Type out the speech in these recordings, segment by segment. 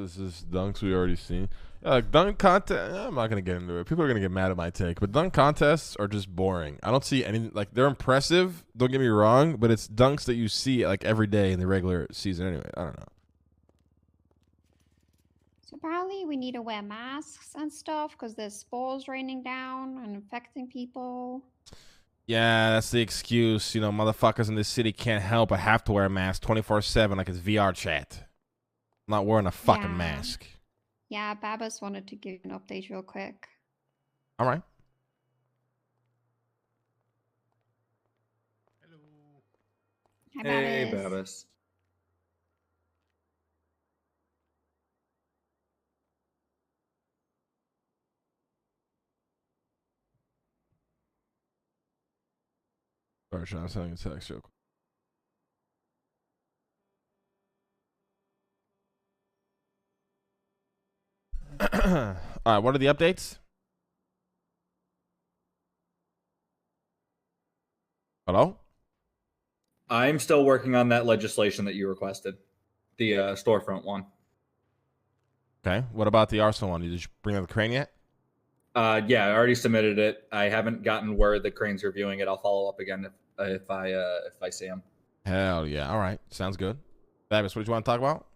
This is dunks we already seen. Yeah, like dunk contest. I'm not gonna get into it. People are gonna get mad at my take, but dunk contests are just boring. I don't see any like they're impressive. Don't get me wrong, but it's dunks that you see like every day in the regular season anyway. I don't know. So apparently we need to wear masks and stuff because there's spores raining down and infecting people. Yeah, that's the excuse. You know, motherfuckers in this city can't help but have to wear a mask 24/7 like it's VR chat. I'm not wearing a fucking mask. Yeah, Babas wanted to give an update real quick. All right. Hello. Hi, Hey, Babas. Babas. Sorry, Sean, I'm sending a text real quick. All right, what are the updates? Hello? I'm still working on that legislation that you requested, the storefront one. Okay. What about the Arsenal one? Did you bring up the crane yet? Yeah, I already submitted it. I haven't gotten word the crane's reviewing it. I'll follow up again if I see him. Hell yeah. All right. Sounds good. Babis, what did you want to talk about?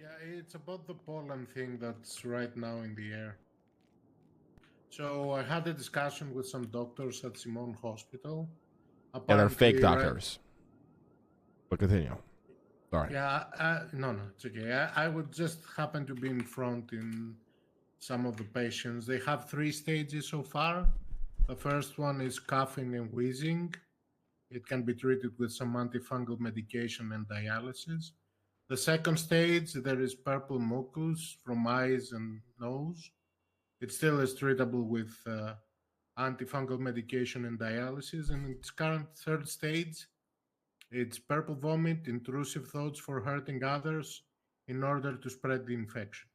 Yeah, it's about the pollen thing that's right now in the air. So I had a discussion with some doctors at Simone Hospital. Yeah, they're fake Apparently, doctors. But continue. Sorry. Yeah, no, it's okay. I would just happen to be in front in some of the patients. They have 3 stages so far. The first one is coughing and wheezing. It can be treated with some antifungal medication and dialysis. The second stage, there is purple mucus from eyes and nose. It still is treatable with antifungal medication and dialysis. And in its current third stage, it's purple vomit, intrusive thoughts for hurting others in order to spread the infection.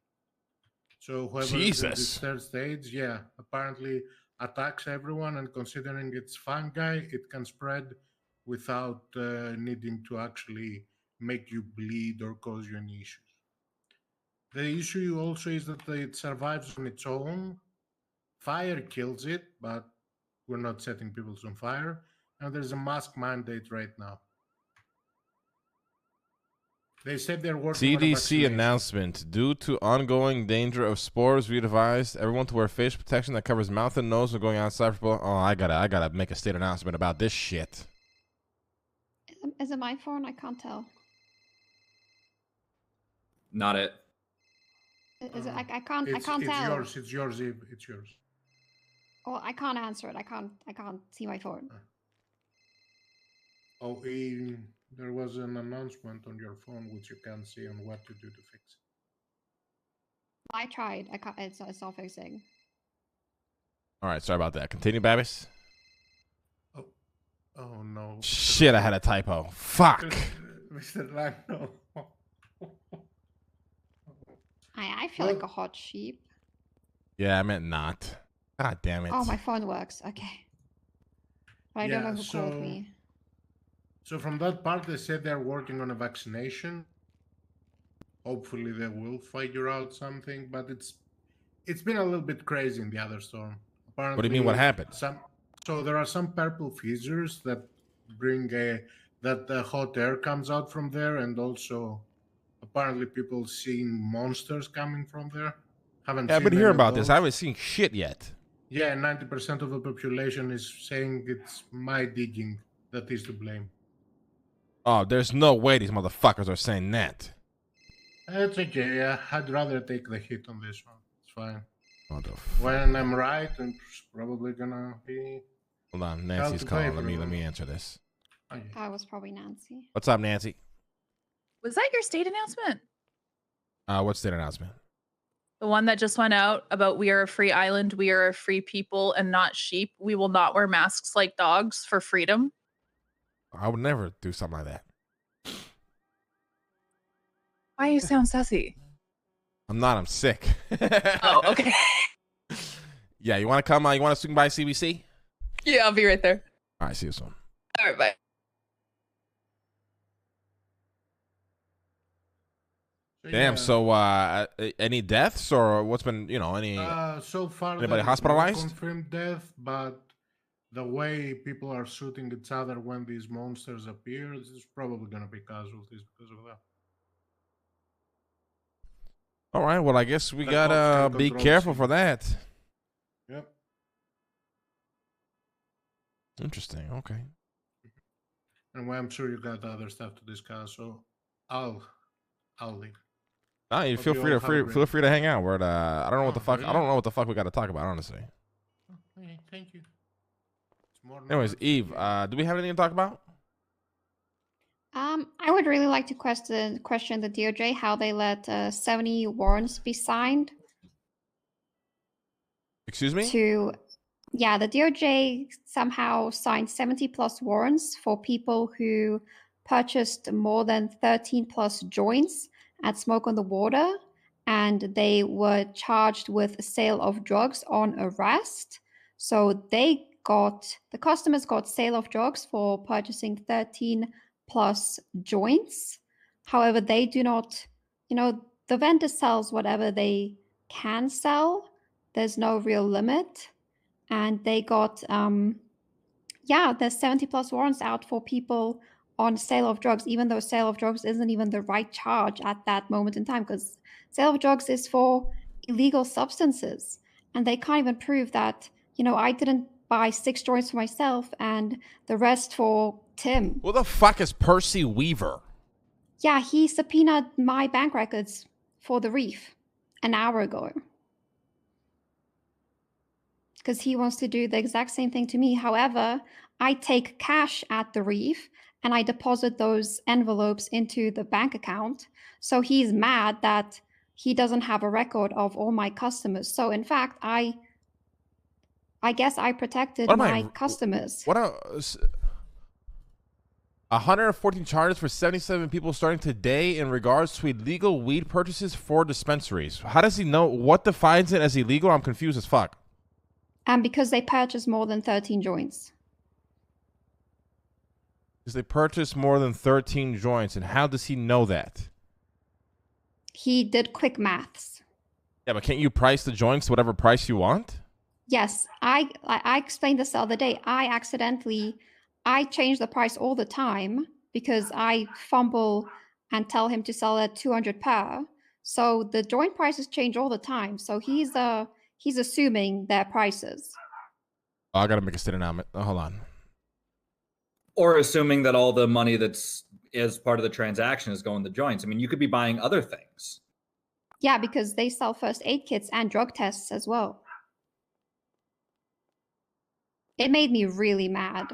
So whoever is in this third stage, yeah, apparently attacks everyone, and considering it's fungi, it can spread without needing to actually make you bleed or cause you any issues. The issue also is that it survives on its own. Fire kills it, but we're not setting people on fire. And there's a mask mandate right now. They said they're working on a CDC vaccination. announcement. Due to ongoing danger of spores, we advise everyone to wear face protection that covers mouth and nose when going outside. Oh, I gotta make a state announcement about this shit. Is it my phone? I can't tell. Not it. Is it? I can't. I can't it's tell. Yours. It's yours. It's yours. Oh, I can't answer it. I can't see my phone. Oh, there was an announcement on your phone which you can't see on what to do to fix it. I tried. I can't. It's not fixing. All right, sorry about that. Continue, Babis. Oh no. Shit, I had a typo. Fuck. Mr. Lando. I feel like a hot sheep. Yeah, I meant not. God damn it. Oh, my phone works. Okay. But I don't know who called me. So from that part, they said they're working on a vaccination. Hopefully they will figure out something, but it's been a little bit crazy in the other storm. Apparently, What do you mean? What happened? So there are some purple fissures that bring that the hot air comes out from there, and also apparently people seeing monsters coming from there. I've been hearing about this. I haven't seen shit yet. Yeah, 90% of the population is saying it's my digging that is to blame. Oh, there's no way these motherfuckers are saying that. It's okay. Yeah, I'd rather take the hit on this one. It's fine. Motherfucker. When I'm right, it's probably gonna be. Hold on, Nancy's calling. Let me answer this. Okay. That was probably Nancy. What's up, Nancy? Was that your state announcement? What's that announcement? The one that just went out about we are a free island, we are a free people and not sheep. We will not wear masks like dogs for freedom. I would never do something like that. Why you sound sassy? I'm not. I'm sick. Oh, okay. Yeah, you want to come? You want to swing by CBC? Yeah, I'll be right there. All right, see you soon. All right, bye. Damn. Yeah. So, any deaths or what's been, any So far, anybody there is no hospitalized? confirmed death, but the way people are shooting each other when these monsters appear, there's probably going to be casualties because of that. All right. Well, I guess we The cops gotta can be control careful for civilians. that. Yep. Interesting. Okay. And I'm sure you got other stuff to discuss, so I'll leave. Nah, you Hope feel you free all to have a great feel free to hang out. We're I don't know what the Oh, fuck. I really? don't know what the fuck we got to talk about. Honestly. Okay, thank you. It's more Anyways, knowledge Eve, than do we have anything to talk about? I would really like to question the DOJ how they let 70 warrants be signed Excuse me. Yeah, the DOJ somehow signed 70 plus warrants for people who purchased more than 13 plus joints at Smoke on the Water, and they were charged with sale of drugs on arrest. So the customers got sale of drugs for purchasing 13 plus joints. However, they do not, the vendor sells whatever they can sell. There's no real limit. And they got, there's 70 plus warrants out for people on sale of drugs, even though sale of drugs isn't even the right charge at that moment in time, because sale of drugs is for illegal substances. And they can't even prove that, I didn't buy 6 joints for myself and the rest for Tim. Who the fuck is Percy Weaver? Yeah, he subpoenaed my bank records for the Reef an hour ago. Because he wants to do the exact same thing to me. However, I take cash at the Reef and I deposit those envelopes into the bank account. So he's mad that he doesn't have a record of all my customers. So in fact, I guess I protected my customers. What 114 charges for 77 people starting today in regards to illegal weed purchases for dispensaries. How does he know what defines it as illegal? I'm confused as fuck. And because they purchased more than 13 joints. Because they purchased more than 13 joints. And how does he know that? He did quick maths. Yeah, but can't you price the joints to whatever price you want? Yes, I explained this the other day. I change the price all the time because I fumble and tell him to sell at 200 per. So the joint prices change all the time. So he's assuming their prices. Oh, I gotta make a statement now. Oh, hold on. Or assuming that all the money that's as part of the transaction is going to joints. I mean, you could be buying other things. Yeah, because they sell first aid kits and drug tests as well. It made me really mad.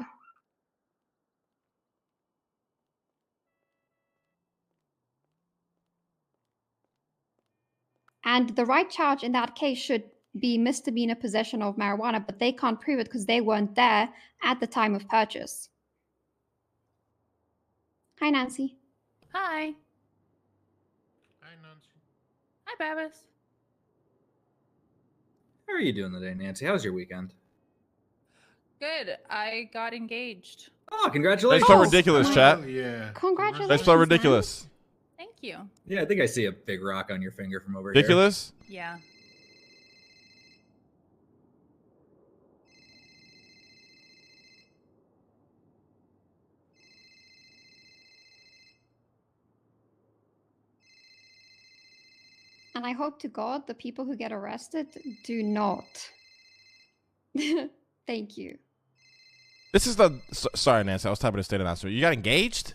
And the right charge in that case should be misdemeanor possession of marijuana, but they can't prove it because they weren't there at the time of purchase. Hi, Nancy. Hi. Hi, Nancy. Hi, Babis. How are you doing today, Nancy? How was your weekend? Good. I got engaged. Oh, congratulations. Nice, so ridiculous, my- chat. Yeah. Congratulations. Nice, so man. ridiculous. Thank you. Yeah, I think I see a big rock on your finger from over Ridiculous? Yeah. And I hope to God the people who get arrested do not. Thank you. This is the... Sorry, Nancy. I was typing a state announcement. You got engaged?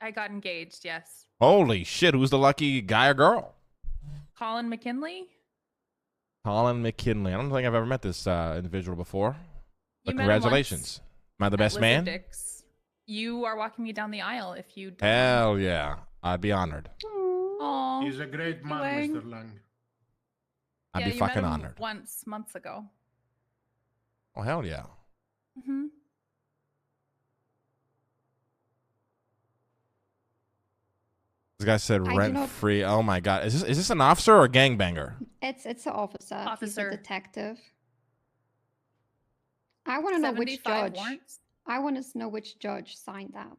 I got engaged, yes. Holy shit. Who's the lucky guy or girl? Colin McKinley? Colin McKinley. I don't think I've ever met this individual before. But You met him once congratulations. Am I the at best man? Lizardix. You are walking me down the aisle if you don't. Hell yeah. I'd be honored. Aw. He's a great man, Wang. Mr. Lang. I'd Yeah, be you met fucking him honored. once, months ago. Oh, hell yeah. Mm-hmm. This guy said I do rent not- free. Oh my god. Is this an officer or a gangbanger? It's an officer. He's Officer. a detective. I want to know which 75 judge. warrants? I want to know which judge signed that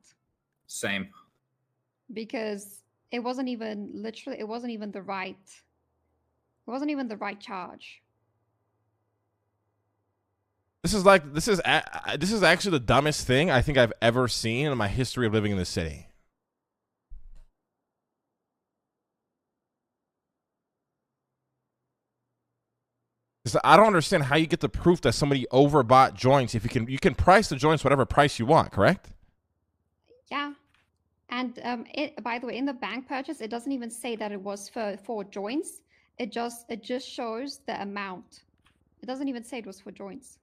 Same. because It wasn't even literally. It wasn't even the right. It wasn't even the right charge. This is actually the dumbest thing I think I've ever seen in my history of living in this city. I don't understand how you get the proof that somebody overbought joints. If you can price the joints whatever price you want, correct? Yeah. And by the way, in the bank purchase, it doesn't even say that it was for joints. It just shows the amount. It doesn't even say it was for joints.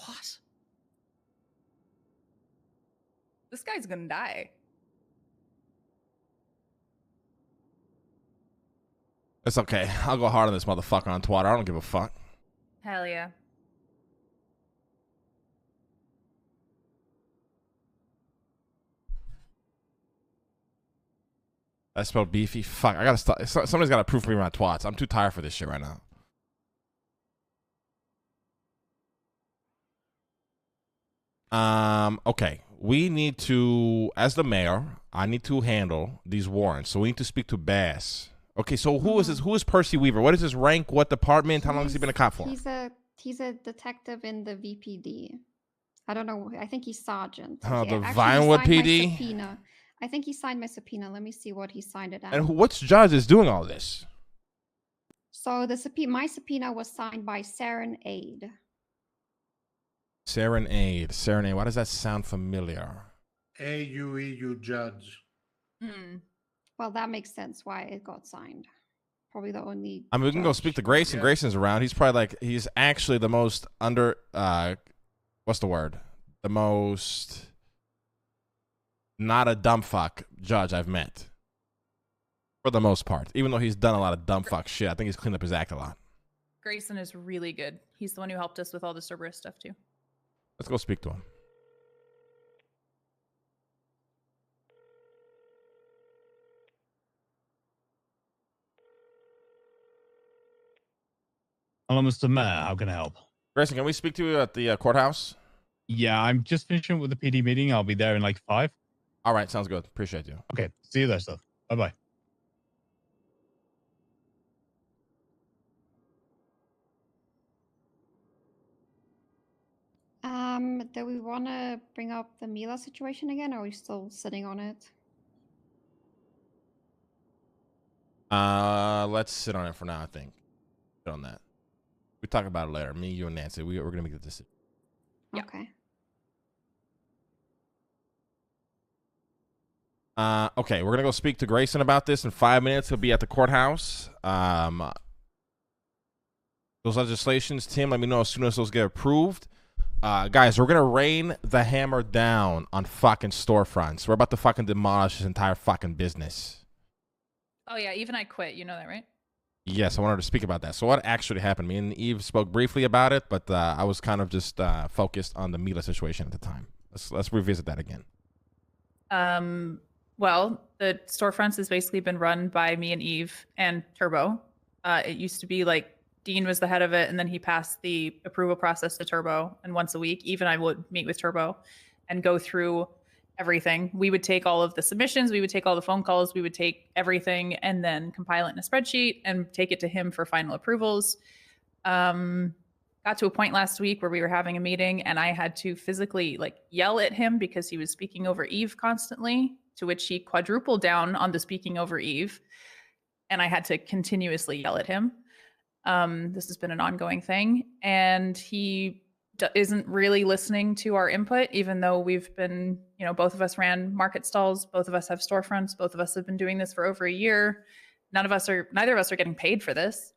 What? This guy's gonna die. It's okay. I'll go hard on this motherfucker on Twitter. I don't give a fuck. Hell yeah. I spelled beefy. Fuck. I gotta stop. Somebody's gotta proof me my twats. I'm too tired for this shit right now. Okay. We need to, as the mayor, I need to handle these warrants. So we need to speak to Bass. Okay, so who is this? Who is Percy Weaver? What is his rank? What department? How long has he been a cop for? He's a detective in the VPD. I don't know. I think he's sergeant. Oh, the Actually, Vinewood he signed my PD? subpoena. I think he signed my subpoena. Let me see what he signed it out. And which judge is doing all this? So my subpoena was signed by Serenade. Serenade. Why does that sound familiar? AUEU judge. Hmm. Well, that makes sense why it got signed. Probably the only. I mean, we can go speak to Grayson. Yeah. Grayson's around. He's probably like, he's actually the most what's the word? The most not a dumb fuck judge I've met. For the most part. Even though he's done a lot of dumb fuck shit, I think he's cleaned up his act a lot. Grayson is really good. He's the one who helped us with all the Cerberus stuff too. Let's go speak to him. Hello, Mr. Mayor. How can I help? Grayson, can we speak to you at the courthouse? Yeah, I'm just finishing with the PD meeting. I'll be there in like 5. All right, sounds good. Appreciate you. Okay, see you there, sir. Bye-bye. Do we want to bring up the Mila situation again, or are we still sitting on it? Let's sit on it for now, I think. Sit on that. We talk about it later. Me, you, and Nancy. We're going to make the decision. Yeah. Okay. Okay, we're going to go speak to Grayson about this in 5 minutes. He'll be at the courthouse. Those legislations, Tim, let me know as soon as those get approved. Guys, we're going to rain the hammer down on fucking storefronts. We're about to fucking demolish this entire fucking business. Oh yeah, even I quit. You know that, right? Yes, I wanted to speak about that. So what actually happened? Me and Eve spoke briefly about it, but I was kind of just focused on the Mila situation at the time. Let's revisit that again. Well, the storefronts has basically been run by me and Eve and Turbo. It used to be like Dean was the head of it, and then he passed the approval process to Turbo. And once a week, Eve and I would meet with Turbo and go through everything. We would take all of the submissions, we would take all the phone calls, we would take everything and then compile it in a spreadsheet and take it to him for final approvals. Got to a point last week where we were having a meeting and I had to physically like yell at him because he was speaking over Eve constantly, to which he quadrupled down on the speaking over Eve. And I had to continuously yell at him. This has been an ongoing thing. And he isn't really listening to our input, even though we've been, you know, both of us ran market stalls, both of us have storefronts, both of us have been doing this for over a year. Neither of us are getting paid for this.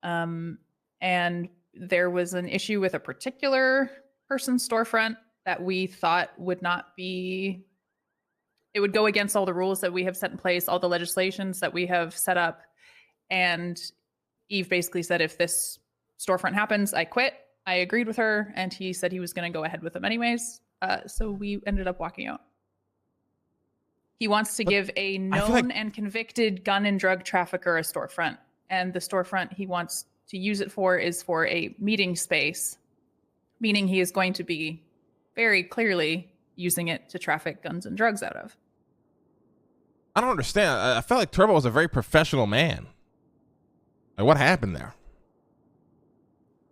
And there was an issue with a particular person's storefront that we thought would not be, it would go against all the rules that we have set in place, all the legislations that we have set up. And Eve basically said, if this storefront happens, I quit. I agreed with her, and he said he was going to go ahead with them anyways. So we ended up walking out. He wants to But give a I feel known like- and convicted gun and drug trafficker a storefront. And the storefront he wants to use it for is for a meeting space, meaning he is going to be very clearly using it to traffic guns and drugs out of. I don't understand. I felt like Turbo was a very professional man. Like, what happened there?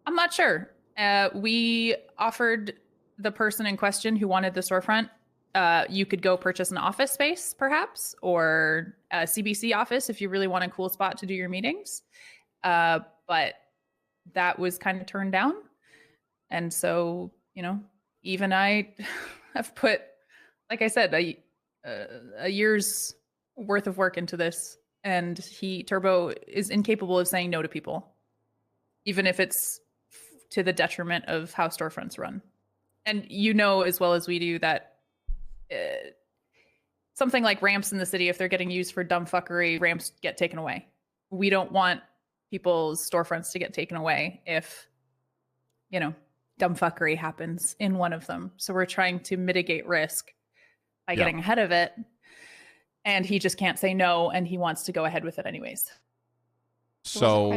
I'm not sure. We offered the person in question who wanted the storefront, you could go purchase an office space, perhaps, or a CBC office if you really want a cool spot to do your meetings. But that was kind of turned down. And so, you know, Eve and I have put, like I said, a year's worth of work into this. And Turbo is incapable of saying no to people, even if it's to the detriment of how storefronts run. And you know as well as we do that something like ramps in the city, if they're getting used for dumb fuckery, ramps get taken away. We don't want people's storefronts to get taken away if, you know, dumb fuckery happens in one of them. So we're trying to mitigate risk by getting ahead of it. And he just can't say no, and he wants to go ahead with it anyways. So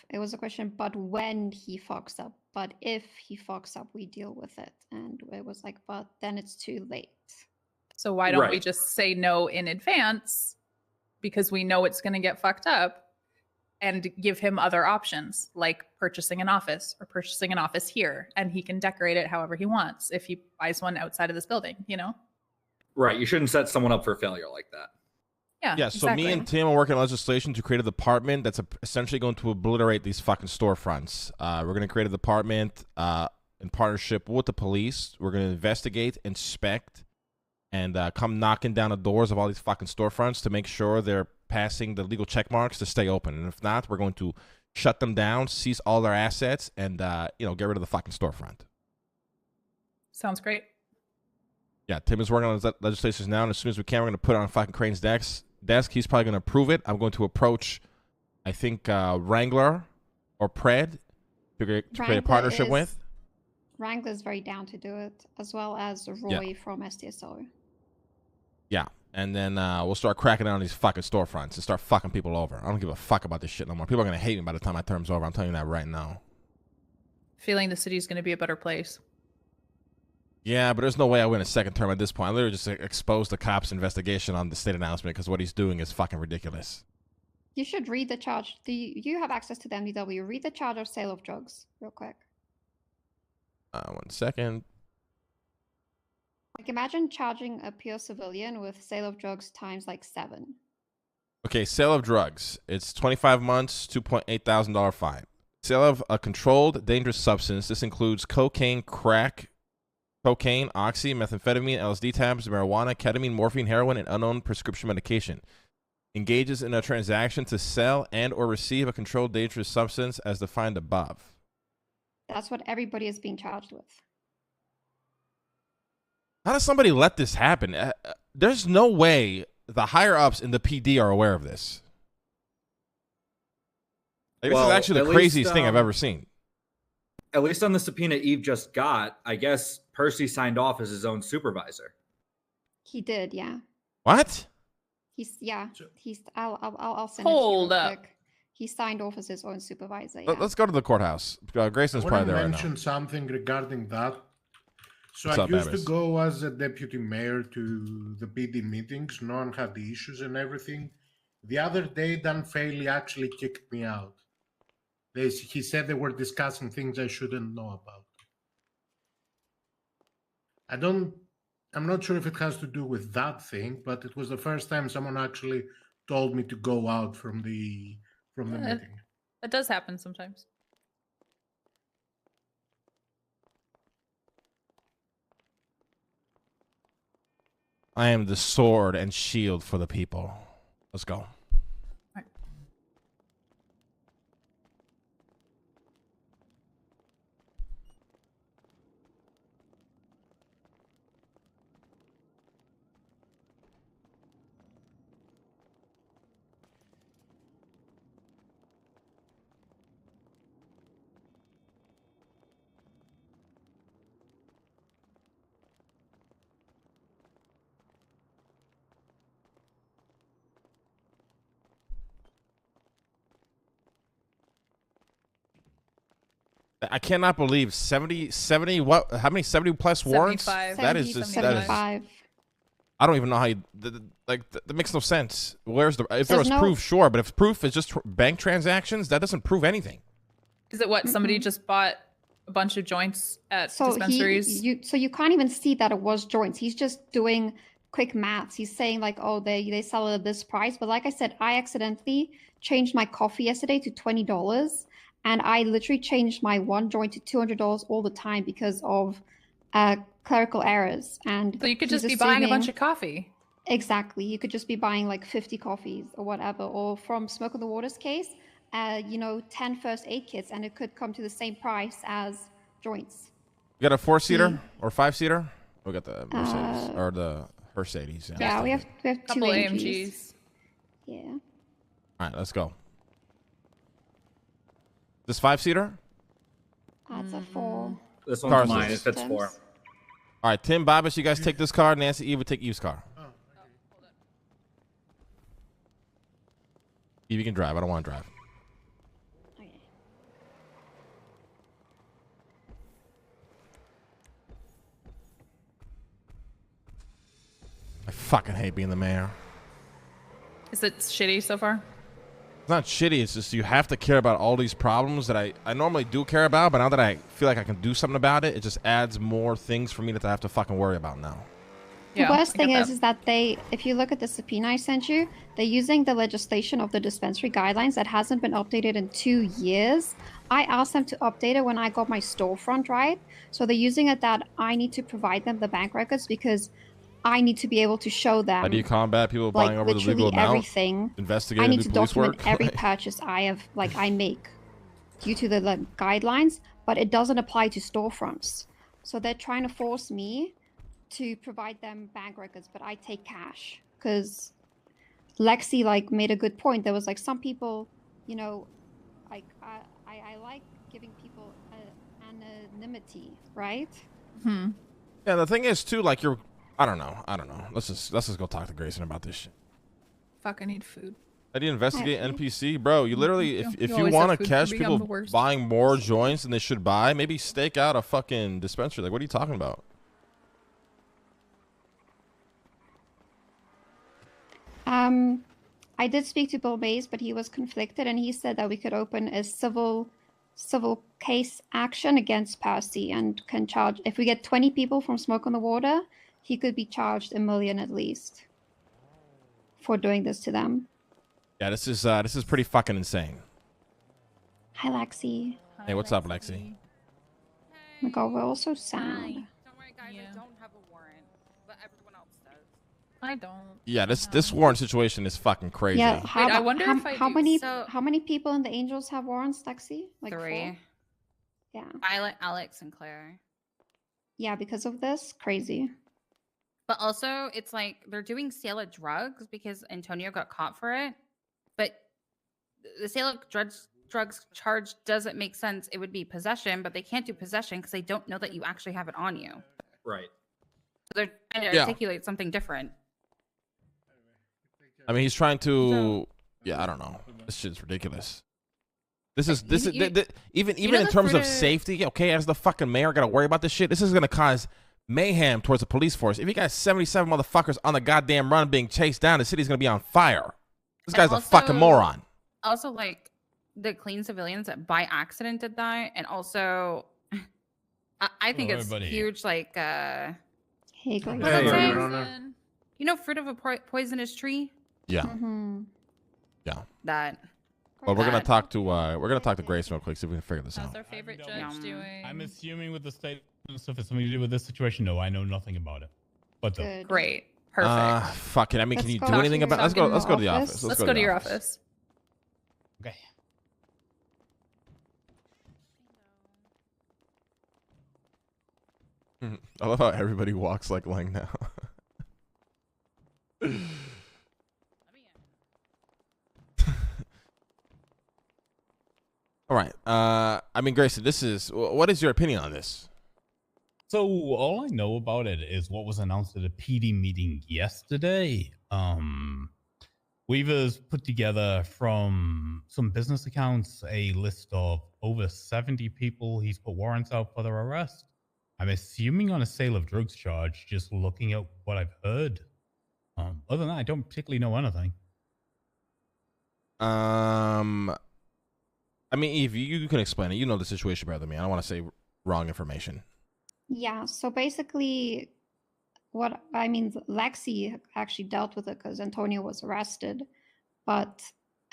It was a question, but when he fucks up, but if he fucks up, we deal with it. And it was like, but then it's too late. So why don't we Right. just say no in advance, because we know it's going to get fucked up, and give him other options like purchasing an office or purchasing an office here, and he can decorate it however he wants if he buys one outside of this building, you know? Right. You shouldn't set someone up for failure like that. Yeah. so me and Tim are working on legislation to create a department that's essentially going to obliterate these fucking storefronts. We're going to create a department in partnership with the police. We're going to investigate, inspect, and come knocking down the doors of all these fucking storefronts to make sure they're passing the legal check marks to stay open. And if not, we're going to shut them down, seize all their assets, and get rid of the fucking storefront. Sounds great. Yeah, Tim is working on his legislation now, and as soon as we can, we're going to put it on fucking Crane's desk. He's probably going to approve it. I'm going to approach, I think, Wrangler or Pred to create a partnership with. Wrangler is very down to do it, as well as Roy from STSO. Yeah, and then we'll start cracking down on these fucking storefronts and start fucking people over. I don't give a fuck about this shit no more. People are going to hate me by the time my term's over. I'm telling you that right now. Feeling the city's going to be a better place. Yeah, but there's no way I win a second term at this point. I literally just exposed the cops' investigation on the state announcement because what he's doing is fucking ridiculous. You should read the charge. You have access to the MDW. Read the charge of sale of drugs real quick. 1 second. Like, imagine charging a pure civilian with sale of drugs times like 7. Okay, sale of drugs. It's 25 months, $2.8 thousand fine. Sale of a controlled dangerous substance. This includes cocaine, crack, cocaine, oxy, methamphetamine, LSD tabs, marijuana, ketamine, morphine, heroin, and unknown prescription medication. Engages in a transaction to sell and or receive a controlled dangerous substance as defined above. That's what everybody is being charged with. How does somebody let this happen? There's no way the higher-ups in the PD are aware of this. Like, this is actually the craziest thing I've ever seen. At least on the subpoena Eve just got, I guess Percy signed off as his own supervisor. He did, yeah. What? I'll send Hold it to you real up. quick. He signed off as his own supervisor. Let's go to the courthouse. Grayson's I probably want there to right mention now. something regarding that. So What's I up, used Abbas? to go as a deputy mayor to the PD meetings. No one had the issues and everything. The other day, Dan Faley actually kicked me out. He said they were discussing things I shouldn't know about. I'm not sure if it has to do with that thing, but it was the first time someone actually told me to go out from the meeting. That does happen sometimes. I am the sword and shield for the people. Let's go. I cannot believe 70 what? How many 70 plus warrants? 75. That is just that is. 75. I don't even know how you that makes no sense. Where's the if there There's was no- proof, sure, but if proof is just bank transactions, that doesn't prove anything. Is it what somebody just bought a bunch of joints at So dispensaries? you can't even see that it was joints. He's just doing quick maths. He's saying like, oh, they sell it at this price. But like I said, I accidentally changed my coffee yesterday to $20, and I literally changed my one joint to $200 all the time because of clerical errors. And So you could he's just be buying a bunch assuming- of coffee. Exactly. You could just be buying like 50 coffees or whatever. Or from Smoke on the Water's case, 10 first aid kits, and it could come to the same price as joints. You got a 4-seater or 5-seater? We got the Mercedes Uh, or the Mercedes. Yeah, we have two Couple AMGs. AMGs. Yeah. All right, let's go. This 5-seater? That's a 4. This Cars one's mine. It is- fits 4. All right, Tim, Babbish, you guys take this car. Nancy, Eve, take Eve's car. Oh, okay. Eve, you can drive. I don't want to drive. Okay. I fucking hate being the mayor. Is it shitty so far? It's not shitty. It's just you have to care about all these problems that I normally do care about, but now that I feel like I can do something about it, it just adds more things for me that I have to fucking worry about now. The Yeah, worst I get thing that. is that if you look at the subpoena I sent you, they're using the legislation of the dispensary guidelines that hasn't been updated in 2 years. I asked them to update it when I got my storefront, right? So they're using it that I need to provide them the bank records because I need to be able to show them How do you combat people like buying over the literally legal amount? everything. Investigating I and need do to police document work? every purchase I make due to the guidelines, but it doesn't apply to storefronts. So they're trying to force me to provide them bank records, but I take cash because Lexi made a good point. There was some people, I like giving people anonymity, right? Yeah, the thing is too, I don't know. Let's just go talk to Grayson about this shit. Fuck, I need food. How do you investigate NPC, bro? You literally, if You you always want have to food for catch me, I'm people the worst. buying more joints than they should buy, maybe stake out a fucking dispensary. Like, what are you talking about? I did speak to Bill Mays, but he was conflicted, and he said that we could open a civil case action against Percy and can charge. If we get 20 people from Smoke on the Water, he could be charged $1 million at least for doing this to them. Yeah, this is pretty fucking insane. Hi, Lexi. Hey, what's up, Lexi? Oh my god, we're all so sad. Don't worry, guys. Yeah. I don't have a warrant, but everyone else does. I don't. Yeah, this warrant situation is fucking crazy. Yeah, Wait, I wonder if I do. how many people in the Angels have warrants, Lexi? Like 3. 4? Yeah. Violet, Alex, and Claire. Yeah, because of this, crazy. But also, it's like they're doing sale of drugs because Antonio got caught for it. But the sale of drugs charge doesn't make sense. It would be possession, but they can't do possession because they don't know that you actually have it on you. Right. So they're trying to Yeah. articulate something different. I mean, he's trying to. Yeah, I don't know. This shit's ridiculous. This is even know in the terms of Fritter- safety. Okay, as the fucking mayor, gotta worry about this shit. This is gonna cause mayhem towards the police force. If you got 77 motherfuckers on the goddamn run being chased down, the city's gonna be on fire. This And guy's a fucking also- moron. Also, like the clean civilians that by accident did that, and also, I think Hello, it's everybody. huge. Like, Hey, Grace. Hey, Hey, Hey, Your Honor. you know, fruit of a poisonous tree. Yeah, Mm-hmm. yeah. That Well, we're gonna Bad. talk to Grace real quick, see if we can figure this How's out. our favorite I'm judge dumb. doing? I'm assuming with the state and stuff, it's something to do with this situation. No, I know nothing about it. But the Good. Great. Perfect. Fuck it. I mean, can Let's you go do to anything your about? Let's go. fucking Let's go to the office. office. Let's go to your office. okay. I love how everybody walks like Lang now. All right. I mean, Grayson, what is your opinion on this? So all I know about it is what was announced at a PD meeting yesterday. Weaver's put together from some business accounts a list of over 70 people he's put warrants out for their arrest. I'm assuming on a sale of drugs charge, just looking at what I've heard. Other than that, I don't particularly know anything. I mean, Eve, you can explain it. You know the situation better than me. I don't want to say wrong information. Yeah, so basically, Lexi actually dealt with it because Antonio was arrested. But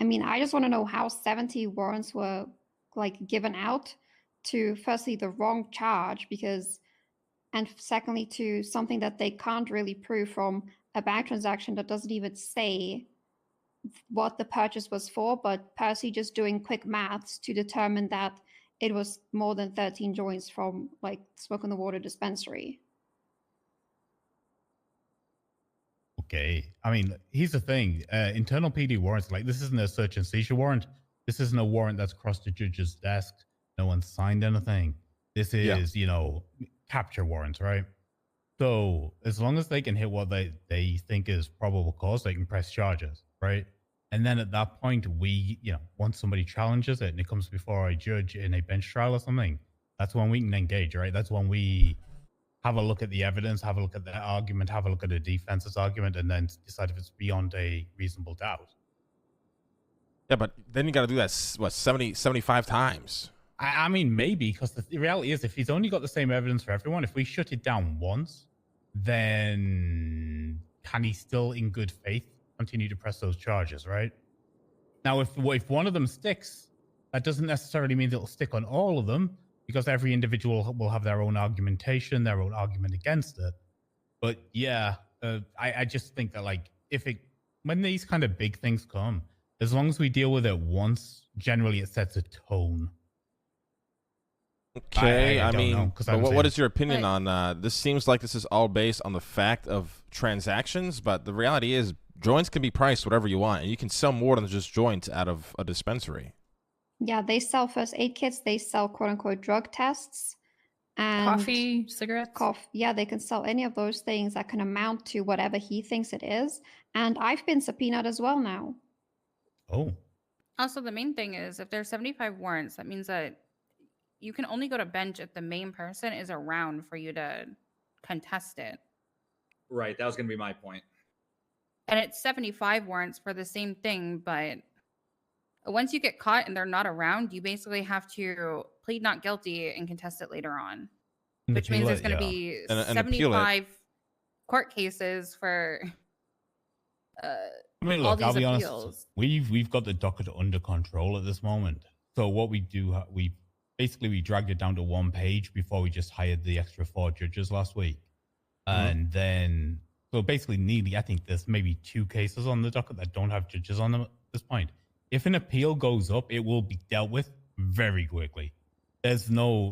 I mean, I just want to know how 70 warrants were like given out to, firstly, the wrong charge, and secondly, to something that they can't really prove from a bank transaction that doesn't even say what the purchase was for, but Percy just doing quick maths to determine that it was more than 13 joints from like Smoke on the Water dispensary. Okay. I mean, here's the thing. Internal PD warrants, like this isn't a search and seizure warrant. This isn't a warrant that's crossed the judge's desk. No one signed anything. This is, capture warrants, right? So as long as they can hit what they think is probable cause, they can press charges, right? And then at that point, once somebody challenges it and it comes before a judge in a bench trial or something, that's when we can engage, right? That's when we have a look at the evidence, have a look at the argument, have a look at the defense's argument, and then decide if it's beyond a reasonable doubt. Yeah, but then you got to do that, 75 times? I mean, maybe, because the reality is if he's only got the same evidence for everyone, if we shut it down once, then can he still, in good faith, continue to press those charges, right? Now, if one of them sticks, that doesn't necessarily mean it'll stick on all of them, because every individual will have their own argumentation, their own argument against it. But yeah, I just think that like when these kind of big things come, as long as we deal with it once, generally it sets a tone. Okay, I mean, what is your opinion But- on this? Seems like this is all based on the fact of transactions, but the reality is joints can be priced whatever you want, and you can sell more than just joints out of a dispensary. Yeah, they sell first aid kits, they sell quote unquote drug tests, and Coffee, cigarettes. Yeah, they can sell any of those things that can amount to whatever he thinks it is. And I've been subpoenaed as well now. Oh. Also, the main thing is if there's 75 warrants, that means that you can only go to bench if the main person is around for you to contest it. Right. That was going to be my point. And it's 75 warrants for the same thing, but once you get caught and they're not around, you basically have to plead not guilty and contest it later on. Which means there's going to be And appeal it. 75 court cases for I mean, all look, these I'll be appeals. honest. We've got the docket under control at this moment. So what we do, we dragged it down to one page before we just hired the extra 4 judges last week, and then so basically, nearly, I think there's maybe 2 cases on the docket that don't have judges on them at this point. If an appeal goes up, it will be dealt with very quickly. There's no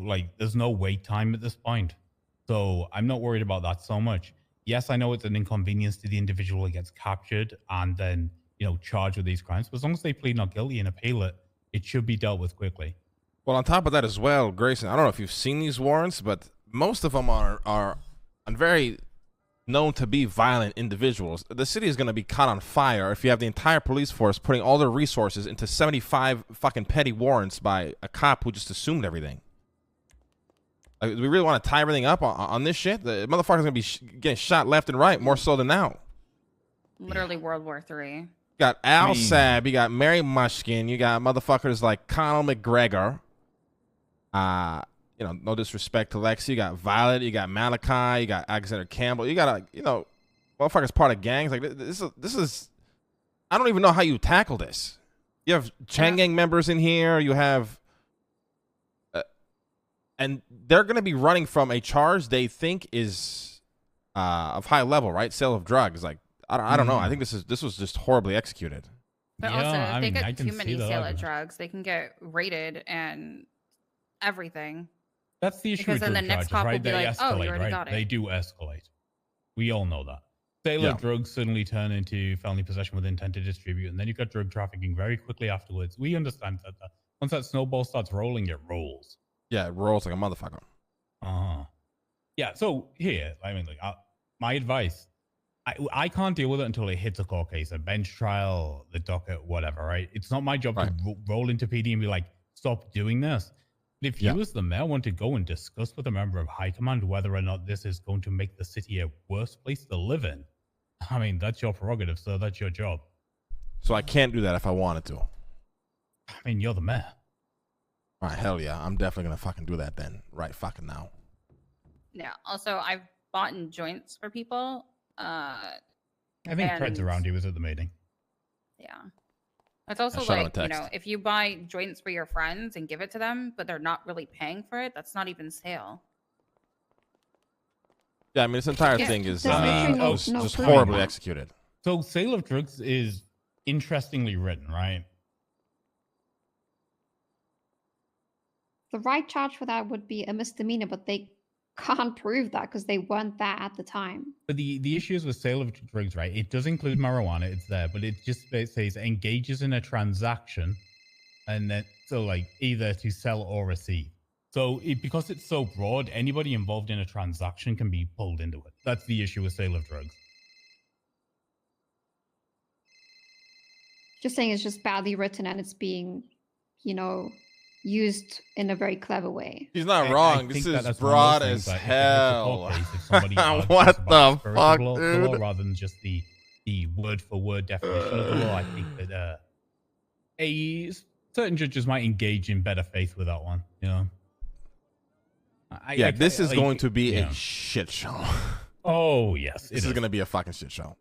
wait time at this point, so I'm not worried about that so much. Yes, I know it's an inconvenience to the individual who gets captured and then charged with these crimes, but as long as they plead not guilty and appeal it, it should be dealt with quickly. Well, on top of that as well, Grayson, I don't know if you've seen these warrants, but most of them are very known to be violent individuals. The city is going to be caught on fire if you have the entire police force putting all their resources into 75 fucking petty warrants by a cop who just assumed everything. Like, do we really want to tie everything up on this shit? The motherfucker's going to be getting shot left and right, more so than now. literally World War III. You got Al Saab, you got Mary Mushkin, you got motherfuckers like Conor McGregor. No disrespect to Lexi. You got Violet, you got Malachi, you got Alexander Campbell. You got motherfuckers part of gangs. Like this is. I don't even know how you tackle this. You have Chang Gang members in here. You have, and they're going to be running from a charge they think is of high level, right? Sale of drugs. Like I don't know. I think this was just horribly executed. But Yeah, also, I if they mean, I get can too see many the sale of argument. drugs, they can get raided and everything. That's the issue Because with then the drug next charges, cop will right? be They like, "Oh, you escalate, already right? got it." They do escalate. We all know that. Sale of drugs suddenly turn into felony possession with intent to distribute, and then you've got drug trafficking very quickly afterwards. We understand that. Once that snowball starts rolling, it rolls. Yeah, it rolls like a motherfucker. Yeah. So here, I mean, my advice: I can't deal with it until it hits a court case, a bench trial, the docket, whatever, right? It's not my job to roll into PD and be like, stop doing this. If you as the mayor want to go and discuss with a member of high command whether or not this is going to make the city a worse place to live in, I mean, that's your prerogative, so that's your job. So I can't do that if I wanted to. I mean, you're the mayor. All right, hell yeah. I'm definitely going to fucking do that then. Right fucking now. Yeah. Also, I've bought in joints for people. I think Fred's around. He was at the meeting. Yeah. It's also like, you know, if you buy joints for your friends and give it to them, but they're not really paying for it, that's not even sale. Yeah, I mean, this entire thing is just no horribly executed. So sale of drugs is interestingly written, right? The right charge for that would be a misdemeanor, but they can't prove that because they weren't there at the time. But the issues with sale of drugs, right? It does include marijuana. It's there, but it just says engages in a transaction, and then so like either to sell or receive. So because it's so broad, anybody involved in a transaction can be pulled into it. That's the issue with sale of drugs. Just saying it's just badly written and it's being, you know, used in a very clever way. He's not wrong. This is broad as hell. What the fuck, dude? Rather than just the word for word definition of the law, I think that certain judges might engage in better faith with that one. You know. This is going to be a shit show. Oh yes, this is going to be a fucking shit show.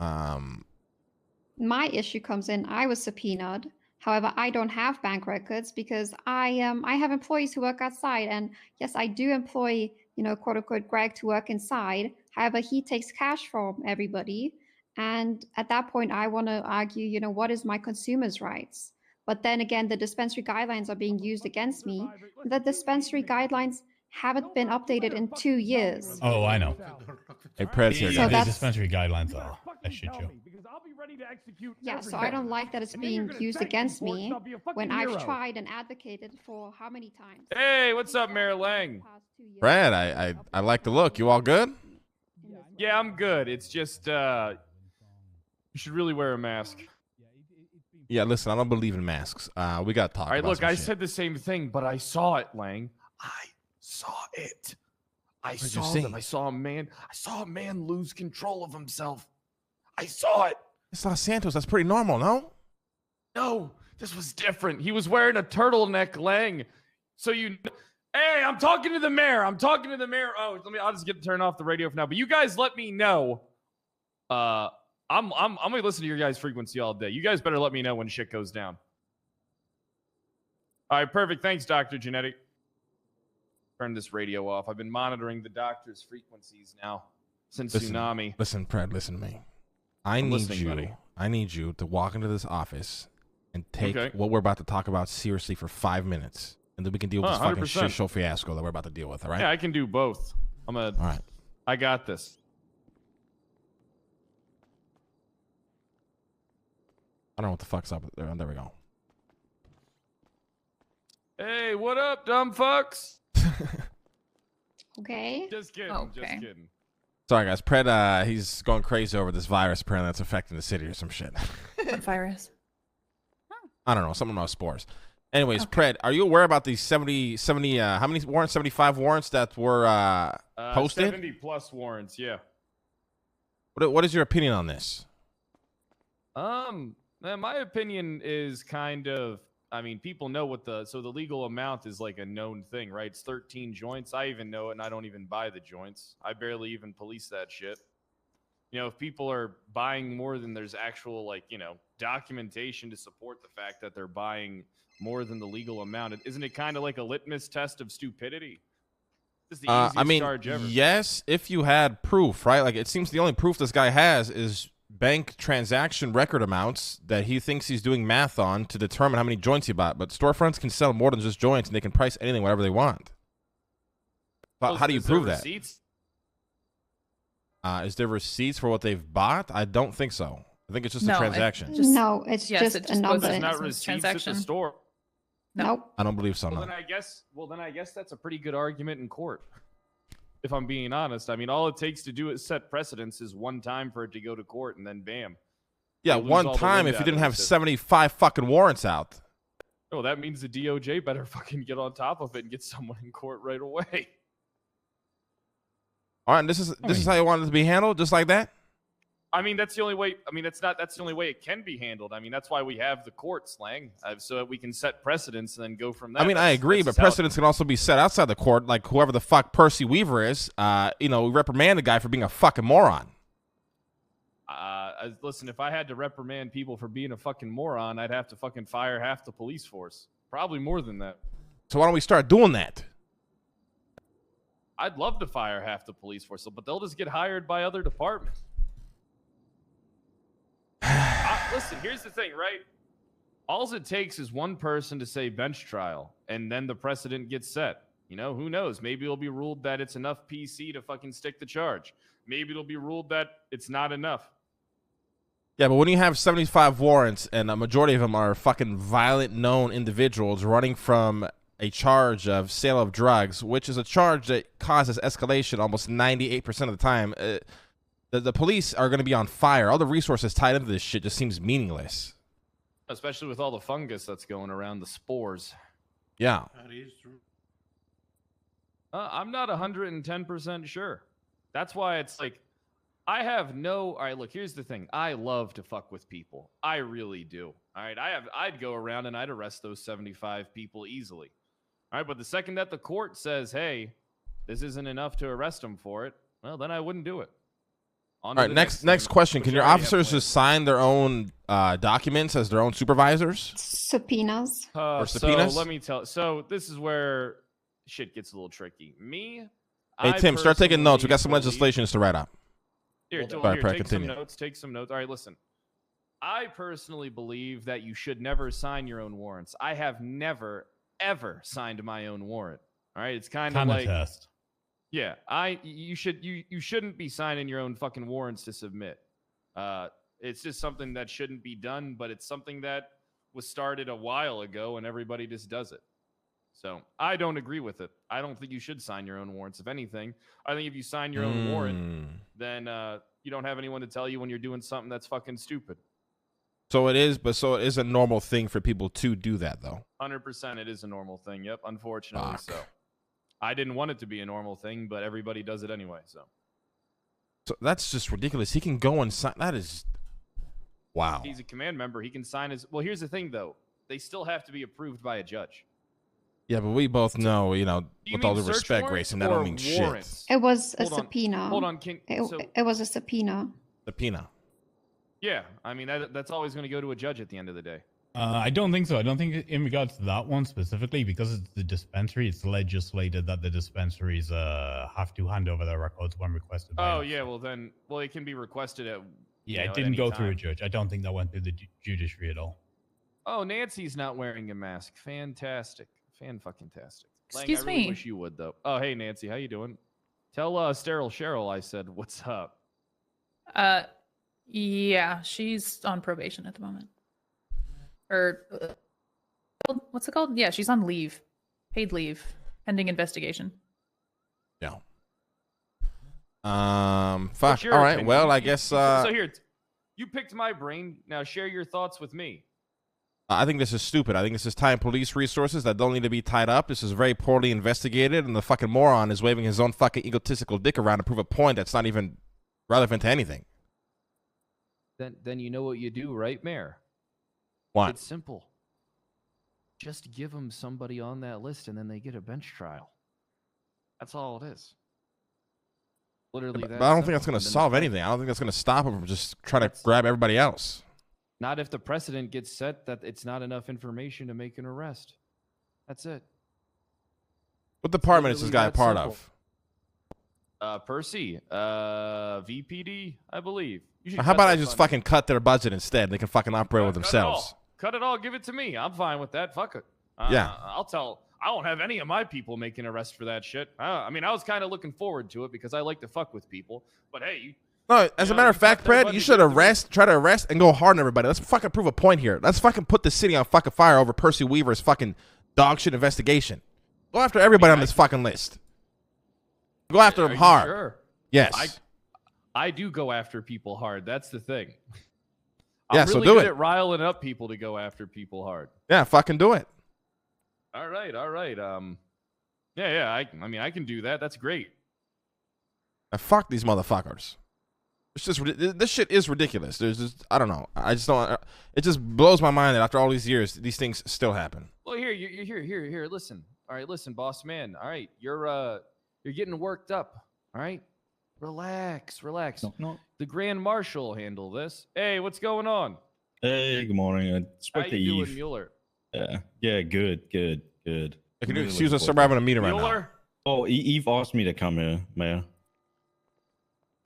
My issue comes in. I was subpoenaed. However, I don't have bank records because I have employees who work outside, and yes, I do employ, you know, quote unquote Greg to work inside. However, he takes cash from everybody, and at that point, I want to argue, you know, what is my consumers' rights? But then again, the dispensary guidelines are being used against me. The dispensary guidelines haven't been updated in 2 years. Oh, I know. Hey, Preds here. The dispensary guidelines are a shit show. Yeah, so I don't like that it's being used against me when I've tried and advocated for how many times? Hey, what's up, Mayor Lang? Brad, I like the look. You all good? Yeah, I'm good. It's just, you should really wear a mask. Yeah, listen, I don't believe in masks. We got to talk. All right, about look, some I shit. said the same thing, but I saw it, Lang. I saw it. I saw them. I saw a man lose control of himself. I saw it. It's Los Santos. That's pretty normal, no? No, this was different. He was wearing a turtleneck, Lang. So hey, I'm talking to the mayor. Oh, I'll just turn off the radio for now. But you guys let me know. I'm gonna listen to your guys' frequency all day. You guys better let me know when shit goes down. All right, perfect. Thanks, Dr. Genetic. Turn this radio off. I've been monitoring the doctor's frequencies now since Tsunami. Listen, Fred, listen to me. I need you to walk into this office and take what we're about to talk about seriously for 5 minutes. And then we can deal with this fucking 100%. shit show fiasco that we're about to deal with, all right? Yeah, I can do both. All right. I got this. I don't know what the fuck's up there. There we go. Hey, what up, dumb fucks? Okay. Just kidding. Okay. Just kidding. Sorry, guys. Pred, he's going crazy over this virus apparently that's affecting the city or some shit. What virus? I don't know. Something about spores. Anyways, Pred, are you aware about these 70 how many warrants? 75 warrants that were posted? 70 plus warrants, yeah. What is your opinion on this? My opinion is kind of, I mean, people know what the legal amount is like a known thing, right? It's 13 joints. I even know it, and I don't even buy the joints. I barely even police that shit. You know, if people are buying more than there's actual, like, you know, documentation to support the fact that they're buying more than the legal amount, isn't it kind of like a litmus test of stupidity? This is the easiest charge ever. Yes, if you had proof, right? Like, it seems the only proof this guy has is bank transaction record amounts that he thinks he's doing math on to determine how many joints he bought. But storefronts can sell more than just joints, and they can price anything whatever they want. How do you prove that? Receipts? Is there receipts for what they've bought? I don't think so. I think it's just a transaction. No, it's just it a number. It's not receipts at the store. Nope. I don't believe so. Well, No. then I guess that's a pretty good argument in court. If I'm being honest, I mean, all it takes to do it set precedence is one time for it to go to court, and then bam. Yeah, They lose one all the time wind if you out didn't of the have system. 75 fucking warrants out. Oh, that means the DOJ better fucking get on top of it and get someone in court right away. All right, this is how you want it to be handled, just like that? I mean, that's the only way. I mean, that's the only way it can be handled. I mean, that's why we have the court slang, so that we can set precedents and then go from there. I mean, I agree, but precedents can also be set outside the court, like whoever the fuck Percy Weaver is. We reprimand the guy for being a fucking moron. Listen, if I had to reprimand people for being a fucking moron, I'd have to fucking fire half the police force. Probably more than that. So why don't we start doing that? I'd love to fire half the police force, but they'll just get hired by other departments. Listen, here's the thing, right? All it takes is one person to say bench trial, and then the precedent gets set. You know, who knows? Maybe it'll be ruled that it's enough PC to fucking stick the charge. Maybe it'll be ruled that it's not enough. Yeah, but when you have 75 warrants and a majority of them are fucking violent known individuals running from a charge of sale of drugs, which is a charge that causes escalation almost 98% of the time, the police are going to be on fire. All the resources tied into this shit just seems meaningless. Especially with all the fungus that's going around, the spores. Yeah. That is true. I'm not 110% sure. That's why it's like, I have no. All right, look, here's the thing. I love to fuck with people. I really do. All right, I'd go around and I'd arrest those 75 people easily. All right, but the second that the court says, hey, this isn't enough to arrest them for it, well, then I wouldn't do it. All right, next question. Can your officers just sign their own documents as their own supervisors? Subpoenas. Or subpoenas? So let me tell. So this is where shit gets a little tricky. Hey, Tim, start taking notes. We got some legislation to write up. Here, Sorry, take continue. some notes. Take some notes. All right, listen. I personally believe that you should never sign your own warrants. I have never, ever signed my own warrant. All right, it's kind of like test. Yeah, you shouldn't be signing your own fucking warrants to submit. It's just something that shouldn't be done, but it's something that was started a while ago and everybody just does it. So I don't agree with it. I don't think you should sign your own warrants. If anything, I think if you sign your own warrant, then you don't have anyone to tell you when you're doing something that's fucking stupid. So it is a normal thing for people to do that, though. 100% it is a normal thing. Yep, unfortunately so. I didn't want it to be a normal thing, but everybody does it anyway, so that's just ridiculous. He can go and sign. That is, wow. He's a command member. He can sign his. Well, here's the thing, though. They still have to be approved by a judge. Yeah, but we both know, with all due respect, Grayson, that don't mean warrants? shit. It was a subpoena. Hold on, King. It was a subpoena. Subpoena. Yeah, I mean that's always going to go to a judge at the end of the day. I don't think so. I don't think in regards to that one specifically, because it's the dispensary, it's legislated that the dispensaries have to hand over their records when requested. Oh yeah, well it can be requested at. Yeah, it didn't go through a judge. I don't think that went through the judiciary at all. Oh, Nancy's not wearing a mask. Fantastic, fan-fucking-tastic. Excuse I really me. wish you would though. Oh, hey Nancy, how you doing? Tell Sterile Cheryl I said what's up. Yeah, she's on probation at the moment. Or what's it called? Yeah, she's on leave, paid leave, pending investigation. Yeah. What's Fuck. your All right. opinion? Well, I guess. So here, you picked my brain. Now share your thoughts with me. I think this is stupid. I think this is tying police resources that don't need to be tied up. This is very poorly investigated, and the fucking moron is waving his own fucking egotistical dick around to prove a point that's not even relevant to anything. Then you know what you do, right, Mayor? What? It's simple. Just give them somebody on that list, and then they get a bench trial. That's all it is. Literally, But I don't think that's going to solve anything. I don't think that's going to stop him from just trying to grab everybody else. Not if the precedent gets set that it's not enough information to make an arrest. That's it. What department is this guy a part of? Percy, VPD, I believe. How about I just fucking cut their budget instead? They can fucking operate with themselves. Cut it all. Give it to me. I'm fine with that. Fuck it. Yeah. I won't have any of my people making arrests for that shit. I mean, I was kind of looking forward to it because I like to fuck with people. But hey, no. As a matter of fact, Fred, you should try to arrest and go hard on everybody. Let's fucking prove a point here. Let's fucking put the city on fucking fire over Percy Weaver's fucking dog shit investigation. Go after everybody on this fucking list. Go after Are them you hard. Sure. Yes. I do go after people hard. That's the thing. Yeah, I'm so really do good it. at riling up people to go after people hard. Yeah, fucking do it. All right. Yeah. I mean, I can do that. That's great. Fuck these motherfuckers. It's just this shit is ridiculous. There's just I don't know. I just don't. It just blows my mind that after all these years, these things still happen. Well, here. Listen. All right, listen, boss man. All right, you're getting worked up. All right, relax. No. The Grand Marshal will handle this. Hey, what's going on? Hey, good morning. I How spoke to you doing, Eve. Mueller? Yeah, good. Can you Really excuse us? looking We're having a meeting right now. Mueller? Oh, Eve asked me to come here, Mayor.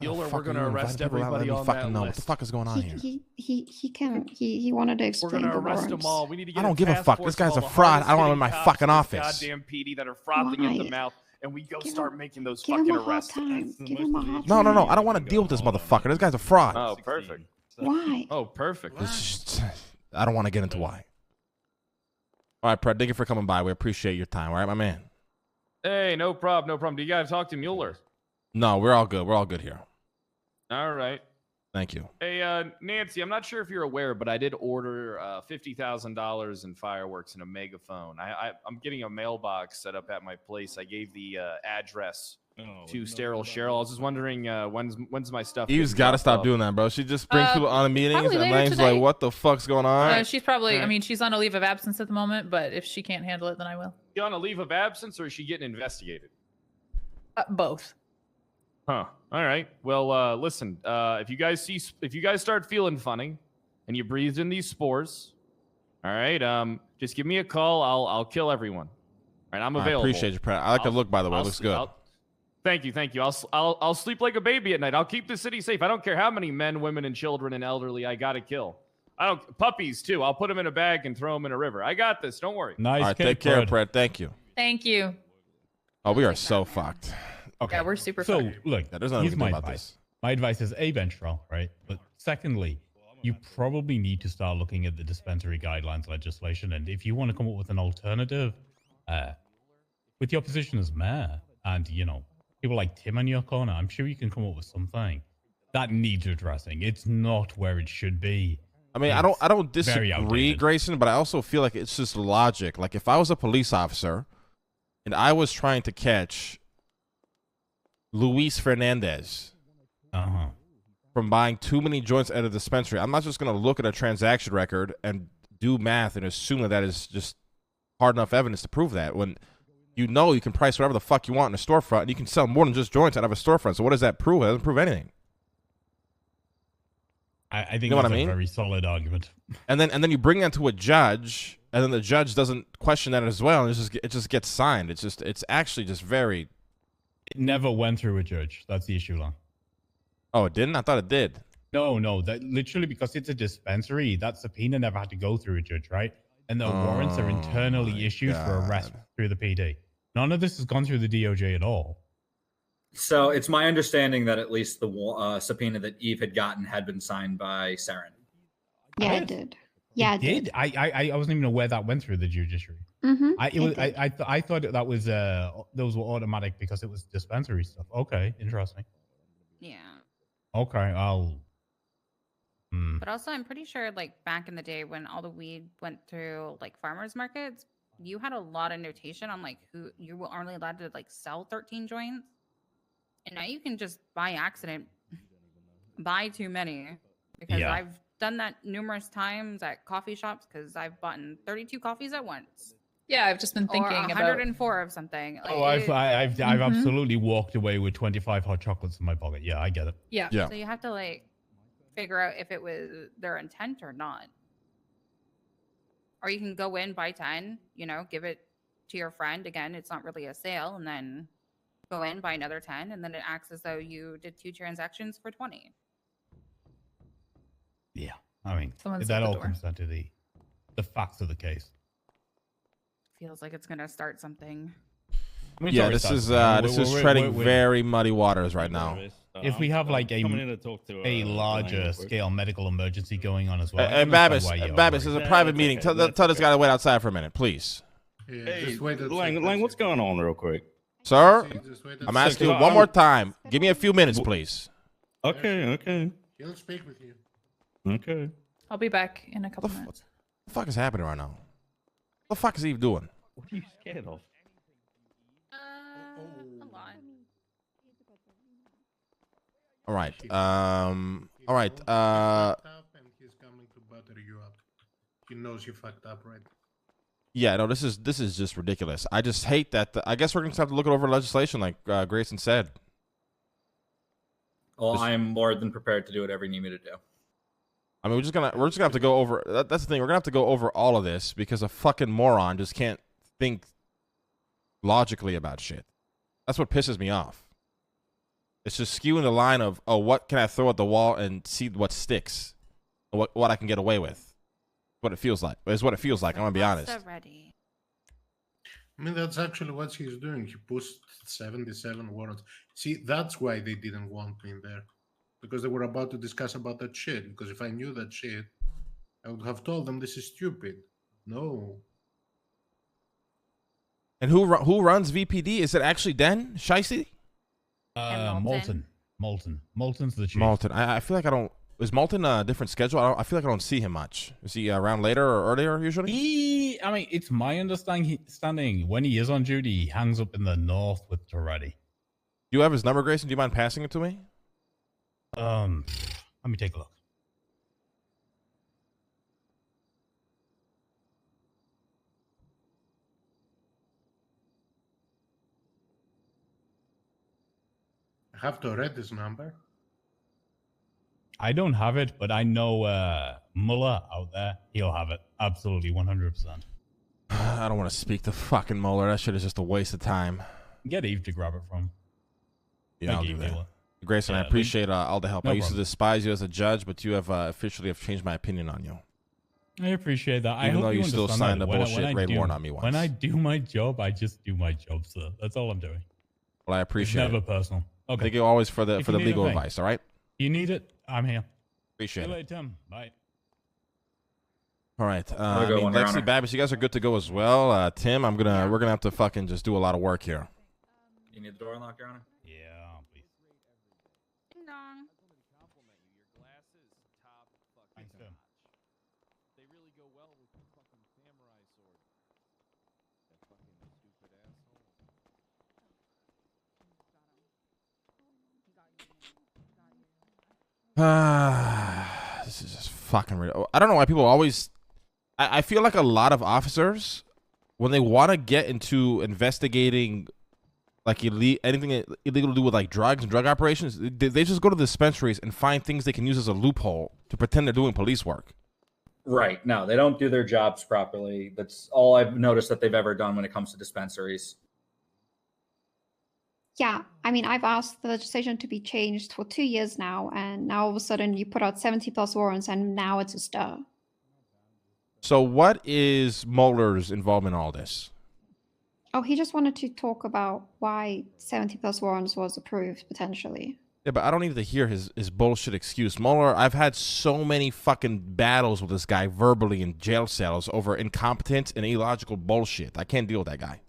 Mueller, Fuck we're gonna you, arrest invite people out, let everybody me on fucking that know list. what the fuck is going on here. He wanted to We're explain gonna the arrest warrants. them all. We need to get I don't give a task fuck. force This guy's of a all the fraud. I don't want him in my hardest-hitting fucking cops in office. the goddamn PD that are frothing at the Why? mouth, and we go Give start him- making those Give him fucking a hard arrests. time. Give him a hard No. time. I don't want to deal with this motherfucker. This guy's a fraud. Oh, perfect. Why? Oh, perfect. It's just- I don't want to get into why. All right, Pred, thank you for coming by. We appreciate your time. All right, my man. Hey, no problem. Do you gotta talk to Mueller? No, we're all good. We're all good here. All right. Thank you. Hey, Nancy, I'm not sure if you're aware, but I did order $50,000 in fireworks and a megaphone. I'm getting a mailbox set up at my place. I gave the address to Sterile Cheryl. I was just wondering when's my stuff. Eve's getting got to dropped stop off? doing that, bro. She just brings people on the meetings, probably and later Lang's today. like, "What the fuck's going on?" She's probably, Alright. I mean, she's on a leave of absence at the moment, but if she can't handle it, then I will. She on a leave of absence, or is she getting investigated? Both. Huh. All right. Well, listen. If you guys start feeling funny, and you breathed in these spores, all right. Just give me a call. I'll kill everyone. All right. I'm I available. appreciate you, Pred. I like the look, by the way. It looks good. Thank you. I'll sleep like a baby at night. I'll keep the city safe. I don't care how many men, women, and children and elderly I gotta kill. Puppies too. I'll put them in a bag and throw them in a river. I got this. Don't worry. Nice. All right, kid, take care, Pred. Pred. Thank you. Thank you. Oh, we are so fucked. Okay. Yeah, we're super So fucked. look, Yeah, there's nothing we here's can do my about advice. this. My advice is A, bench trial, right? But secondly, you probably need to start looking at the dispensary guidelines legislation. And if you want to come up with an alternative, with your position as mayor and, people like Tim in your corner, I'm sure you can come up with something that needs addressing. It's not where it should be. I mean, I It's don't very disagree, outdated. Grayson, but I also feel like it's just logic. Like if I was a police officer and I was trying to catch Luis Fernandez from buying too many joints at a dispensary, I'm not just going to look at a transaction record and do math and assume that is just hard enough evidence to prove that, when you can price whatever the fuck you want in a storefront and you can sell more than just joints out of a storefront. So what does that prove? It doesn't prove anything. I think You know what that's I mean? a very solid argument. And then you bring that to a judge, and then the judge doesn't question that as well, and it just gets signed. It's actually just very. It never went through a judge. That's the issue, Long. Oh, it didn't? I thought it did. No, that literally because it's a dispensary, that subpoena never had to go through a judge, right? And the warrants are Oh, internally my issued for arrest God. through the PD. None of this has gone through the DOJ at all. So it's my understanding that at least the subpoena that Eve had gotten had been signed by Saren. Yeah, Yes. it did. Yeah, it did. I wasn't even aware that went through the judiciary. Mm-hmm. I thought that was those were automatic because it was dispensary stuff. Okay, interesting. Yeah. Okay, I'll. But also, I'm pretty sure, like, back in the day when all the weed went through, like, farmers markets, you had a lot of notation on, like, who you were only allowed to, like, sell 13 joints. And now you can just, by accident, buy too many. Because Yeah. I've done that numerous times at coffee shops because I've bought 32 coffees at once. Yeah, I've just been Or thinking about. 104 of something. Like, Oh, I've Mhm. absolutely walked away with 25 hot chocolates in my pocket. Yeah, I get it. Yeah. Yeah. So you have to, like, figure out if it was their intent or not. Or you can go in, buy 10, give it to your friend. Again, it's not really a sale. And then go in, buy another 10. And then it acts as though you did 2 transactions for 20. Yeah, I mean Someone's that at the all door. comes down to the facts of the case. Feels like it's going to start something. I mean, Yeah, sorry, this Sasha, is man. this is treading very muddy waters right now. If we have like a larger scale medical emergency going on as well. I And understand Babis, why you're Babis, worried. is a private meeting. Tell this guy to wait outside for a minute, please. Yeah, Hey, just wait a Lang, second. what's going on real quick? Sir, Just wait a I'm second. asking you So one I'm- more time. Give me a few minutes, please. Okay, okay, He'll speak with you. okay. I'll be back in a couple The f- minutes. What the fuck is happening right now? What the fuck is Eve doing? What are you scared of? A lot. All right. He All right. knows you fucked up and he's coming to butter you up. He knows you fucked up, right? Yeah. No. This is just ridiculous. I just hate that. I guess we're gonna have to look over legislation, like Grayson said. Well, Just- I am more than prepared to do whatever you need me to do. I mean, we're just gonna have to go over. That's the thing. We're gonna have to go over all of this because a fucking moron just can't think logically about shit. That's what pisses me off. It's just skewing the line of, oh, what can I throw at the wall and see what sticks, what I can get away with. What it feels like. It's what it feels like. I'm gonna be honest. Ready. I mean, that's actually what he's doing. He pushed 77 warrants. See, that's why they didn't want me in there. Because they were about to discuss about that shit. Because if I knew that shit, I would have told them this is stupid. No. And who runs VPD? Is it actually Den Shicey? And Molten. Molten's the chief. Malton. I feel like I don't. Is Malton a different schedule? I feel like I don't see him much. Is he around later or earlier usually? I mean, it's my understanding when he is on duty, he hangs up in the north with Toretti. Do you have his number, Grayson? Do you mind passing it to me? Let me take a look. I have to read this number. I don't have it, but I know Muller out there. He'll have it. Absolutely, 100%. I don't want to speak to fucking Mueller. That shit is just a waste of time. Get Eve to grab it from. Yeah, I'll Thank do you, that. Mueller. Grayson, I Yeah, appreciate all the help. no I used to problem. despise you as a judge, but you have officially have changed my opinion on you. I appreciate that. I Even hope though you still understand signed that a when I- bullshit when I raid do- warrant on me When once. I do my job, I just do my job, sir. That's all I'm doing. Well, I It's appreciate never it. personal. Okay. Thank you always for the If for you the need legal anything. advice. All right, You need it? I'm here. See appreciate you it. later, Tim. Bye. All right, Wanna I go, mean, Your Lexi, Honor? Babbage, you guys are good to go as well. Tim, we're gonna have to fucking just do a lot of work here. You need the door unlocked, Your Honor? Yeah, please. Ding dong. Thanks, Tim. They really go well with the fucking samurai sword. That fucking stupid asshole. This is just fucking. I don't know why people always. I feel like a lot of officers, when they want to get into investigating, like anything illegal to do with like drugs and drug operations, they just go to the dispensaries and find things they can use as a loophole to pretend they're doing police work. Right. No, they don't do their jobs properly. That's all I've noticed that they've ever done when it comes to dispensaries. Yeah, I mean, I've asked the legislation to be changed for 2 years now, and now all of a sudden you put out 70 plus warrants, and now it's a stir. So, what is Mueller's involvement in all this? Oh, he just wanted to talk about why 70 plus warrants was approved potentially. Yeah, but I don't need to hear his bullshit excuse. Mueller, I've had so many fucking battles with this guy verbally in jail cells over incompetence and illogical bullshit. I can't deal with that guy.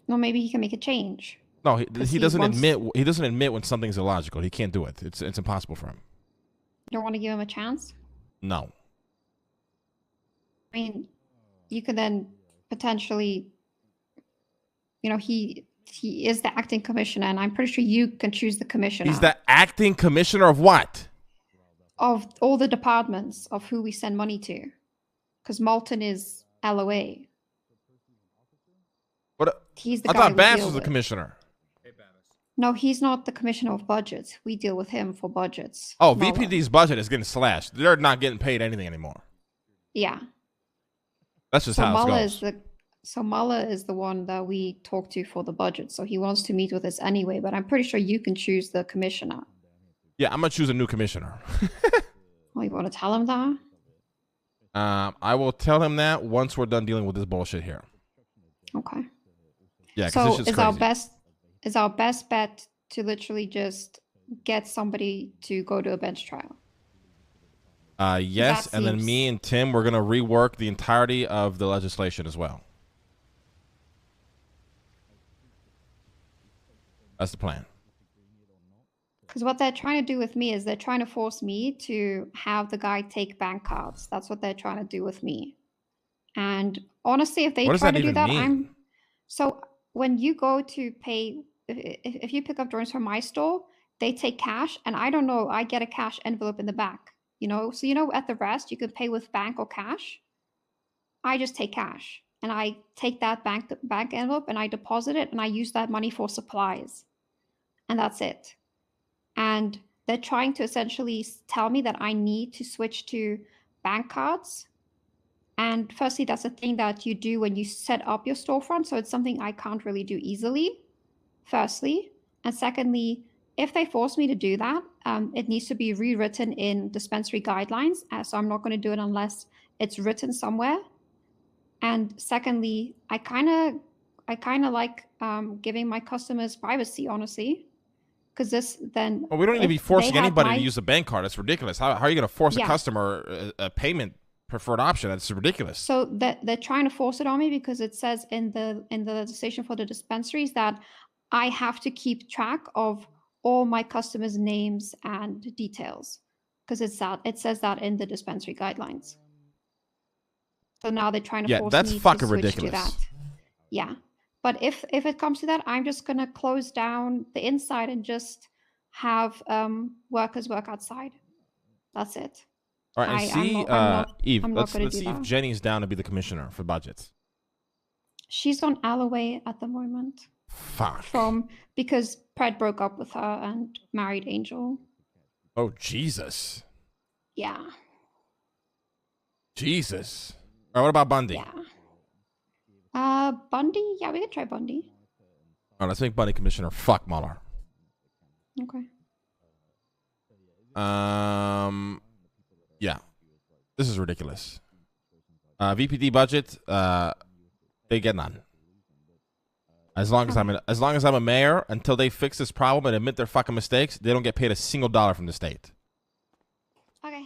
Well, maybe he can make a change. No, he 'Cause doesn't wants- admit when something's illogical. He can't do it. It's impossible for him. You don't want to give him a chance? No. I mean, you could then potentially, he is the acting commissioner, and I'm pretty sure you can choose the commissioner He's the acting commissioner of what? of all the departments of who we send money to, because Malton is LOA. What? He's the I guy thought we Bass deal was the with. commissioner. No, he's not the commissioner of budgets. We deal with him for budgets. Oh, Mueller. VPD's budget is getting slashed. They're not getting paid anything anymore. Yeah. That's just So how it Mueller goes. Mueller is the one that we talk to for the budget. So he wants to meet with us anyway, but I'm pretty sure you can choose the commissioner. Yeah, I'm gonna choose a new commissioner. Oh, you want to tell him that? I will tell him that once we're done dealing with this bullshit here. Okay. Yeah, because So this is crazy. is our best bet to literally just get somebody to go to a bench trial? Yes, That and then seems- me and Tim, we're gonna rework the entirety of the legislation as well. That's the plan. Because what they're trying to do with me is they're trying to force me to have the guy take bank cards. That's what they're trying to do with me. And honestly, if they What does try that to do even that, mean? So when you go to pay, if you pick up joints from my store, they take cash, and I don't know, I get a cash envelope in the back, you know? So, you know, at the rest, you can pay with bank or cash. I just take cash, and I take that bank envelope, and I deposit it, and I use that money for supplies. And that's it. And they're trying to essentially tell me that I need to switch to bank cards. And firstly, that's a thing that you do when you set up your storefront. So it's something I can't really do easily, firstly. And secondly, if they force me to do that, it needs to be rewritten in dispensary guidelines. So I'm not going to do it unless it's written somewhere. And secondly, I kind of like giving my customers privacy, honestly. Because this then... Well, we don't need to be forcing anybody to use a bank card. That's ridiculous. How are you going to force a customer a payment preferred option? That's ridiculous. So they're trying to force it on me because it says in the legislation for the dispensaries that I have to keep track of all my customers' names and details, because it says that in the dispensary guidelines. So now they're trying to force that's me fucking to switch ridiculous. to that. Yeah. But if it comes to that, I'm just gonna close down the inside and just have workers work outside. That's it. All right, and see, Eve, let's see if Jenny's down to be the commissioner for budgets. She's on Alloway at the moment. Fuck. Because Pred broke up with her and married Angel. Oh, Jesus. Yeah. Jesus. All right, what about Bundy? Yeah. Bundy? Yeah, we could try Bundy. All right, let's make Bundy commissioner. Fuck Mueller. Okay. Yeah. This is ridiculous. VPD budget, they get none. As long as I'm a mayor, until they fix this problem and admit their fucking mistakes, they don't get paid a single dollar from the state. Okay.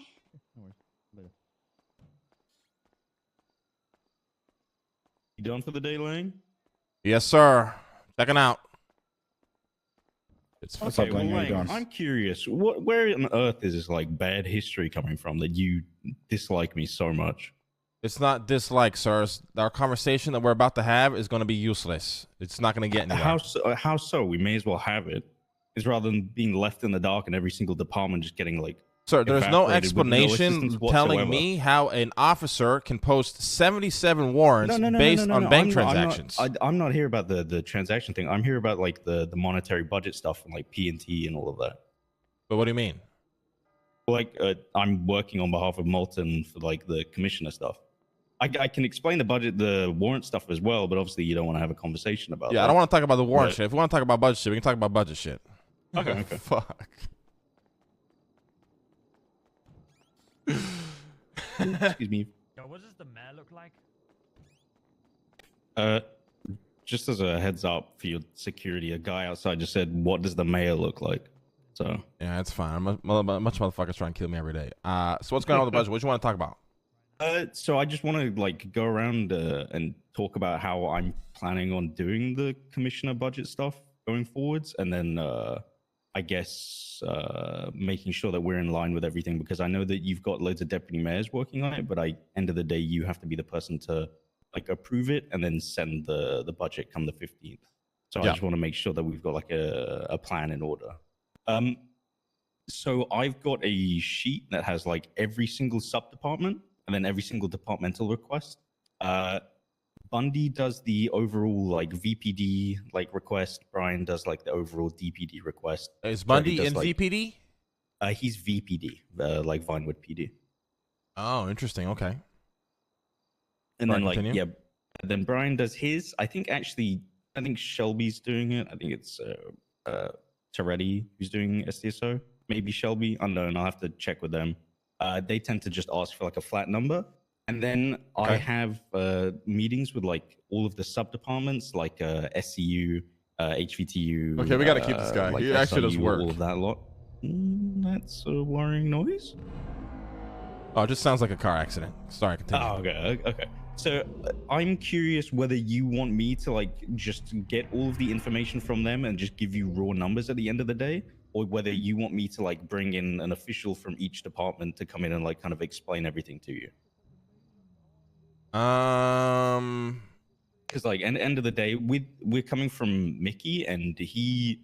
You done for the day, Lang? Yes, sir. Checking out. What's up, Lang? I'm curious. Where on earth is this like bad history coming from that you dislike me so much? It's not dislike, sirs. Our conversation that we're about to have is going to be useless. It's not going to get anywhere. How so? We may as well have it. It's rather than being left in the dark and every single department just getting like. Sir, there's no explanation telling me how an officer can post 77 warrants based on bank transactions. I'm not here about the transaction thing. I'm here about like the monetary budget stuff and like P&T and all of that. But what do you mean? Like I'm working on behalf of Molten for like the commissioner stuff. I can explain the budget, the warrant stuff as well, but obviously you don't want to have a conversation about that. Yeah, I don't want to talk about the warrant shit. If we want to talk about budget shit, we can talk about budget shit. Okay. Fuck. Excuse me. Yo, what does the mayor look like? Just as a heads up for your security, a guy outside just said, "What does the mayor look like?" So yeah, it's fine. Much motherfuckers trying to kill me every day. So what's going on with the budget? What do you want to talk about? So I just want to like go around and talk about how I'm planning on doing the commissioner budget stuff going forwards, and then I guess making sure that we're in line with everything, because I know that you've got loads of deputy mayors working on it, but end of the day, you have to be the person to like approve it and then send the budget come the 15th. So I just want to make sure that we've got like a plan in order. So I've got a sheet that has like every single sub department and then every single departmental request. Bundy does the overall like VPD like request. Brian does like the overall DPD request. Is Bundy in VPD? He's VPD, like Vinewood PD. Oh, interesting. Okay. And then like continue. Then Brian does his. I think Shelby's doing it. I think it's Toretti who's doing SDSO. Maybe Shelby. Unknown. I'll have to check with them. They tend to just ask for like a flat number. And then I have meetings with like all of the sub departments, like SCU, HVTU. Okay, we got to keep this guy. Like he actually does work. All of that lot. That's a worrying noise. Oh, it just sounds like a car accident. Sorry, continue. Oh, okay. So I'm curious whether you want me to like just get all of the information from them and just give you raw numbers at the end of the day, or whether you want me to like bring in an official from each department to come in and like kind of explain everything to you. Because like, end of the day, we're coming from Mickey, and he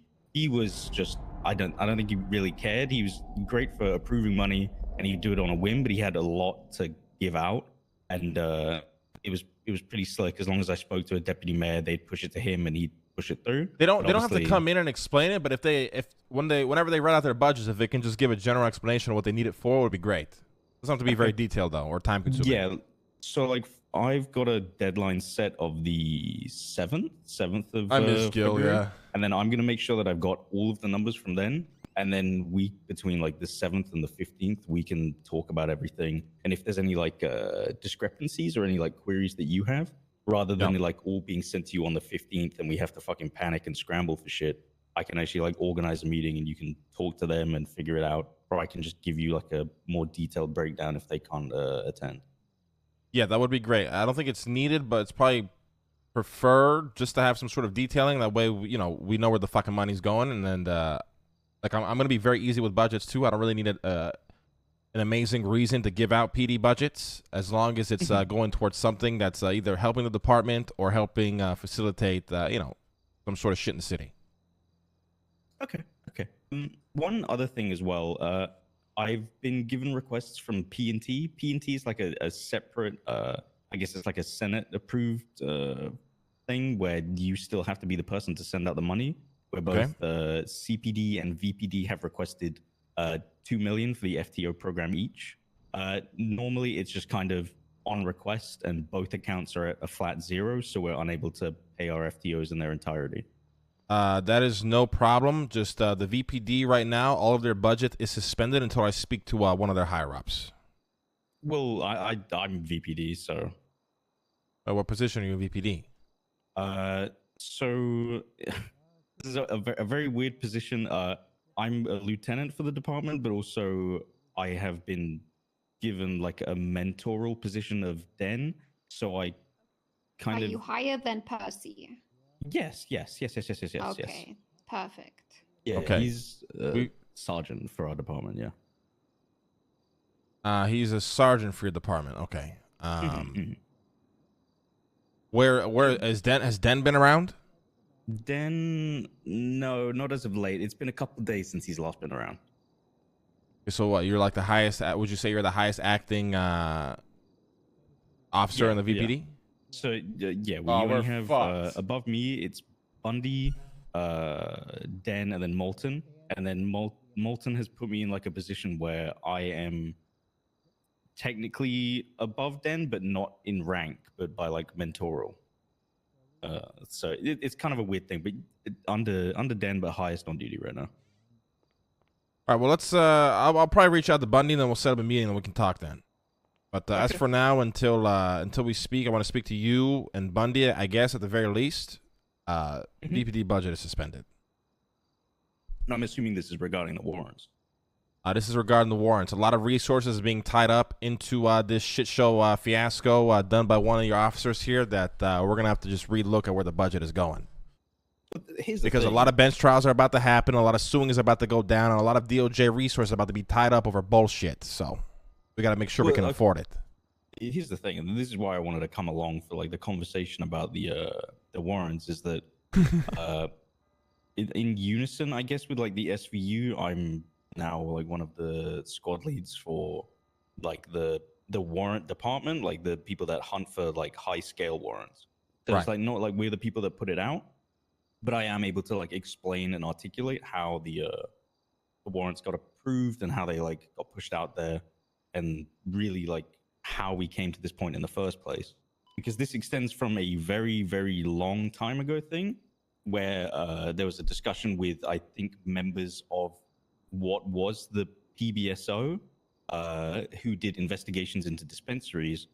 was just I don't think he really cared. He was great for approving money, and he'd do it on a whim, but he had a lot to give out, and it was pretty slick. As long as I spoke to a deputy mayor, they'd push it to him, and he'd push it through. They don't have to come in and explain it, but whenever they run out their budgets, if they can just give a general explanation of what they need it for, it would be great. It doesn't have to be very detailed though, or time consuming. Yeah. So like I've got a deadline set of the 7th of February, yeah. And then I'm going to make sure that I've got all of the numbers from then. And then between like the 7th and the 15th, we can talk about everything. And if there's any like discrepancies or any like queries that you have, rather than like all being sent to you on the 15th and we have to fucking panic and scramble for shit, I can actually like organize a meeting and you can talk to them and figure it out. Or I can just give you like a more detailed breakdown if they can't attend. Yeah, that would be great. I don't think it's needed, but it's probably preferred just to have some sort of detailing. That way, we know where the fucking money's going. And then, like, I'm going to be very easy with budgets, too. I don't really need an amazing reason to give out PD budgets, as long as it's going towards something that's either helping the department or helping facilitate, some sort of shit in the city. Okay. One other thing as well. I've been given requests from P&T. P&T is like a separate, I guess it's like a Senate-approved thing where you still have to be the person to send out the money. Where both CPD and VPD have requested $2 million for the FTO program each. Normally, it's just kind of on request, and both accounts are at a flat 0, so we're unable to pay our FTOs in their entirety. That is no problem. Just the VPD right now, all of their budget is suspended until I speak to one of their higher-ups. Well, I'm VPD, so... what position are you in VPD? So this is a very weird position. I'm a lieutenant for the department, but also I have been given like a mentoral position of Den, so I kind of... Are you higher than Percy? Yes. Okay, perfect. Yeah, okay. He's sergeant for our department, yeah. He's a sergeant for your department, okay. Where is Den? Has Den been around? Den, no, not as of late. It's been a couple of days since he's last been around. So what? You're like the highest. Would you say you're the highest acting officer in the VPD? Yeah. So yeah, we only have above me. It's Bundy, Den, and then Molten. And then Molten has put me in like a position where I am technically above Den, but not in rank, but by like mentoral. So it's kind of a weird thing, but under Den, but highest on duty right now. All right. Well, let's. I'll probably reach out to Bundy, and then we'll set up a meeting, and we can talk then. But as for now, until we speak, I want to speak to you and Bundy. I guess at the very least, VPD budget is suspended. No, I'm assuming this is regarding the warrants. This is regarding the warrants. A lot of resources being tied up into this shit show fiasco done by one of your officers here that we're gonna have to just relook at where the budget is going. Because a lot of bench trials are about to happen, a lot of suing is about to go down, and a lot of DOJ resources are about to be tied up over bullshit. So we got to make sure we can afford it. Here's the thing, and this is why I wanted to come along for like the conversation about the warrants. Is that in unison, I guess, with like the SVU, I'm now like one of the squad leads for like the warrant department, like the people that hunt for like high scale warrants. So it's like not like we're the people that put it out, but I am able to like explain and articulate how the warrants got approved and how they like got pushed out there, and really like how we came to this point in the first place. Because this extends from a very, very long time ago thing where there was a discussion with, I think, members of what was the PBSO who did investigations into dispensaries.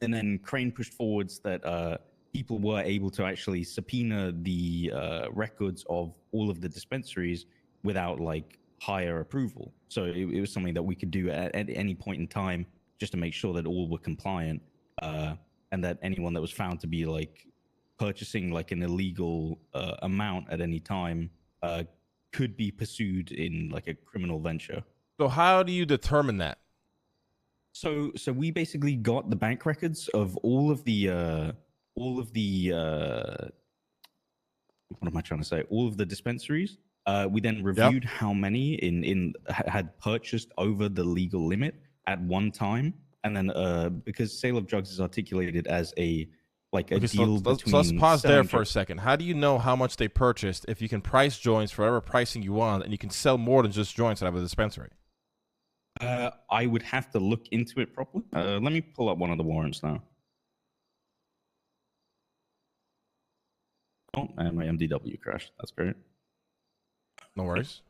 And then Crane pushed forwards that people were able to actually subpoena the records of all of the dispensaries without like higher approval. So it was something that we could do at any point in time just to make sure that all were compliant, and that anyone that was found to be like purchasing like an illegal amount at any time could be pursued in like a criminal venture. So how do you determine that? So we basically got the bank records of all of the what am I trying to say? All of the dispensaries. We then reviewed how many had purchased over the legal limit at one time, and then because sale of drugs is articulated as a deal between. So let's pause there for a second. How do you know how much they purchased if you can price joints for whatever pricing you want, and you can sell more than just joints out of a dispensary? I would have to look into it properly. Let me pull up one of the warrants now. Oh, and my MDW crashed. That's great. No worries.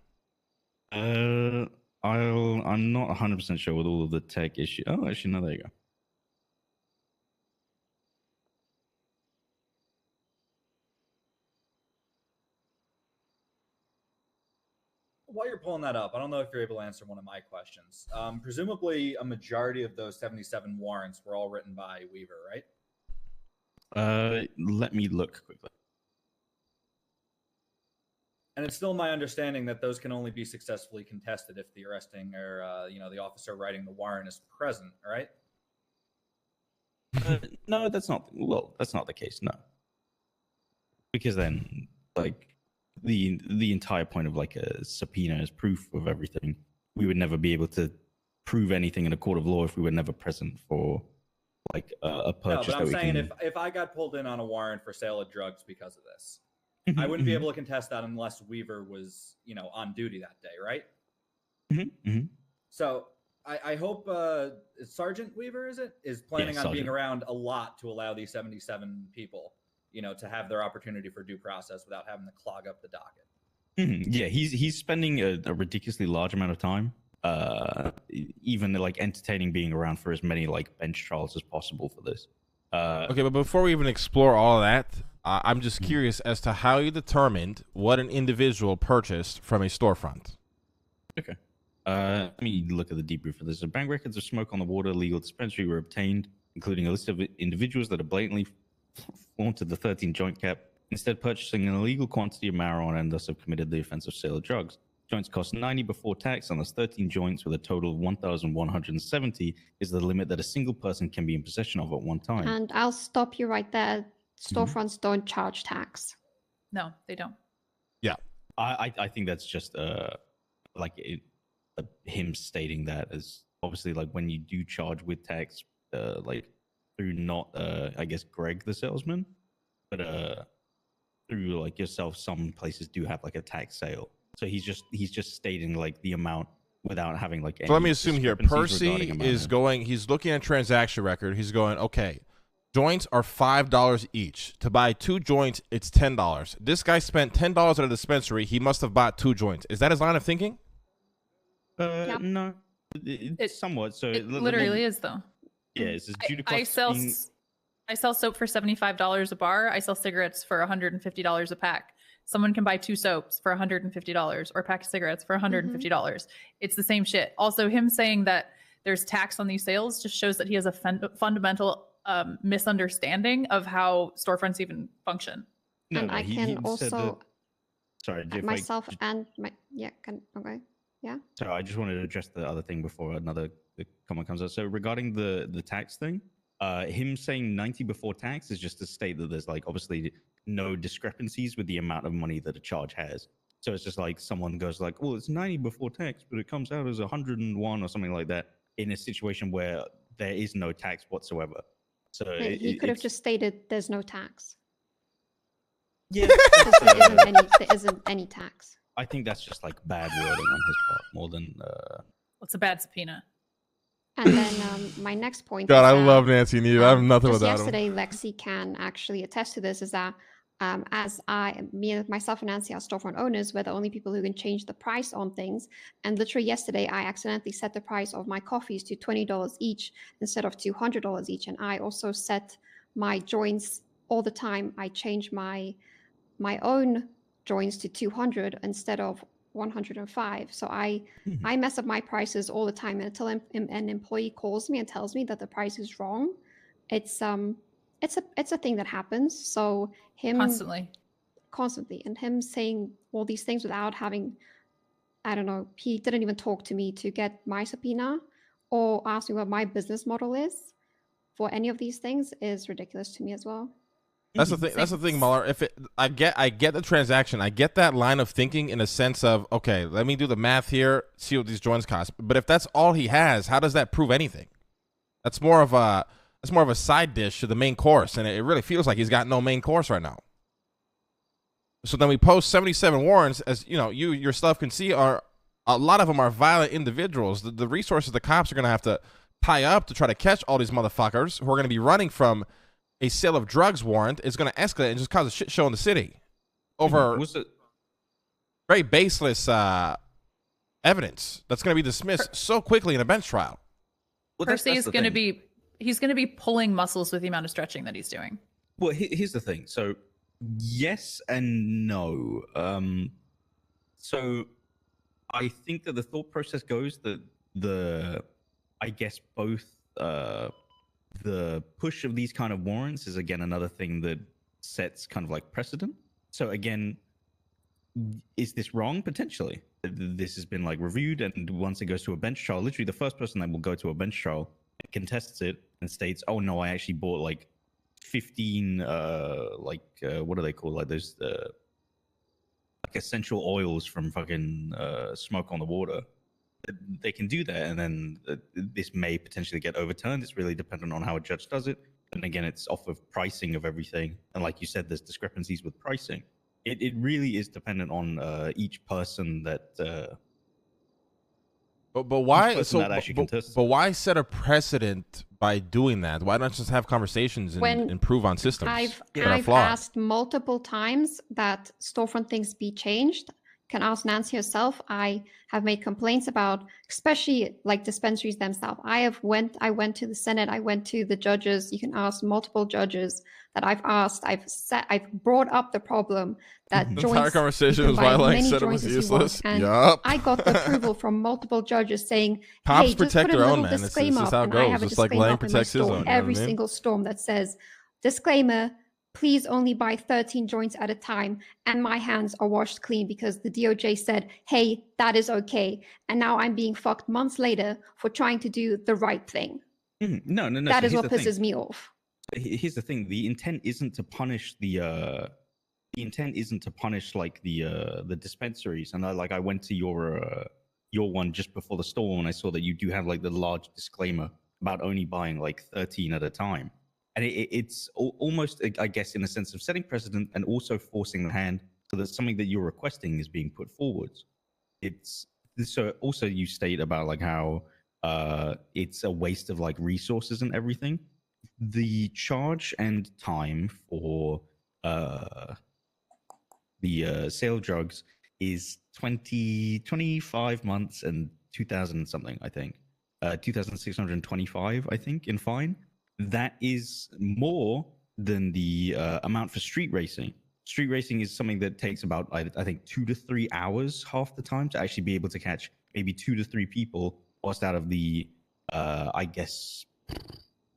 I'm not 100% sure with all of the tech issue. Oh, actually, no, there you go. While you're pulling that up, I don't know if you're able to answer one of my questions. Presumably, a majority of those 77 warrants were all written by Weaver, right? Let me look quickly. And it's still my understanding that those can only be successfully contested if the arresting or the officer writing the warrant is present, right? No, that's not. Well, that's not the case. No, because then, like, the entire point of like a subpoena is proof of everything. We would never be able to prove anything in a court of law if we were never present for like a purchase. No, but I'm saying if I got pulled in on a warrant for sale of drugs because of this, I wouldn't be able to contest that unless Weaver was, on duty that day, right? So I hope Sergeant Weaver is planning on being around a lot to allow these 77 people, to have their opportunity for due process without having to clog up the docket. Yeah, he's spending a ridiculously large amount of time, even like entertaining being around for as many like bench trials as possible for this. Okay, but before we even explore all of that, I'm just curious as to how you determined what an individual purchased from a storefront. Okay. Let me look at the debrief for this. So bank records of smoke on the water legal dispensary were obtained, including a list of individuals that have blatantly flaunted the 13 joint cap, instead purchasing an illegal quantity of marijuana and thus have committed the offense of sale of drugs. Joints cost 90 before tax, and thus 13 joints with a total of 1,170 is the limit that a single person can be in possession of at one time. And I'll stop you right there. Storefronts don't charge tax. No, they don't. Yeah. I think that's just him stating that as obviously like when you do charge with tax, like through not I guess Greg the salesman, but through like yourself, some places do have like a tax sale. So he's just stating like the amount without having like any. So let me assume here, Percy is amount. going. He's looking at transaction record. He's going, okay, joints are $5 each. To buy 2 joints, it's $10. This guy spent $10 at a dispensary. He must have bought 2 joints. Is that his line of thinking? Yep. No, it's somewhat. So It literally is though. Yeah, it's just I sell soap for $75 a bar. I sell cigarettes for $150 a pack. Someone can buy 2 soaps for $150 or a pack of cigarettes for $150. It's the same shit. Also, him saying that there's tax on these sales just shows that he has a fundamental misunderstanding of how storefronts even function. No, and I can also sorry, myself and my okay. Yeah. So I just wanted to address the other thing before another comment comes up. So regarding the tax thing, him saying 90 before tax is just to state that there's like obviously no discrepancies with the amount of money that a charge has. So it's just like someone goes like, well, it's 90 before tax, but it comes out as 101 or something like that in a situation where there is no tax whatsoever. So He could have just stated there's no tax. Yeah. There isn't any tax. I think that's just like bad wording on his part more than. It's a bad subpoena. And then my next point. God, I love Nancy Neve. I have nothing just without him. yesterday, Lexi can actually attest to this. Is that myself and Nancy are storefront owners, we're the only people who can change the price on things. And literally yesterday, I accidentally set the price of my coffees to $20 each instead of $200 each. And I also set my joints all the time. I change my own joints to 200 instead of 105. So I mess up my prices all the time, and until an employee calls me and tells me that the price is wrong, it's a thing that happens. So him constantly, and him saying all these things without having, I don't know, he didn't even talk to me to get my subpoena or ask me what my business model is for any of these things is ridiculous to me as well. That's the thing. That's the thing, Mueller. I get the transaction. I get that line of thinking in a sense of, okay, let me do the math here, see what these joints cost. But if that's all he has, how does that prove anything? That's more of a side dish to the main course, and it really feels like he's got no main course right now. So then we post 77 warrants, as you know, you yourself can see, are a lot of them are violent individuals. The resources the cops are going to have to tie up to try to catch all these motherfuckers who are going to be running from a sale of drugs warrant is going to escalate and just cause a shit show in the city over very baseless evidence that's going to be dismissed so quickly in a bench trial. Well, Percy is going to be, he's going to be pulling muscles with the amount of stretching that he's doing. Well, here's the thing. So yes and no. So I think that the thought process goes that I guess both the push of these kind of warrants is again another thing that sets kind of like precedent. So again, is this wrong? Potentially. This has been like reviewed, and once it goes to a bench trial, literally the first person that will go to a bench trial contests it and states, "Oh no, I actually bought like 15 what do they call, like those like essential oils from fucking Smoke on the Water." They can do that, and then this may potentially get overturned. It's really dependent on how a judge does it. And again, it's off of pricing of everything. And like you said, there's discrepancies with pricing. It really is dependent on each person that. But why? But why set a precedent by doing that? Why not just have conversations and improve on systems? I've asked multiple times that storefront things be changed. Can ask Nancy herself. I have made complaints about, especially like dispensaries themselves. I went to the Senate. I went to the judges. You can ask multiple judges that I've asked. I've brought up the problem that the entire conversation was why Lang said it was useless. Yup. I got the approval from multiple judges saying, "Cops hey, protect their own, man. It's just how it goes. Just like Lang protects his own. Every single storm that says, disclaimer, please only buy 13 joints at a time, and my hands are washed clean because the DOJ said, hey, that is okay. And now I'm being fucked months later for trying to do the right thing. No. That is what pisses me off. Here's the thing: the intent isn't to punish the dispensaries. And I went to your one just before the storm, and I saw that you do have like the large disclaimer about only buying like 13 at a time. And it's almost, I guess, in a sense of setting precedent and also forcing the hand so that something that you're requesting is being put forward. It's so also you state about like how it's a waste of like resources and everything. The charge and time for the sale of drugs is 25 months and 2,000 something, I think. 2,625, I think, in fine. That is more than the amount for street racing. Street racing is something that takes about, I think, 2 to 3 hours half the time to actually be able to catch maybe 2 to 3 people, whilst out of the, I guess,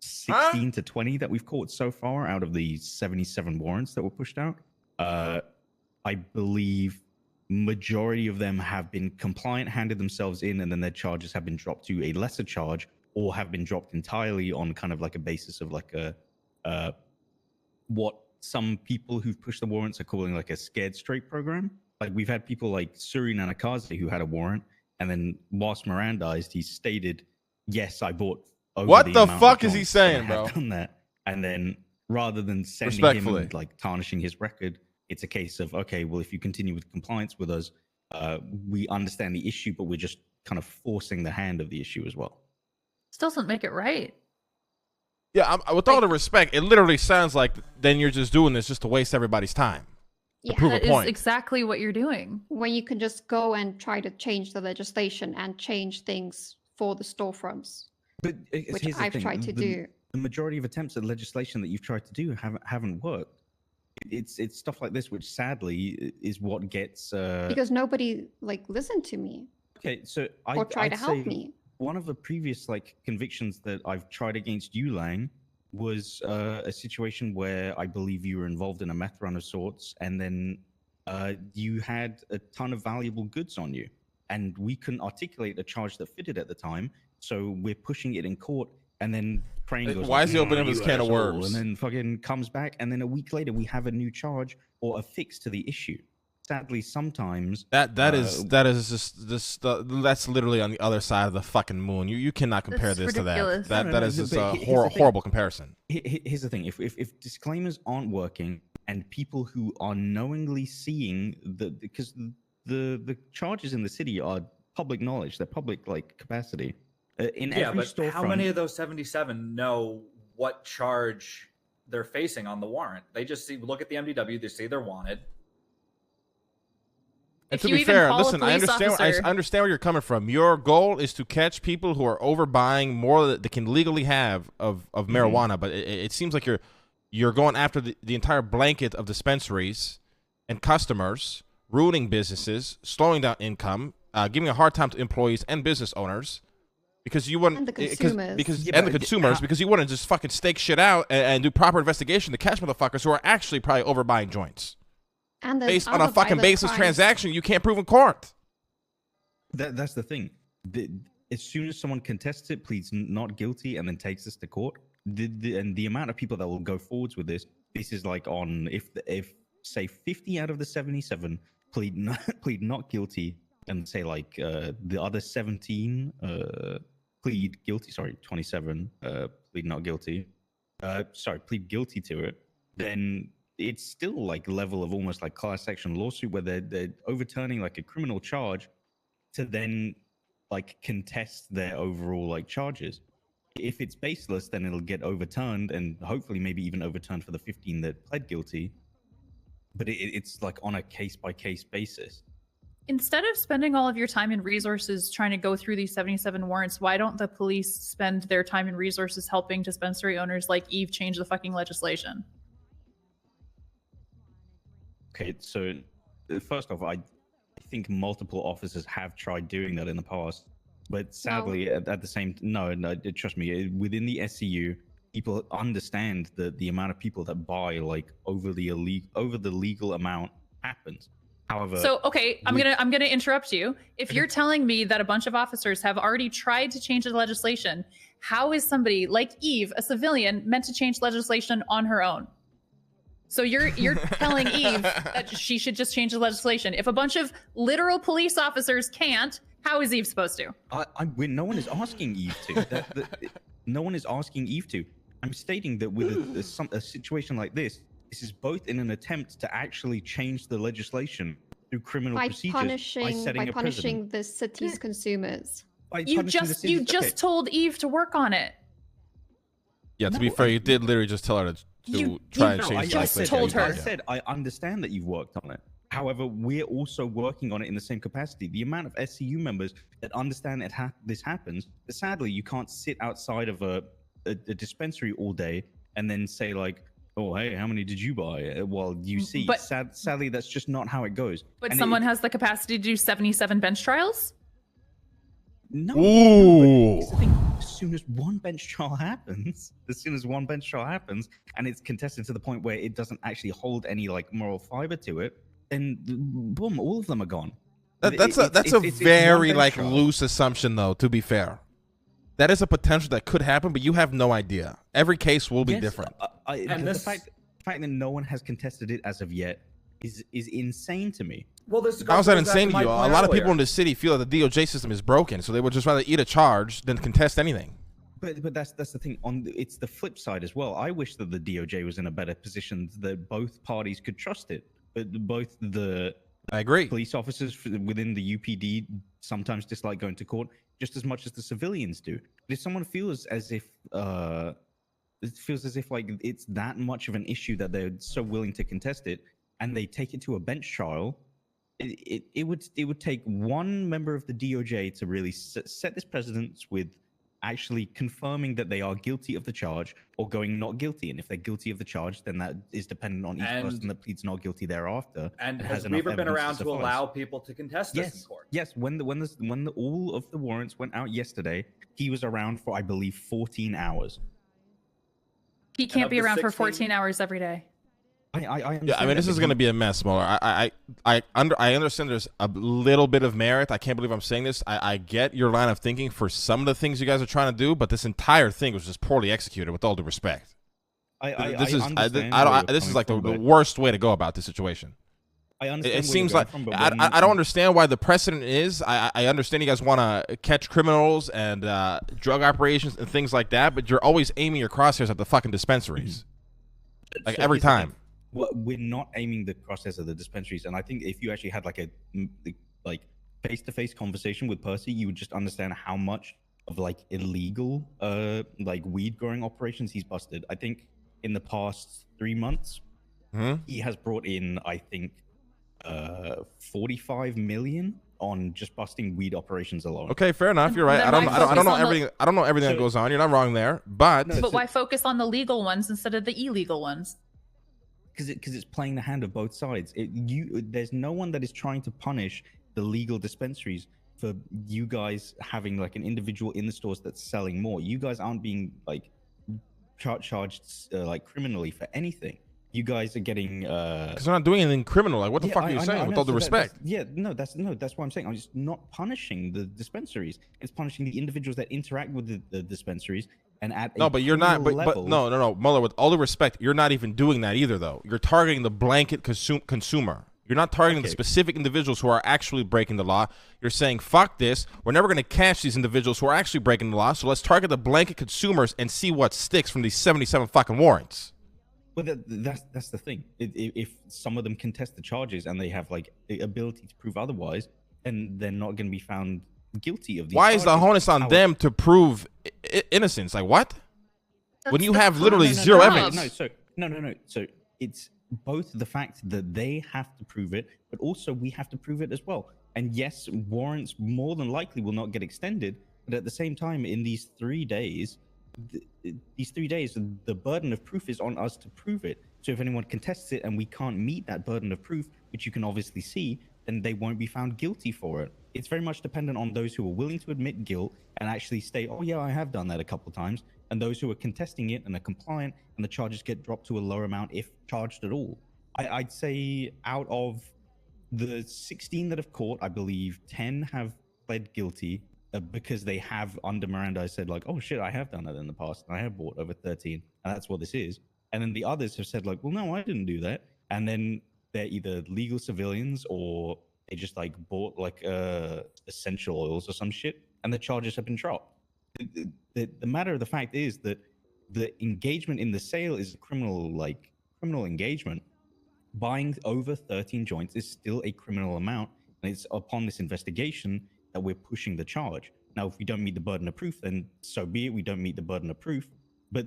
16 to 20 that we've caught so far out of the 77 warrants that were pushed out. I believe majority of them have been compliant, handed themselves in, and then their charges have been dropped to a lesser charge, or have been dropped entirely on kind of like a basis of like a what some people who've pushed the warrants are calling like a scared straight program. Like we've had people like Suri Nanakaze who had a warrant, and then whilst Mirandized, he stated, "Yes, I bought." What the fuck is he saying, bro? Done that, and then rather than sending him and like tarnishing his record, it's a case of, okay, well, if you continue with compliance with us, we understand the issue, but we're just kind of forcing the hand of the issue as well. Still doesn't make it right. Yeah, with all the respect, it literally sounds like then you're just doing this just to waste everybody's time. Yeah, to prove that a point. is exactly what you're doing. When you can just go and try to change the legislation and change things for the storefronts, but which I've tried to do. The majority of attempts at legislation that you've tried to do haven't worked. It's stuff like this which sadly is what gets because nobody like listened to me okay. So or tried I'd to help say me. one of the previous like convictions that I've tried against you, Lang, was a situation where I believe you were involved in a meth run of sorts, and then you had a ton of valuable goods on you, and we couldn't articulate a charge that fitted at the time, so we're pushing it in court, and then Crane goes, Why is he opening up this "You can of asshole," worms? and then fucking comes back, and then a week later we have a new charge or a fix to the issue. Sadly, sometimes that is just this that's literally on the other side of the fucking moon. You cannot compare That's this to ridiculous. that. No, That no, is just but a here's the thing. horrible comparison. Here's the thing: if disclaimers aren't working, and people who are knowingly seeing because the charges in the city are public knowledge, they're public like capacity. In Yeah, every but how storefront, many of those 77 know what charge they're facing on the warrant? They just look at the MDW, they say they're wanted. And If to you be even fair, call a listen, I police understand. officer- I understand where you're coming from. Your goal is to catch people who are overbuying more that they can legally have of marijuana, but it seems like you're going after the entire blanket of dispensaries and customers, ruining businesses, slowing down income, giving a hard time to employees and business owners. Because you wouldn't, And the consumers. because you wouldn't just fucking stake shit out and do proper investigation to catch motherfuckers who are actually probably overbuying joints. And there's Based on a other fucking violent baseless crimes. transaction you can't prove in court. that's the thing. As soon as someone contests it, pleads not guilty, and then takes this to court, and the amount of people that will go forwards with this is like on if say 50 out of the 77 plead not guilty, and say like the other 17 plead guilty. Sorry, 27 plead not guilty. Plead guilty to it. Then it's still like level of almost like class action lawsuit where they're overturning like a criminal charge to then like contest their overall like charges. If it's baseless, then it'll get overturned, and hopefully maybe even overturned for the 15 that pled guilty. But it's like on a case by case basis. Instead of spending all of your time and resources trying to go through these 77 warrants, why don't the police spend their time and resources helping dispensary owners like Eve change the fucking legislation? Okay, so first off, I think multiple officers have tried doing that in the past, but sadly, at the same no, trust me, within the SCU, people understand the amount of people that buy like over the legal amount happens. However, so okay, I'm gonna interrupt you. If you're telling me that a bunch of officers have already tried to change the legislation, how is somebody like Eve, a civilian, meant to change legislation on her own? So you're telling Eve that she should just change the legislation. If a bunch of literal police officers can't, how is Eve supposed to? No one is asking Eve to. No one is asking Eve to. I'm stating that with a situation like this is both in an attempt to actually change the legislation through criminal procedures by punishing the city's consumers. You just told Eve to work on it. Yeah, to be fair, you did literally just tell her to try and change the legislation. Told her. I said I understand that you've worked on it. However, we're also working on it in the same capacity. The amount of SCU members that understand that this happens, but sadly, you can't sit outside of a dispensary all day and then say like, oh, hey, how many did you buy? Well, you see, But- sadly, that's just not how it goes. But And someone has the capacity to do 77 bench trials? No. Ooh. Here's the thing. As soon as one bench trial happens, and it's contested to the point where it doesn't actually hold any like moral fiber to it, then boom, all of them are gone. That's a very like loose assumption, though. To be fair, that is a potential that could happen, but you have no idea. Every case will be different. The fact that no one has contested it as of yet is insane to me. Well, this How's that goes back insane to to my you? A point lot of people earlier. in the city feel that the DOJ system is broken, so they would just rather eat a charge than contest anything. But that's the thing. It's the flip side as well. I wish that the DOJ was in a better position that both parties could trust it. But both the I agree. Police officers within the UPD sometimes dislike going to court just as much as the civilians do. But if someone feels as if like it's that much of an issue that they're so willing to contest it, and they take it to a bench trial, it would take one member of the DOJ to really set this precedence with actually confirming that they are guilty of the charge or going not guilty. And if they're guilty of the charge, then that is dependent on each person that pleads not guilty thereafter. And has has enough Weaver been evidence around to suffice. allow people to contest this in Yes, court? yes. When all of the warrants went out yesterday, he was around for, I believe, 14 hours. He can't be around for 14 hours every day. Yeah, I mean, this is going to be a mess, Mueller. I understand there's a little bit of merit. I can't believe I'm saying this. I get your line of thinking for some of the things you guys are trying to do, but this entire thing was just poorly executed, with all due respect. This is like the worst way to go about this situation. I understand. It seems like I don't understand why the precedent is. I understand you guys want to catch criminals and drug operations and things like that, but you're always aiming your crosshairs at the fucking dispensaries, like So every time. Well, we're not aiming the crosshairs at the dispensaries, and I think if you actually had like a face-to-face conversation with Percy, you would just understand how much of like illegal like weed growing operations he's busted. I think in the past 3 months, he has brought in, I think, 45 million on just busting weed operations alone. Okay, fair enough. You're right. I don't know everything. I don't know everything that goes on. You're not wrong there, but why focus on the legal ones instead of the illegal ones? Because it's playing the hand of both sides. There's no one that is trying to punish the legal dispensaries for you guys having like an individual in the stores that's selling more. You guys aren't being like charged like criminally for anything. You guys are getting because they're not doing anything criminal. Like, what the fuck are you saying? With all due respect. That's what I'm saying. I'm just not punishing the dispensaries. It's punishing the individuals that interact with the dispensaries. And at but you're not. But no, Mueller. With all due respect, you're not even doing that either, though. You're targeting the blanket consumer. You're not targeting the specific individuals who are actually breaking the law. You're saying, fuck this. We're never going to catch these individuals who are actually breaking the law. So let's target the blanket consumers and see what sticks from these 77 fucking warrants. Well, that's the thing. If some of them contest the charges and they have like the ability to prove otherwise, then they're not going to be found guilty of these Why charges. is the onus on them to prove innocence? Like, what? When you have literally zero evidence. No. So it's both the fact that they have to prove it, but also we have to prove it as well. And yes, warrants more than likely will not get extended, but at the same time, in these 3 days, the burden of proof is on us to prove it. So if anyone contests it and we can't meet that burden of proof, which you can obviously see, then they won't be found guilty for it. It's very much dependent on those who are willing to admit guilt and actually state, oh yeah, I have done that a couple of times, and those who are contesting it and are compliant, and the charges get dropped to a lower amount if charged at all. I'd say out of the 16 that have caught, I believe 10 have pled guilty because they have, under Miranda, said like, oh shit, I have done that in the past, and I have bought over 13, and that's what this is. And then the others have said like, well, no, I didn't do that. And then they're either legal civilians or they just like bought like essential oils or some shit, and the charges have been dropped. The matter of the fact is that the engagement in the sale is criminal engagement. Buying over 13 joints is still a criminal amount, and it's upon this investigation that we're pushing the charge. Now, if we don't meet the burden of proof, then so be it. We don't meet the burden of proof, but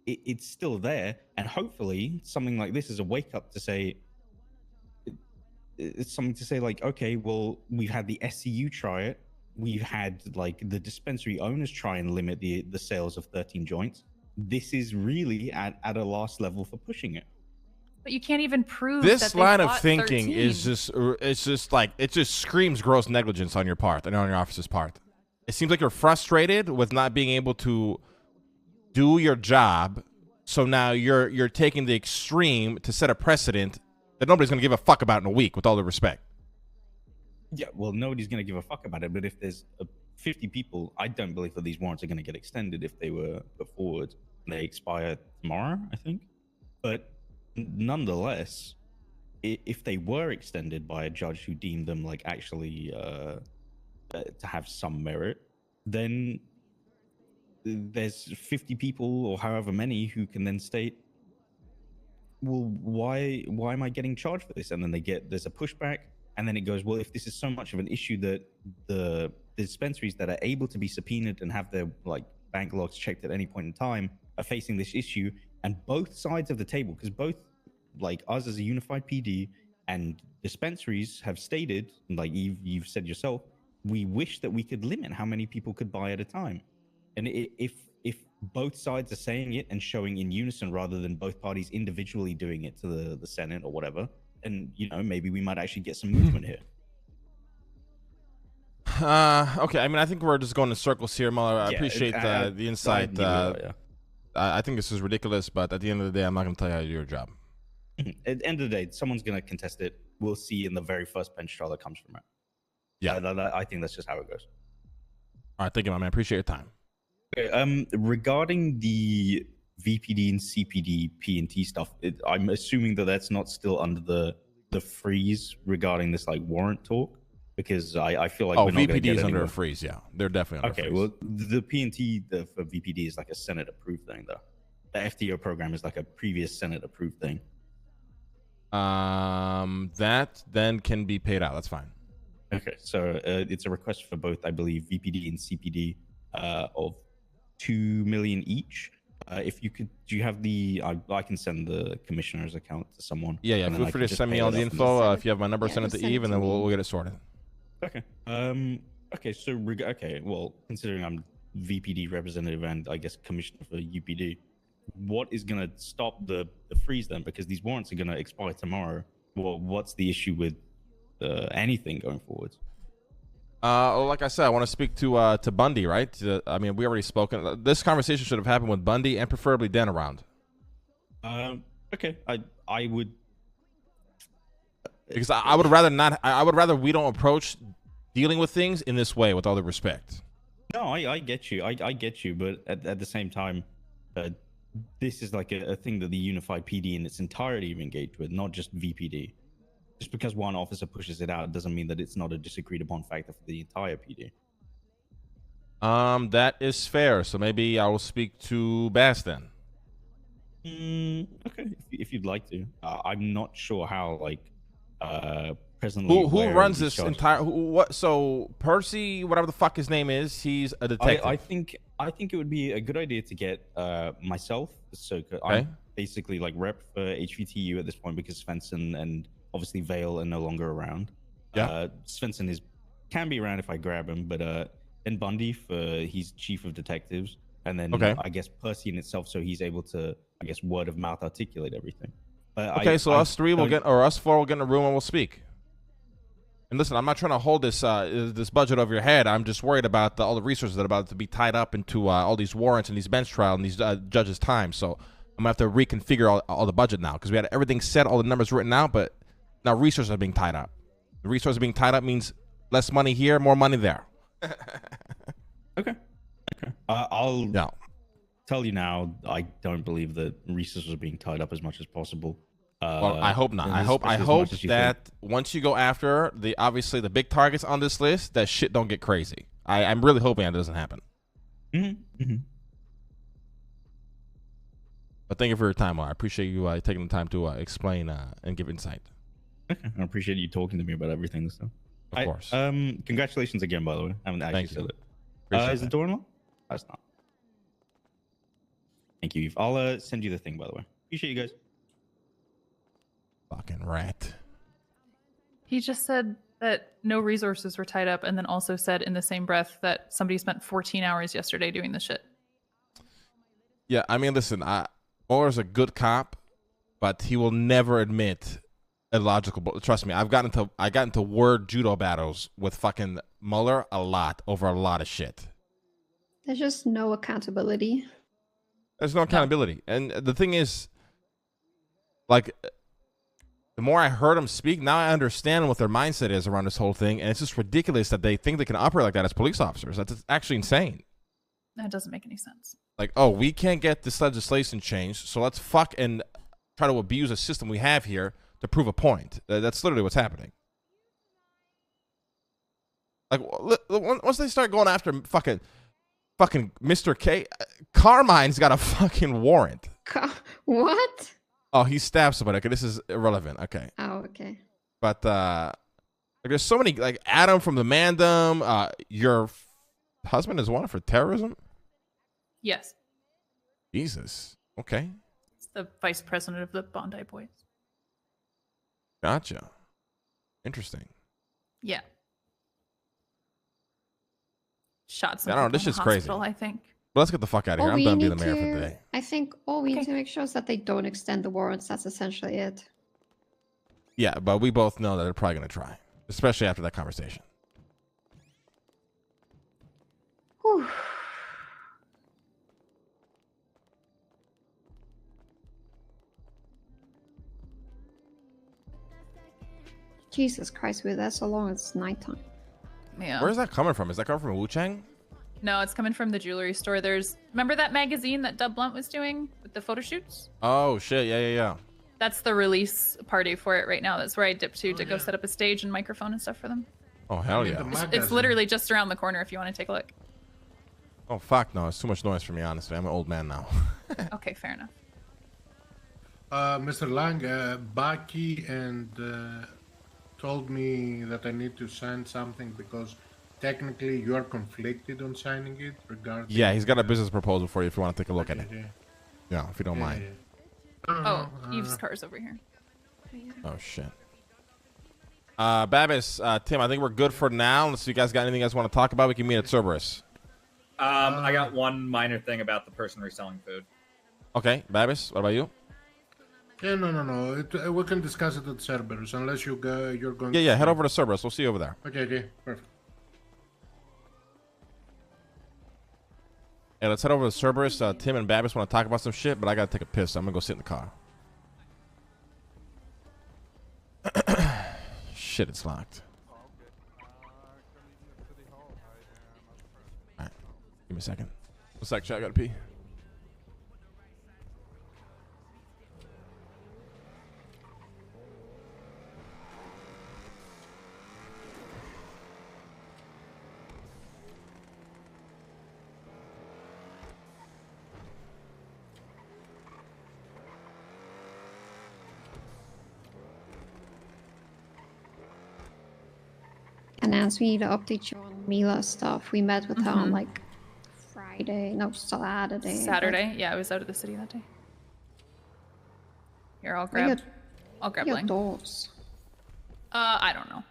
it's still there, and hopefully something like this is a wake up to say. It's something to say like, okay, well, we've had the SCU try it. We've had like the dispensary owners try and limit the sales of 13 joints. This is really at a last level for pushing it. But you can't even prove this line of thinking 13. is just like, it just screams gross negligence on your part and on your officer's part. It seems like you're frustrated with not being able to do your job. So now you're taking the extreme to set a precedent that nobody's going to give a fuck about in a week, with all due respect. Yeah, well, nobody's going to give a fuck about it. But if there's 50 people, I don't believe that these warrants are going to get extended if they were put forward. They expire tomorrow, I think. But nonetheless, if they were extended by a judge who deemed them like actually to have some merit, then there's 50 people or however many who can then state, well, why am I getting charged for this? And then there's a pushback, and then it goes, well, if this is so much of an issue that the dispensaries that are able to be subpoenaed and have their like bank logs checked at any point in time are facing this issue, and both sides of the table, because both like us as a unified PD and dispensaries have stated, like you've said yourself, we wish that we could limit how many people could buy at a time. And if both sides are saying it and showing in unison rather than both parties individually doing it to the Senate or whatever, and maybe we might actually get some movement here. Okay. I mean, I think we're just going in circles here, Mueller. I appreciate the insight. I think this is ridiculous, but at the end of the day, I'm not going to tell you how to do your job. At the end of the day, someone's going to contest it. We'll see in the very first bench trial that comes from it. Yeah. I think that's just how it goes. All right. Thank you, my man. Appreciate your time. Okay, regarding the VPD and CPD P&T stuff, I'm assuming that's not still under the freeze regarding this warrant talk, because I feel like we're not VPD is under a freeze. Yeah, they're definitely under a freeze. Well, the P&T for VPD is like a Senate approved thing, though. The FTO program is like a previous Senate approved thing. That then can be paid out. That's fine. Okay, so it's a request for both, I believe, VPD and CPD of $2 million each. If you could, do you have I can send the commissioner's account to someone. Yeah. Feel free to send me all the info. If you have my number, send it to Eve, and then we'll get it sorted. Okay. Okay. Well, considering I'm VPD representative and I guess commissioner for UPD, what is going to stop the freeze then? Because these warrants are going to expire tomorrow. Well, what's the issue with anything going forward? Like I said, I want to speak to Bundy, right? I mean, we already spoken. This conversation should have happened with Bundy and preferably Dan around. Okay. I would, because I would rather not. I would rather we don't approach dealing with things in this way, with all the respect. No, I get you. I get you, but at the same time, this is like a thing that the Unified PD in its entirety have engaged with, not just VPD. Just because one officer pushes it out doesn't mean that it's not a disagreed upon factor for the entire PD. That is fair. So maybe I will speak to Bass then. Okay, if you'd like to. I'm not sure how presently who runs this entire so Percy, whatever the fuck his name is, he's a detective. I think it would be a good idea to get myself, so okay. I'm basically rep for HVTU at this point because Svensson and obviously Vale are no longer around. Yeah. Svensson can be around if I grab him, but then Bundy he's chief of detectives, and then I guess Percy in itself, so he's able to word of mouth articulate everything. So us four will get in a room and we'll speak. And listen, I'm not trying to hold this budget over your head. I'm just worried about all the resources that are about to be tied up into all these warrants and these bench trials and these judges' time. So I'm going to have to reconfigure all the budget now, because we had everything set, all the numbers written out, but now resources are being tied up. The resources being tied up means less money here, more money there. Okay. I'll tell you now, I don't believe that resources are being tied up as much as possible. Well, I hope not. I hope that once you go after obviously the big targets on this list, that shit don't get crazy. I'm really hoping that doesn't happen. Mm-hmm. But thank you for your time. I appreciate you taking the time to explain and give insight. Okay. I appreciate you talking to me about everything. So, of course. Congratulations again, by the way. I haven't actually said it. Is the door unlocked? That's not. Thank you, Eve. I'll send you the thing, by the way. Appreciate you guys. Fucking rat. He just said that no resources were tied up, and then also said in the same breath that somebody spent 14 hours yesterday doing this shit. Yeah, I mean, listen, Mueller's a good cop, but he will never admit illogical. Trust me, I got into word judo battles with fucking Mueller a lot over a lot of shit. There's just no accountability. There's no accountability. And the thing is, the more I heard them speak, now I understand what their mindset is around this whole thing. And it's just ridiculous that they think they can operate like that as police officers. That's actually insane. That doesn't make any sense. We can't get this legislation changed, so let's fuck and try to abuse a system we have here to prove a point. That's literally what's happening. Once they start going after fucking Mr. K, Carmine's got a fucking warrant. What? Oh, he stabbed somebody. Okay, this is irrelevant. Okay. Oh, okay. But there's so many, Adam from the Mandem. Your husband is wanted for terrorism? Yes. Jesus. Okay. It's the vice president of the Bondi Boys. Gotcha. Interesting. Yeah. Shot some I don't know. This people in shit's the crazy. hospital, I think. But let's get the fuck out of here. All I'm we done being the need mayor for to, the day. I think all we need Okay. to make sure is that they don't extend the warrants. That's essentially it. Yeah, but we both know that they're probably going to try, especially after that conversation. Whew. Jesus Christ, we're there so long, it's nighttime. Yeah. Where's that coming from? Is that coming from Wu Chang? No, it's coming from the jewelry store. Remember that magazine that Dub Blunt was doing with the photo shoots? Oh shit! Yeah. That's the release party for it right now. That's where I dipped to go set up a stage and microphone and stuff for them. Oh hell I need yeah! the It's magazine. literally just around the corner if you want to take a look. Oh fuck no! It's too much noise for me. Honestly, I'm an old man now. Okay, fair enough. Mr. Lang, Baki and told me that I need to sign something because technically you are conflicted on signing it regarding. Yeah, he's got a business proposal for you if you want to take a look at it. Okay. Yeah, if you don't mind. Oh, Eve's car's over here. Oh shit. Babis, Tim, I think we're good for now. Unless you guys got anything else want to talk about, we can meet at Cerberus. I got one minor thing about the person reselling food. Okay, Babis, what about you? Yeah, no. We can discuss it at Cerberus unless you go. You're going. Yeah, head over to Cerberus. We'll see you over there. Okay, perfect. Yeah, let's head over to Cerberus. Tim and Babis want to talk about some shit, but I gotta take a piss. So I'm gonna go sit in the car. Shit, it's locked. Alright, give me a second. One sec, chat, I gotta pee. And as we need to update you on Mila stuff, we met with her on like Saturday. Saturday? Yeah, I was out of the city that day. Here, I'll grab. I'll grab your Lang. doors. I don't know.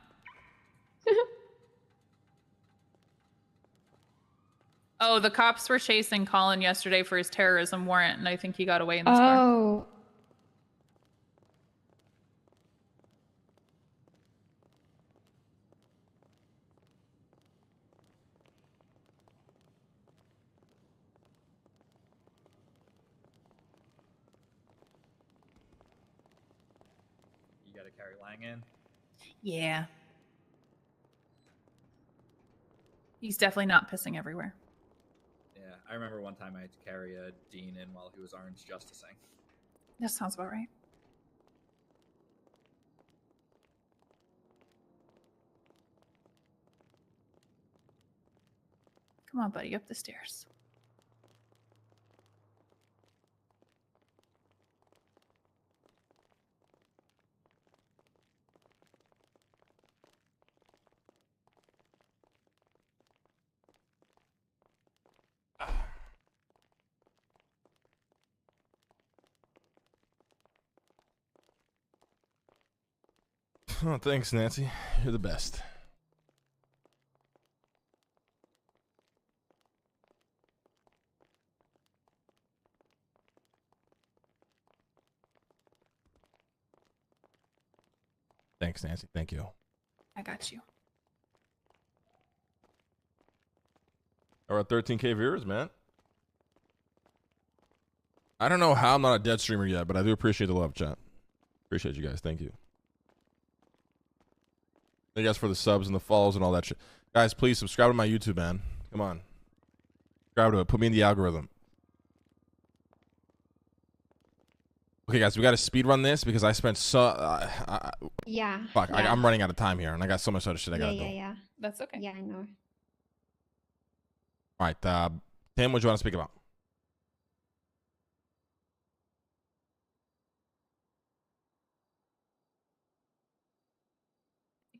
Oh, the cops were chasing Colin yesterday for his terrorism warrant, and I think he got away in this car. Oh. You got to carry Lang in. Yeah. He's definitely not pissing everywhere. Yeah, I remember one time I had to carry a Dean in while he was orange justicing. That sounds about right. Come on, buddy, up the stairs. Oh, thanks, Nancy. You're the best. Thanks, Nancy. Thank you. I got you. We're at 13K viewers, man. I don't know how I'm not a dead streamer yet, but I do appreciate the love, chat. Appreciate you guys. Thank you. Thank you guys for the subs and the follows and all that shit. Guys, please subscribe to my YouTube, man. Come on. Subscribe to it. Put me in the algorithm. Okay, guys, we got to speed run this because I spent so... Yeah. Fuck, yeah. I'm running out of time here, and I got so much other shit I got to do. Yeah. That's okay. Yeah, I know. All right, Tim, what do you want to speak about?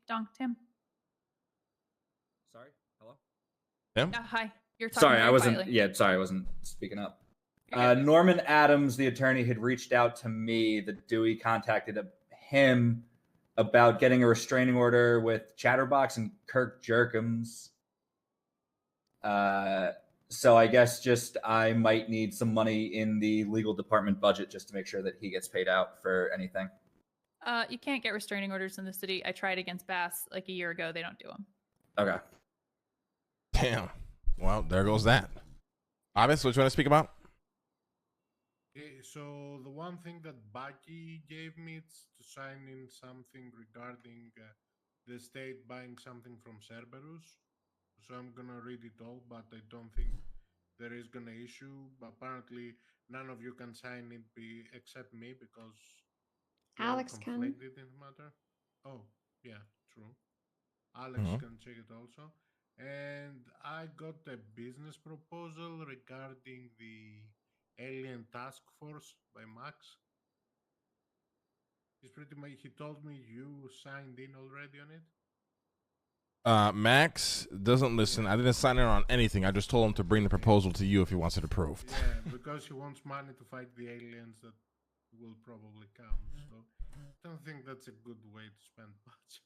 Donk, Tim. Sorry, hello? Tim? Yeah, hi. You're talking Sorry, very I wasn't. quietly. Yeah, sorry, I wasn't speaking up. You're good. Norman Adams, the attorney, had reached out to me. The Dewey contacted him about getting a restraining order with Chatterbox and Kirk Jerkins. So I guess just I might need some money in the legal department budget just to make sure that he gets paid out for anything. You can't get restraining orders in the city. I tried against Bass like a year ago. They don't do them. Okay. Damn. Well, there goes that. Obvious, what you want to speak about? So the one thing that Bucky gave me is to sign in something regarding the state buying something from Cerberus. So I'm gonna read it all, but I don't think there is gonna issue. But apparently, none of you can sign it except me because Alex can. conflicted in the matter. Oh, yeah, true. Alex can check it also. And I got a business proposal regarding the Alien Task Force by Max. He's pretty much, he told me you signed in already on it. Max doesn't listen. I didn't sign in on anything. I just told him to bring the proposal to you if he wants it approved. Yeah, because he wants money to fight the aliens that will probably come. So I don't think that's a good way to spend budget.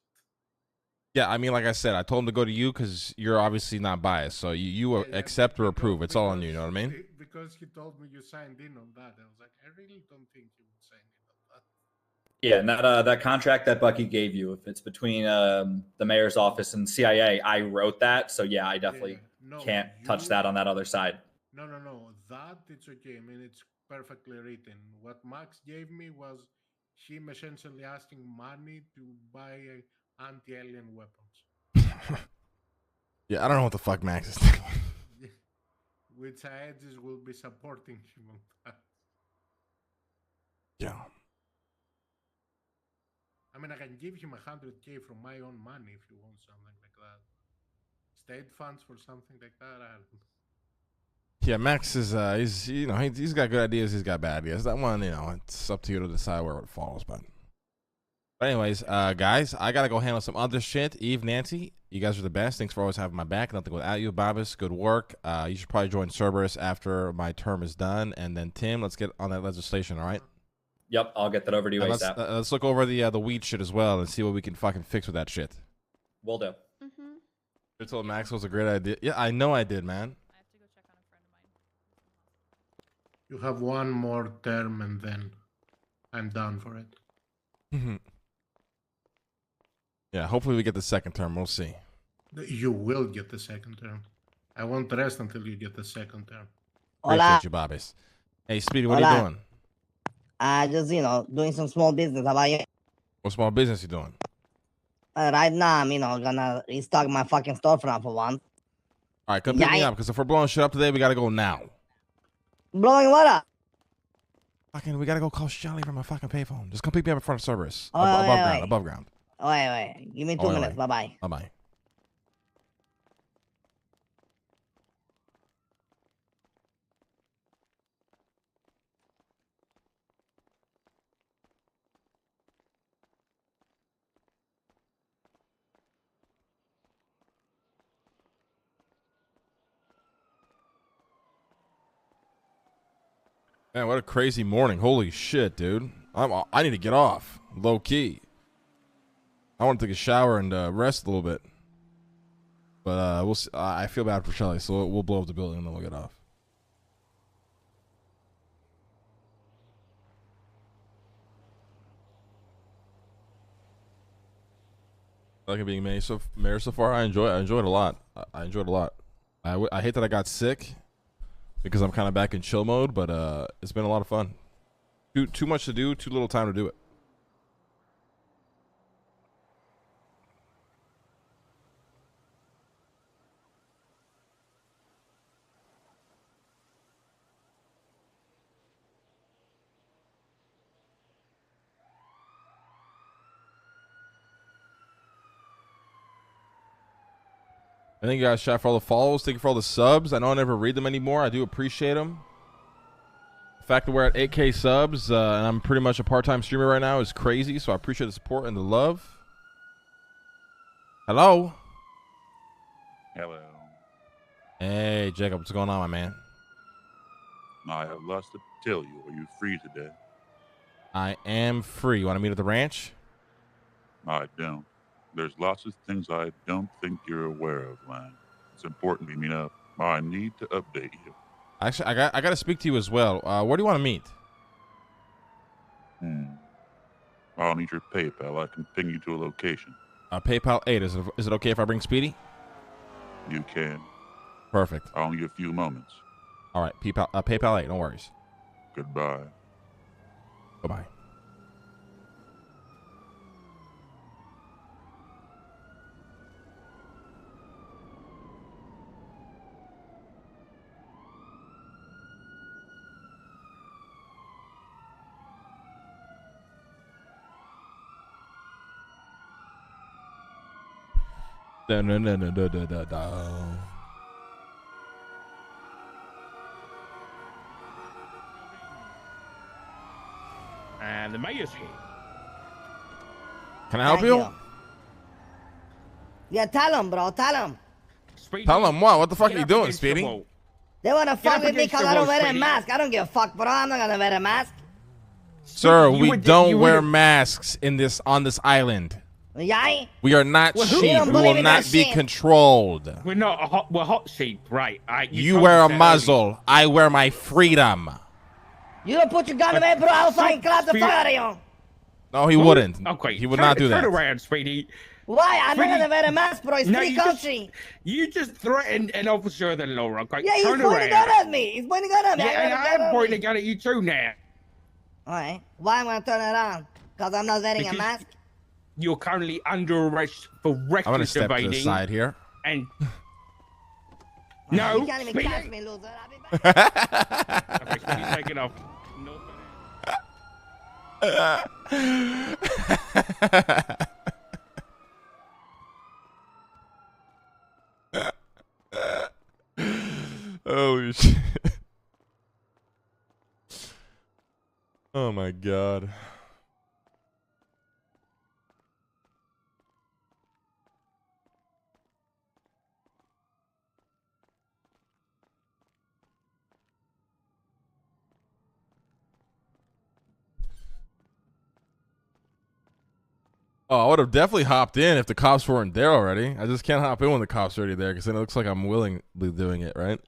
Yeah, I mean, like I said, I told him to go to you because you're obviously not biased. So you accept or approve. It's all on you. You know what I mean? Because he told me you signed in on that. I was like, I really don't think you would sign in on that. Yeah, and that contract that Bucky gave you, if it's between the mayor's office and CIA, I wrote that. So yeah, I definitely can't touch that on that other side. No. That it's okay. I mean, it's perfectly written. What Max gave me was him essentially asking money to buy anti-alien weapons. Yeah, I don't know what the fuck Max is doing. Which Aegis will be supporting him on that. Yeah. I mean, I can give him 100K from my own money if he wants something like that. State funds for something like that, I don't know. Yeah, Max is he's got good ideas, he's got bad ideas. That one, it's up to you to decide where it falls. But anyways, guys, I gotta go handle some other shit. Eve, Nancy, you guys are the best. Thanks for always having my back. Nothing without you. Babis, good work. You should probably join Cerberus after my term is done. And then Tim, let's get on that legislation. All right. Yep, I'll get that over to you ASAP. Let's look over the weed shit as well and see what we can fucking fix with that shit. Will do. You told Max was a great idea. Yeah, I know I did, man. I have to go check on a friend of mine. You have one more term and then I'm done for it. Yeah, hopefully we get the second term. We'll see. You will get the second term. I won't rest until you get the second term. Appreciate you, Babis. Hey, Speedy, what are you doing? Just, doing some small business. How about you? What small business you doing? Right now, I'm, gonna restock my fucking storefront for once. All right, come pick me up, because if we're blowing shit up today, we got to go now. Blowing what up? Fucking, we got to go call Shelly from my fucking payphone. Just come pick me up in front of Cerberus. Oh, Above ground. Wait. Give me 2 minutes. Bye-bye. Bye-bye. Man, what a crazy morning. Holy shit, dude. I need to get off. Low key. I want to take a shower and rest a little bit. But we'll see. I feel bad for Shelly, so we'll blow up the building and then we'll get off. I like it being mayor so far. I enjoy it a lot. I enjoyed it a lot. I hate that I got sick because I'm kind of back in chill mode, but it's been a lot of fun. Too much to do, too little time to do it. Thank you guys, chat, for all the follows. Thank you for all the subs. I know I never read them anymore. I do appreciate them. The fact that we're at 8K subs and I'm pretty much a part-time streamer right now is crazy, so I appreciate the support and the love. Hello? Hello. Hey, Jacob, what's going on, my man? I have lots to tell you. Are you free today? I am free. You want to meet at the ranch? I don't. There's lots of things I don't think you're aware of, man. It's important we meet up. I need to update you. Actually, I got to speak to you as well. Where do you want to meet? I'll need your PayPal. I can ping you to a location. PayPal 8. Is it okay if I bring Speedy? You can. Perfect. I'll need a few moments. All right, PayPal 8. No worries. Goodbye. Goodbye. Da, da, da, da, da, da, da. And the mayor's here. Can I help Thank you? Yeah, tell him, bro. Tell him. Speedy, Tell him what? What the fuck get are you up doing, against the Speedy? wall. They want to Get fuck up with me against because the I don't wall, wear a Speedy. mask. I don't give a fuck, bro. I'm not going to wear a mask. Sir, You we would- don't you wear would- masks on this island. Yeah? We are not Well, who- sheep. You don't We believe will in not that be shit? controlled. We're not we're hot sheep, right? You told wear us a that muzzle. I wear my freedom. You don't put your gun away, bro. I'll fucking clap the Speedy- fuck out of you. No, he earlier. wouldn't. Okay. He would turn- not do that. Turn around, Speedy. Why? I'm not Speedy- going to wear a mask, bro. It's No, free you just- country. You just threatened an officer of the law, okay? Yeah, he's turn pointing a gun around. at me. He's pointing a gun at me. Yeah, I and got a gun I'm on pointing me. a gun at you too now. All right. Why am I going to turn around? Because I'm not wearing a Because- mask? You're currently under arrest for I'm going to reckless step to evading. the side here. And You no, can't even Speedy. catch me, loser. I'll be back. Okay, Speedy, take it off. No, Holy shit. Oh my god. Oh, I would have definitely hopped in if the cops weren't there already. I just can't hop in when the cops are already there because then it looks like I'm willingly doing it, right?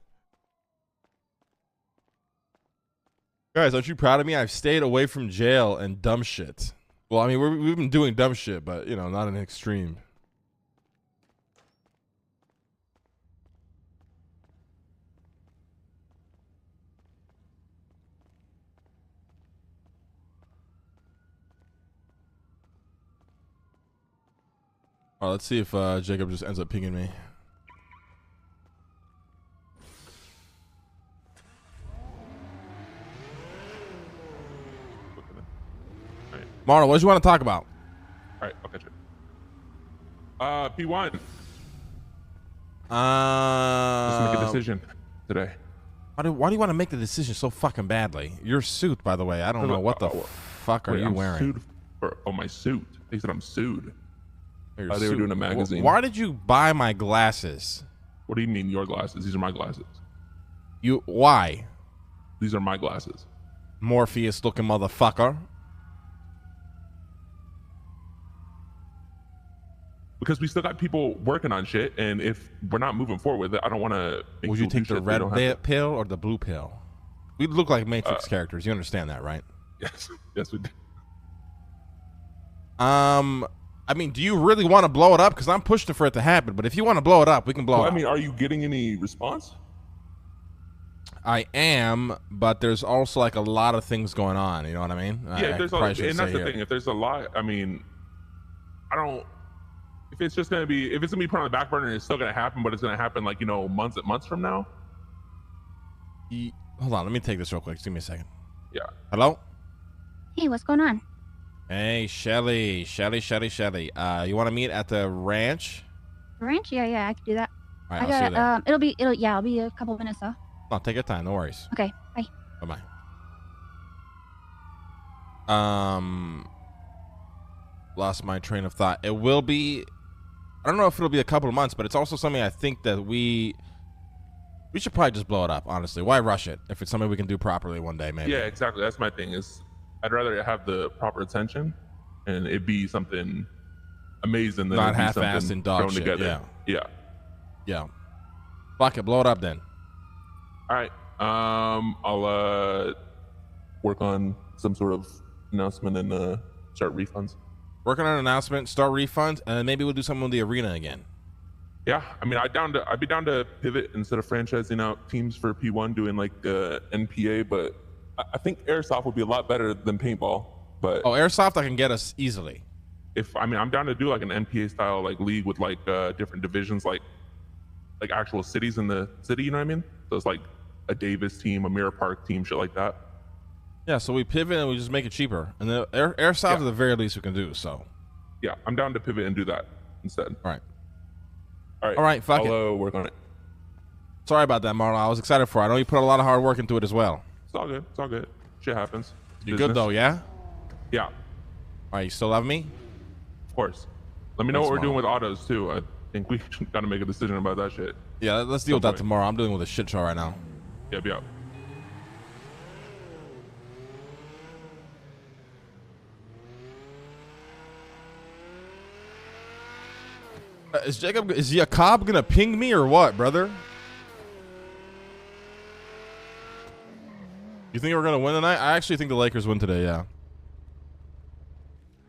Guys, aren't you proud of me? I've stayed away from jail and dumb shit. Well, I mean, we've been doing dumb shit, but, you know, not an extreme. All right, let's see if Jacob just ends up pinging me. Marlon, what do you want to talk about? All right, I'll catch it. P1. Let's make a decision today. Why do you want to make the decision so fucking badly? Your suit, by the way, I don't know what the fuck are Wait, you I'm wearing? Sued for, my suit. They said I'm sued. Your They were suit. doing a magazine. Why did you buy my glasses? What do you mean your glasses? These are my glasses. Why? These are my glasses. Morpheus looking motherfucker. Because we still got people working on shit, and if we're not moving forward with it, I don't want to. Would you take the red pill or the blue pill? We look like Matrix characters. You understand that, right? Yes, yes, we do. I mean, do you really want to blow it up? Because I'm pushing for it to happen. But if you want to blow it up, we can blow Well, it I up. mean, are you getting any response? I am, but there's also like a lot of things going on. You know what I mean? Yeah, there's probably and shouldn't that's say the here. thing. If there's a lot, I mean, I don't. If it's just gonna be, if it's gonna be put on the back burner, it's still gonna happen, but it's gonna happen like months from now. Hold on, let me take this real quick. Just give me a second. Yeah. Hello. Hey, what's going on? Hey, Shelly. You want to meet at the ranch? Ranch? Yeah, I can do that. All right, I'll see you there. It'll be a couple minutes though. No, take your time. No worries. Okay, bye. Bye-bye. Lost my train of thought. It will be. I don't know if it'll be a couple of months, but it's also something I think that we should probably just blow it up. Honestly, why rush it if it's something we can do properly one day? Maybe. Yeah, exactly. That's my thing. Is I'd rather have the proper attention, and it be something amazing than Not it be half-assed something and dog thrown shit. together. Yeah. Yeah. Fuck it, blow it up then. All right. I'll work on some sort of announcement and start refunds. Working on an announcement, start refunds, and then maybe we'll do something with the arena again. Yeah, I mean, I'd be down to pivot instead of franchising out teams for P1, doing like NPA. But I think airsoft would be a lot better than paintball. But airsoft, I can get us easily. I'm down to do like an NPA style like league with like different divisions, like actual cities in the city. You know what I mean? So it's like a Davis team, a Mirror Park team, shit like that. Yeah, so we pivot and we just make it cheaper, and the airsoft is the very least we can do. So yeah, I'm down to pivot and do that instead. All right. All right, fuck I'll work on it. Sorry about that, Marlon. I was excited for it. I know you put a lot of hard work into it as well. It's all good. It's all good. Shit happens. You're good though, yeah? Yeah. All right, you still love me? Of course. Let me know Thanks, what we're doing Marlon. with autos too. I think we got to make a decision about that shit. Yeah, let's deal with that tomorrow. I'm dealing with a shit show right now. Yep. Is Jacob gonna ping me or what, brother? You think we're gonna win tonight? I actually think the Lakers win today, yeah.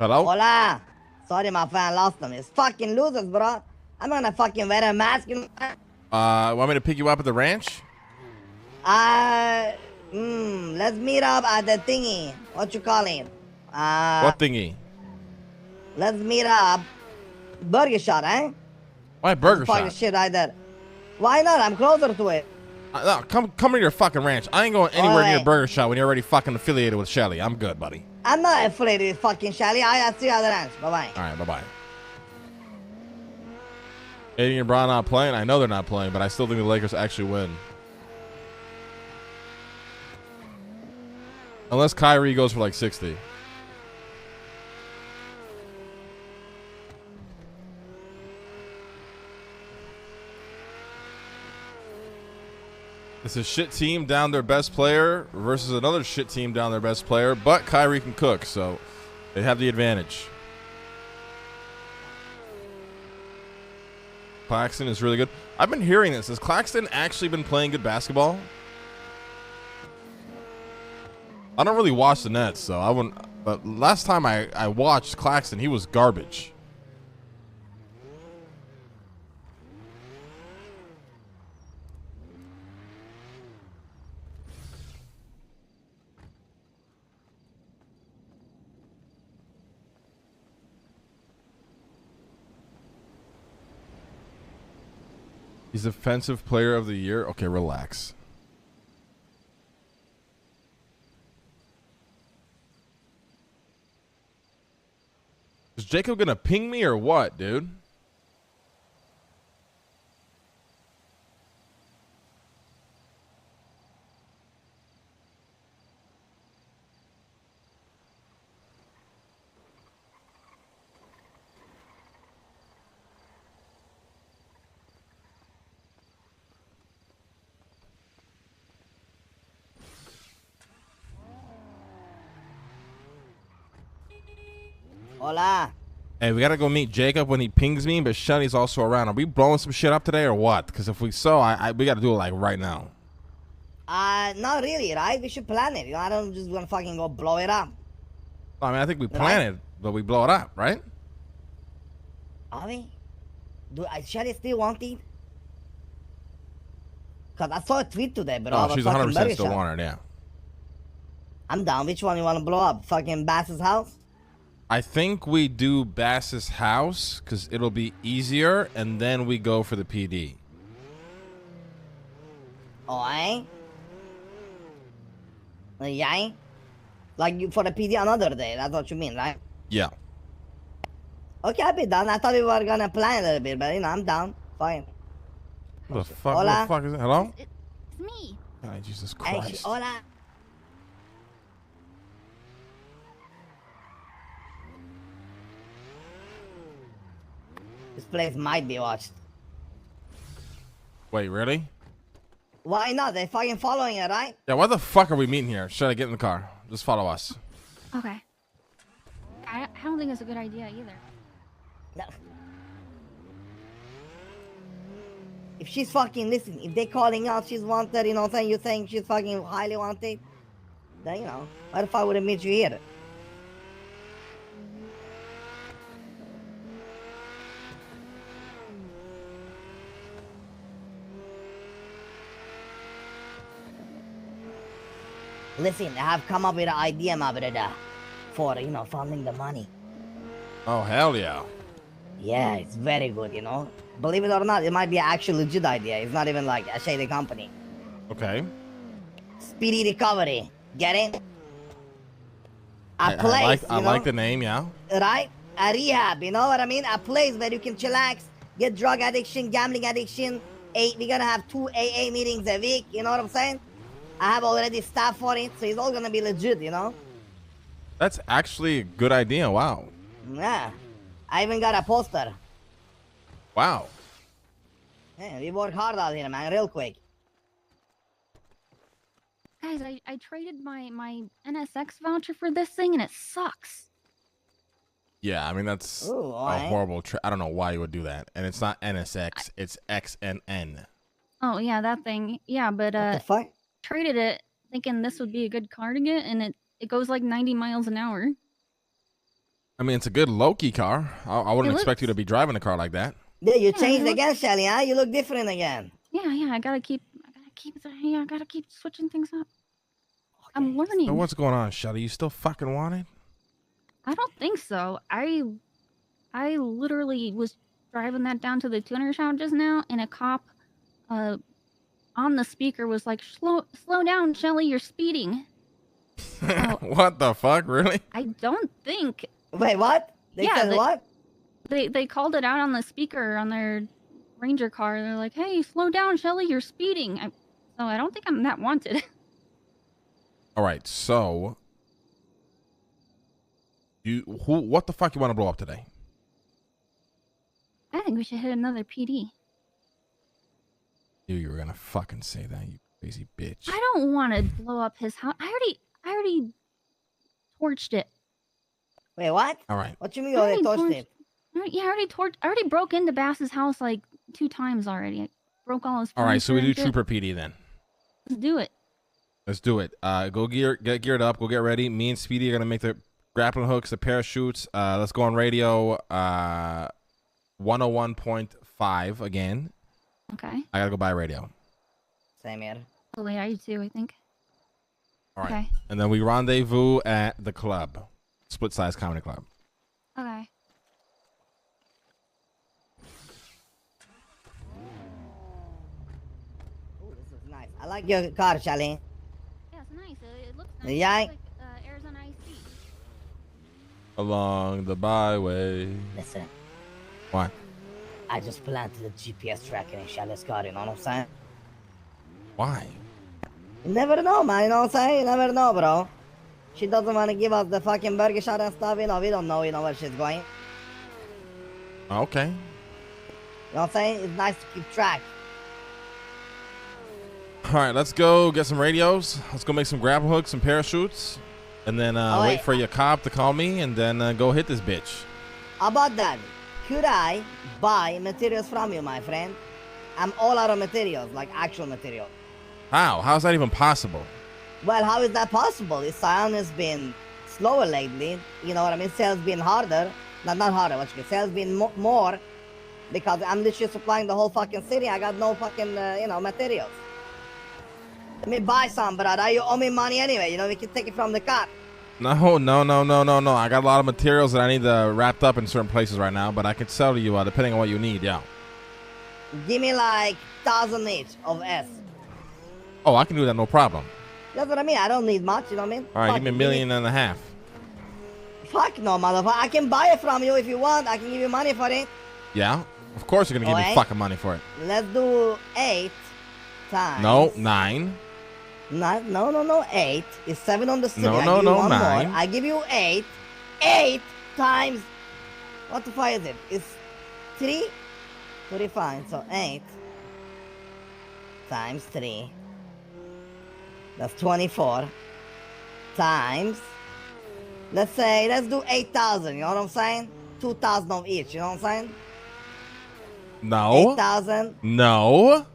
Hello? Hola. Sorry, my friend, lost them. It's fucking losers, bro. I'm gonna fucking wear a mask. Want me to pick you up at the ranch? Let's meet up at the thingy. What you call it? What thingy? Let's meet up. Burger shot, eh? Why burger Fucking shot? shit right there. Why not? I'm closer to it. No, come to your fucking ranch. I ain't going anywhere near Alright. burger shot when you're already fucking affiliated with Shelly. I'm good, buddy. I'm not affiliated with fucking Shelly. I'll see you at the ranch. Bye-bye. All right, bye-bye. Aiden and Brown not playing. I know they're not playing, but I still think the Lakers actually win. Unless Kyrie goes for like 60. It's a shit team down their best player versus another shit team down their best player, but Kyrie can cook, so they have the advantage. Claxton is really good. I've been hearing this. Has Claxton actually been playing good basketball? I don't really watch the Nets, so I wouldn't. But last time I watched Claxton, he was garbage. He's Offensive Player of the Year. Okay, relax. Is Jacob gonna ping me or what, dude? Hola. Hey, we gotta go meet Jacob when he pings me, but Shunny's also around. Are we blowing some shit up today or what? Because if we we gotta do it like right now. Not really, right? We should plan it. You know, I don't just want to fucking go blow it up. I mean, I think we plan it, but we blow it up, right? Are we? Do Shelly still want it? Because I saw a tweet today, but Oh, she's 100% still want it, yeah. I'm down. Which one you want to blow up? Fucking Bass's house? I think we do Bass's house because it'll be easier, and then we go for the PD. Oh, eh? Yeah? Like you for the PD another day. That's what you mean, right? Yeah. Okay, I'll be down. I thought we were gonna plan a little bit, but you know, I'm down. Fine. What the fuck? Hola. What the fuck is that? Hello? It's me. Oh, Jesus Hey, Christ. hola. This place might be watched. Wait, really? Why not? They're fucking following it, right? Yeah, why the fuck are we meeting here? Should I get in the car? Just follow us. Okay. I don't think it's a good idea either. No. if she's fucking, listen, if they calling out she's wanted, you know what I'm saying, you think she's fucking highly wanted, then, you know, what if I wouldn't meet you here? Listen, I have come up with an idea, my brother, for, you know, funding the money. Oh, hell yeah. Yeah, it's very good, you know. Believe it or not, it might be an actual legit idea. It's not even like a shady company. Okay. Speedy recovery. Get it? A I place, I like the name, yeah. right? A rehab, you know what I mean? A place where you can chillax, get drug addiction, gambling addiction. We're gonna have 2 AA meetings a week, you know what I'm saying? I have already staff for it, so it's all gonna be legit, you know? That's actually a good idea. Wow. Yeah. I even got a poster. Wow. Yeah, we work hard out here, man, real quick. Guys, I traded my NSX voucher for this thing, and it sucks. Yeah, I mean, that's a horrible I don't know why you would do that. And it's not NSX, it's XNN. Oh, yeah, that thing. Yeah, but What the fuck? traded it thinking this would be a good car to get, and it goes like 90 miles an hour. I mean, it's a good low-key car. I wouldn't expect you to be driving a car like that. Yeah, you changed again, Shelly, huh? You look different again. Yeah, I gotta keep switching things up. I'm learning. So what's going on, Shelly? You still fucking want it? I don't think so. I literally was driving that down to the tuner shop just now, and a cop on the speaker was like, slow down, Shelly, you're speeding. What the fuck, really? I don't think. Wait, what? They said what? They called it out on the speaker on their Ranger car. They're like, hey, slow down, Shelly, you're speeding. So I don't think I'm that wanted. All right, so what the fuck you want to blow up today? I think we should hit another PD. You were gonna fucking say that, you crazy bitch. I don't want to blow up his house. I already torched it. Wait, what? All right. What you mean you already torched it? Yeah, I already broke into Bass's house like 2 times already. I broke all his. All right, so we do furniture. Trooper PD then. Let's do it. Let's do it. Get geared up. Go get ready. Me and Speedy are gonna make the grappling hooks, the parachutes. Let's go on radio. 101.5 again. Okay. I gotta go buy radio. Same here. Oh, wait, are you too? I think. All right. Okay. And then we rendezvous at the club, Split Size Comedy Club. Okay. Oh, this is nice. I like your car, Shelly. Yeah, it's nice. It looks nice. Yeah. It looks like Arizona IC. Along the byway. Listen. What? I just planted a GPS tracking in Shelly's car, you know what I'm saying? Why? You never know, man, you know what I'm saying? You never know, bro. She doesn't want to give us the fucking burger shot and stuff, you know, we don't know, you know, where she's going. Okay. You know what I'm saying? It's nice to keep track. All right, let's go get some radios. Let's go make some grapple hooks, some parachutes, and then wait for your cop to call me, and then go hit this bitch. How about that? Could I buy materials from you, my friend? I'm all out of materials, like actual material. How? How's that even possible? Well, how is that possible? Scion has been slower lately. You know what I mean? Sales been harder. Not harder, what you Sales been more because I'm literally supplying the whole fucking city. I got no fucking, materials. Let me buy some, brother. You owe me money anyway. You know, we can take it from the car. No. I got a lot of materials that I need wrapped up in certain places right now, but I can sell to you depending on what you need, yeah. Give me like 1,000 each of S. Oh, I can do that, no problem. That's what I mean. I don't need much, you know what I mean? All right, give me $1.5 million. Fuck no, motherfucker. I can buy it from you if you want. I can give you money for it. Yeah? Of course you're going to give me fucking money for it. Let's do 8 times. No, 9. No. 8 is 7 on the city. No, I give you one 9. More. I give you 8. 8 times. What the fuck is it? It's 3. 35. So 8 times 3. That's 24. Times. Let's do 8,000. You know what I'm saying? 2,000 of each. You know what I'm saying? No. 8,000. No.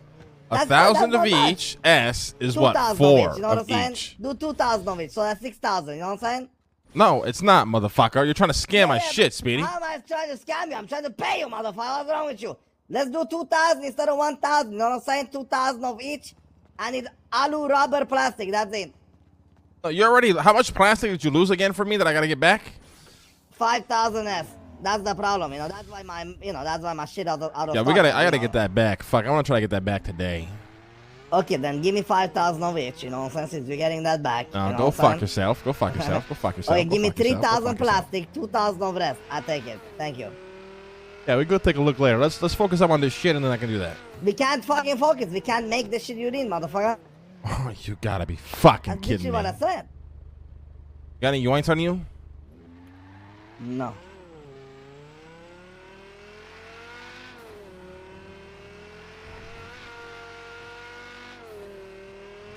That's 1,000 not of bad. each. S is what? 2,000 4 of each, you know what I'm of saying? each. Do 2,000 of each, so that's 6,000, you know what I'm saying? No, it's not, motherfucker. You're trying to scam my shit, Speedy. How am I trying to scam you? I'm trying to pay you, motherfucker. What's wrong with you? Let's do 2,000 instead of 1,000, you know what I'm saying? 2,000 of each. I need alu, rubber, plastic, that's it. You already, how much plastic did you lose again for me that I gotta get back? 5,000 S. That's the problem, you know. That's why my shit out of Yeah, stock, I gotta you get know? that back. Fuck, I wanna try to get that back today. Okay, then give me 5,000 of each, you know what I'm saying? Since we're getting that back. You know Go what I'm fuck saying? yourself. Go fuck yourself. Go fuck yourself. Okay, Go give me fuck yourself. Go 3,000 fuck yourself. plastic, 2,000 of rest. I take it. Thank you. Yeah, we go take a look later. Let's focus up on this shit and then I can do that. We can't fucking focus. We can't make the shit you need, motherfucker. Oh, you gotta be fucking That's kidding literally me. what I said. Got any yoinks on you? No.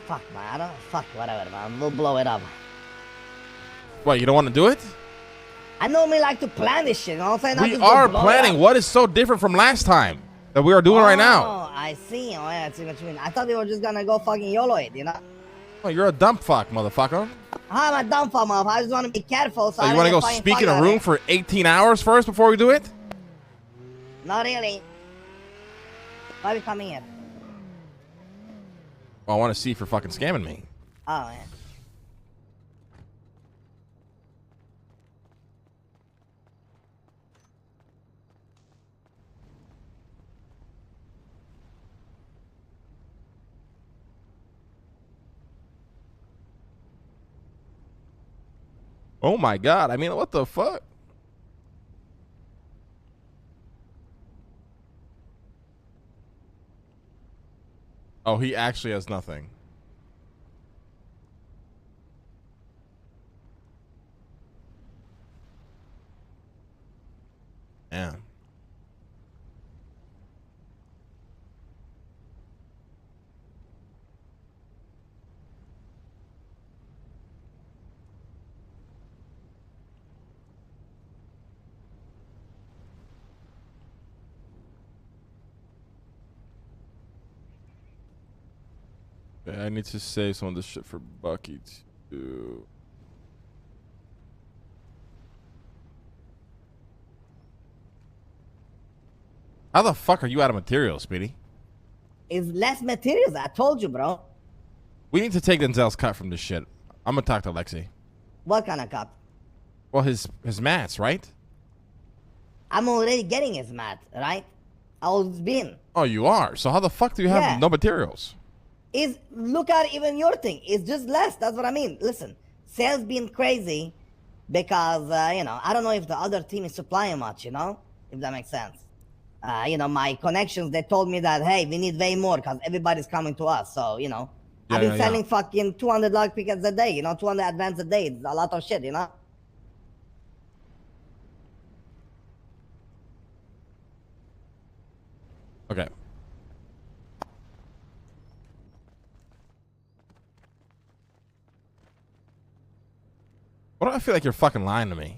Fuck, man. I don't. Fuck, whatever, man. We'll blow it up. What, you don't want to do it? I normally like to plan this shit, you know what I'm saying? Not We just go are blow it planning. up. What is so different from last time that we are doing right now? Oh, I see. Oh, yeah, I see what you mean. I thought they were just gonna go fucking YOLO it, you know? Oh, you're a dumb fuck, motherfucker. How am I dumb for, motherfucker? I just want to be careful. So Oh, I you want to don't go get fucking speak in fucked a out room of for 18 hours first before we do it? it. Not really. Why are we coming here? Well, I want to see if you're fucking scamming me. Oh, man. Oh my god. I mean, what the fuck? Oh, he actually has nothing. Yeah. I need to save some of this shit for Bucky too. How the fuck are you out of materials, Speedy? It's less materials. I told you, bro. We need to take Denzel's cut from this shit. I'm gonna talk to Lexi. What kind of cut? Well, his mats, right? I'm already getting his mat, right? I was been. Oh, you are. So how the fuck do you have Yeah. no materials? Look at even your thing. It's just less. That's what I mean. Listen, sales been crazy because you know, I don't know if the other team is supplying much. You know, if that makes sense. You know, my connections, they told me that, hey, we need way more because everybody's coming to us. So, you know, I've been selling fucking 200 log pickets a day, you know, 200 advance a day. It's a lot of shit, you know? Okay. Why do I feel like you're fucking lying to me?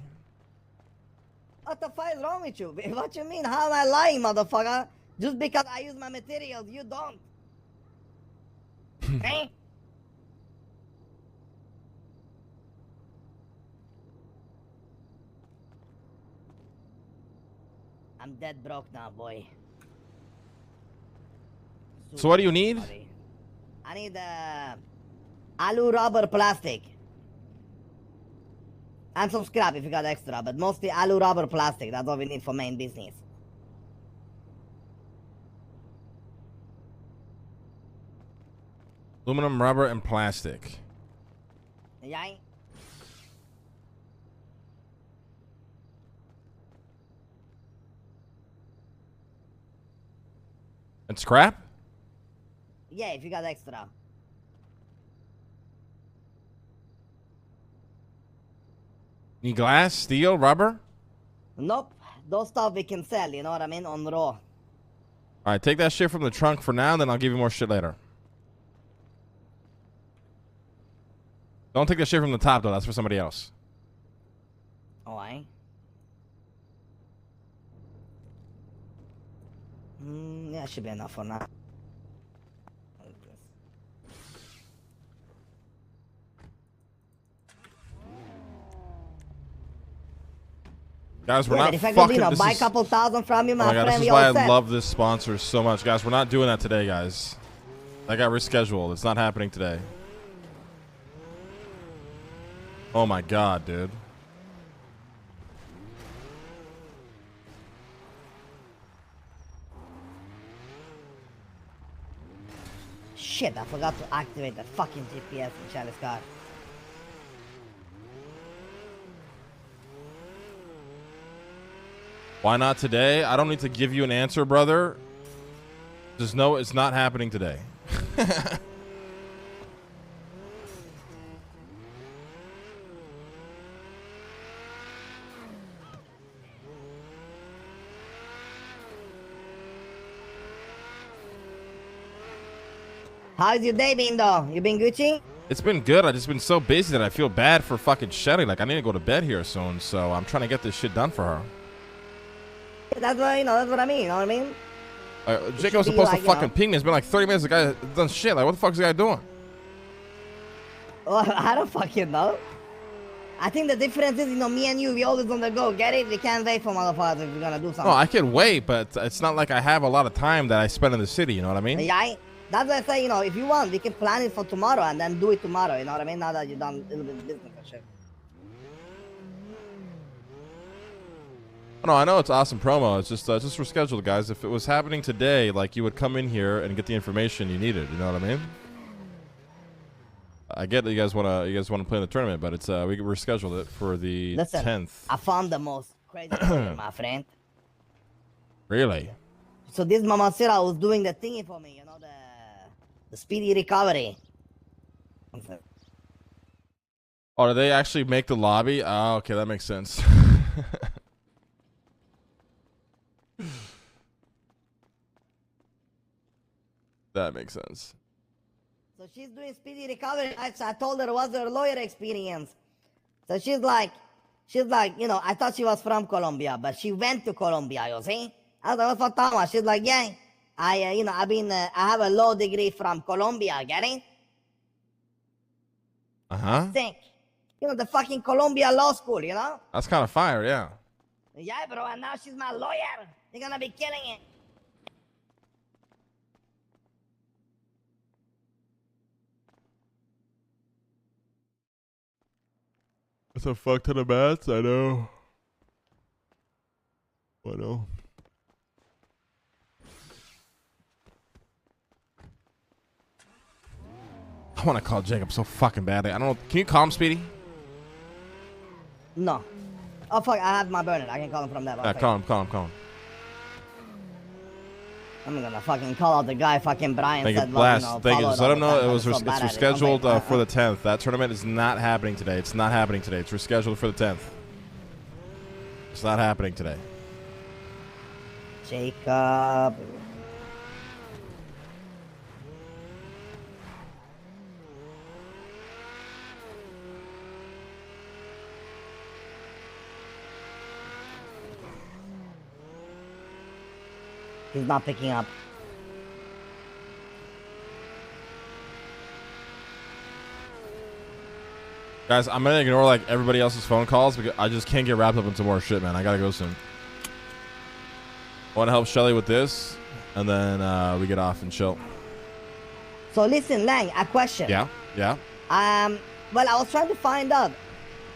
What the fuck is wrong with you? What you mean? How am I lying, motherfucker? Just because I use my materials, you don't. Eh? I'm dead broke now, boy. So what do you need? I need alu, rubber, plastic. And some scrap if you got extra, but mostly alu, rubber, plastic. That's what we need for main business. Aluminum, rubber, and plastic. Yeah? And scrap? Yeah, if you got extra. Need glass, steel, rubber? Nope. Those stuff we can sell, you know what I mean? On raw. All right, take that shit from the trunk for now, then I'll give you more shit later. Don't take that shit from the top, though. That's for somebody else. Oh, I? Yeah, should be enough for now. Guys, we're Yeah, not but if I could, fucking. you know, This buy a is, couple thousand from you, oh my my god, friend, this we is why all I set. love this sponsor so much, guys. We're not doing that today, guys. That got rescheduled. It's not happening today. Oh my god, dude. Shit, I forgot to activate the fucking GPS in Charlie's car. Why not today? I don't need to give you an answer, brother. Just know it's not happening today. How's your day been though? You been Gucci? It's been good. I just been so busy that I feel bad for fucking Shelly. Like, I need to go to bed here soon, so I'm trying to get this shit done for her. That's what, you know, that's what I mean, you know what I mean? Jake was supposed to fucking ping me. It's been like 30 minutes. The guy has done shit. Like, what the fuck is the guy doing? Well, I don't fucking know. I think the difference is, you know, me and you, we always on the go. Get it? We can't wait for motherfuckers if we're gonna do something. No, I can wait, but it's not like I have a lot of time that I spend in the city. You know what I mean? Yeah, that's why I say, you know, if you want, we can plan it for tomorrow and then do it tomorrow. You know what I mean? Now that you've done a little bit of business and shit. No, I know it's awesome promo. It's just rescheduled, guys. If it was happening today, like, you would come in here and get the information you needed. You know what I mean? I get that you guys wanna play in the tournament, but it's we rescheduled it for the 10th. I found the most crazy thing, my friend. Really? So this Mama Sira was doing the thingy for me, you know, the speedy recovery. Oh, did they actually make the lobby? Oh, okay, that makes sense. That makes sense. So she's doing speedy recovery. So I told her what's her lawyer experience. So she's like, you know, I thought she was from Colombia, but she went to Colombia, you see? I was like, what's for Thomas? She's like, yeah, you know, I have a law degree from Colombia, get it? Uh-huh. Think. You know, the fucking Colombia Law School, you know? That's kind of fire, yeah. Yeah, bro, and now she's my lawyer. You're gonna be killing it. That's a fuck ton of bats, I know. I know. I want to call Jacob so fucking badly. I don't know. Can you call him, Speedy? No. Oh, fuck, I have my burner. I can call him from that. Yeah, call him. I'm gonna fucking call out the guy fucking Brian Thank you, said, Blast. you know, Thank you. followed Just let all him the know time, it was I'm so bad it's at it. I'm rescheduled like, for the 10th. That tournament is not happening today. It's not happening today. It's rescheduled for the 10th. It's not happening today. Jacob. He's not picking up. Guys, I'm gonna ignore like everybody else's phone calls because I just can't get wrapped up into more shit, man. I gotta go soon. Want to help Shelly with this, and then we get off and chill. So listen, Lang, a question. Yeah. Well, I was trying to find out.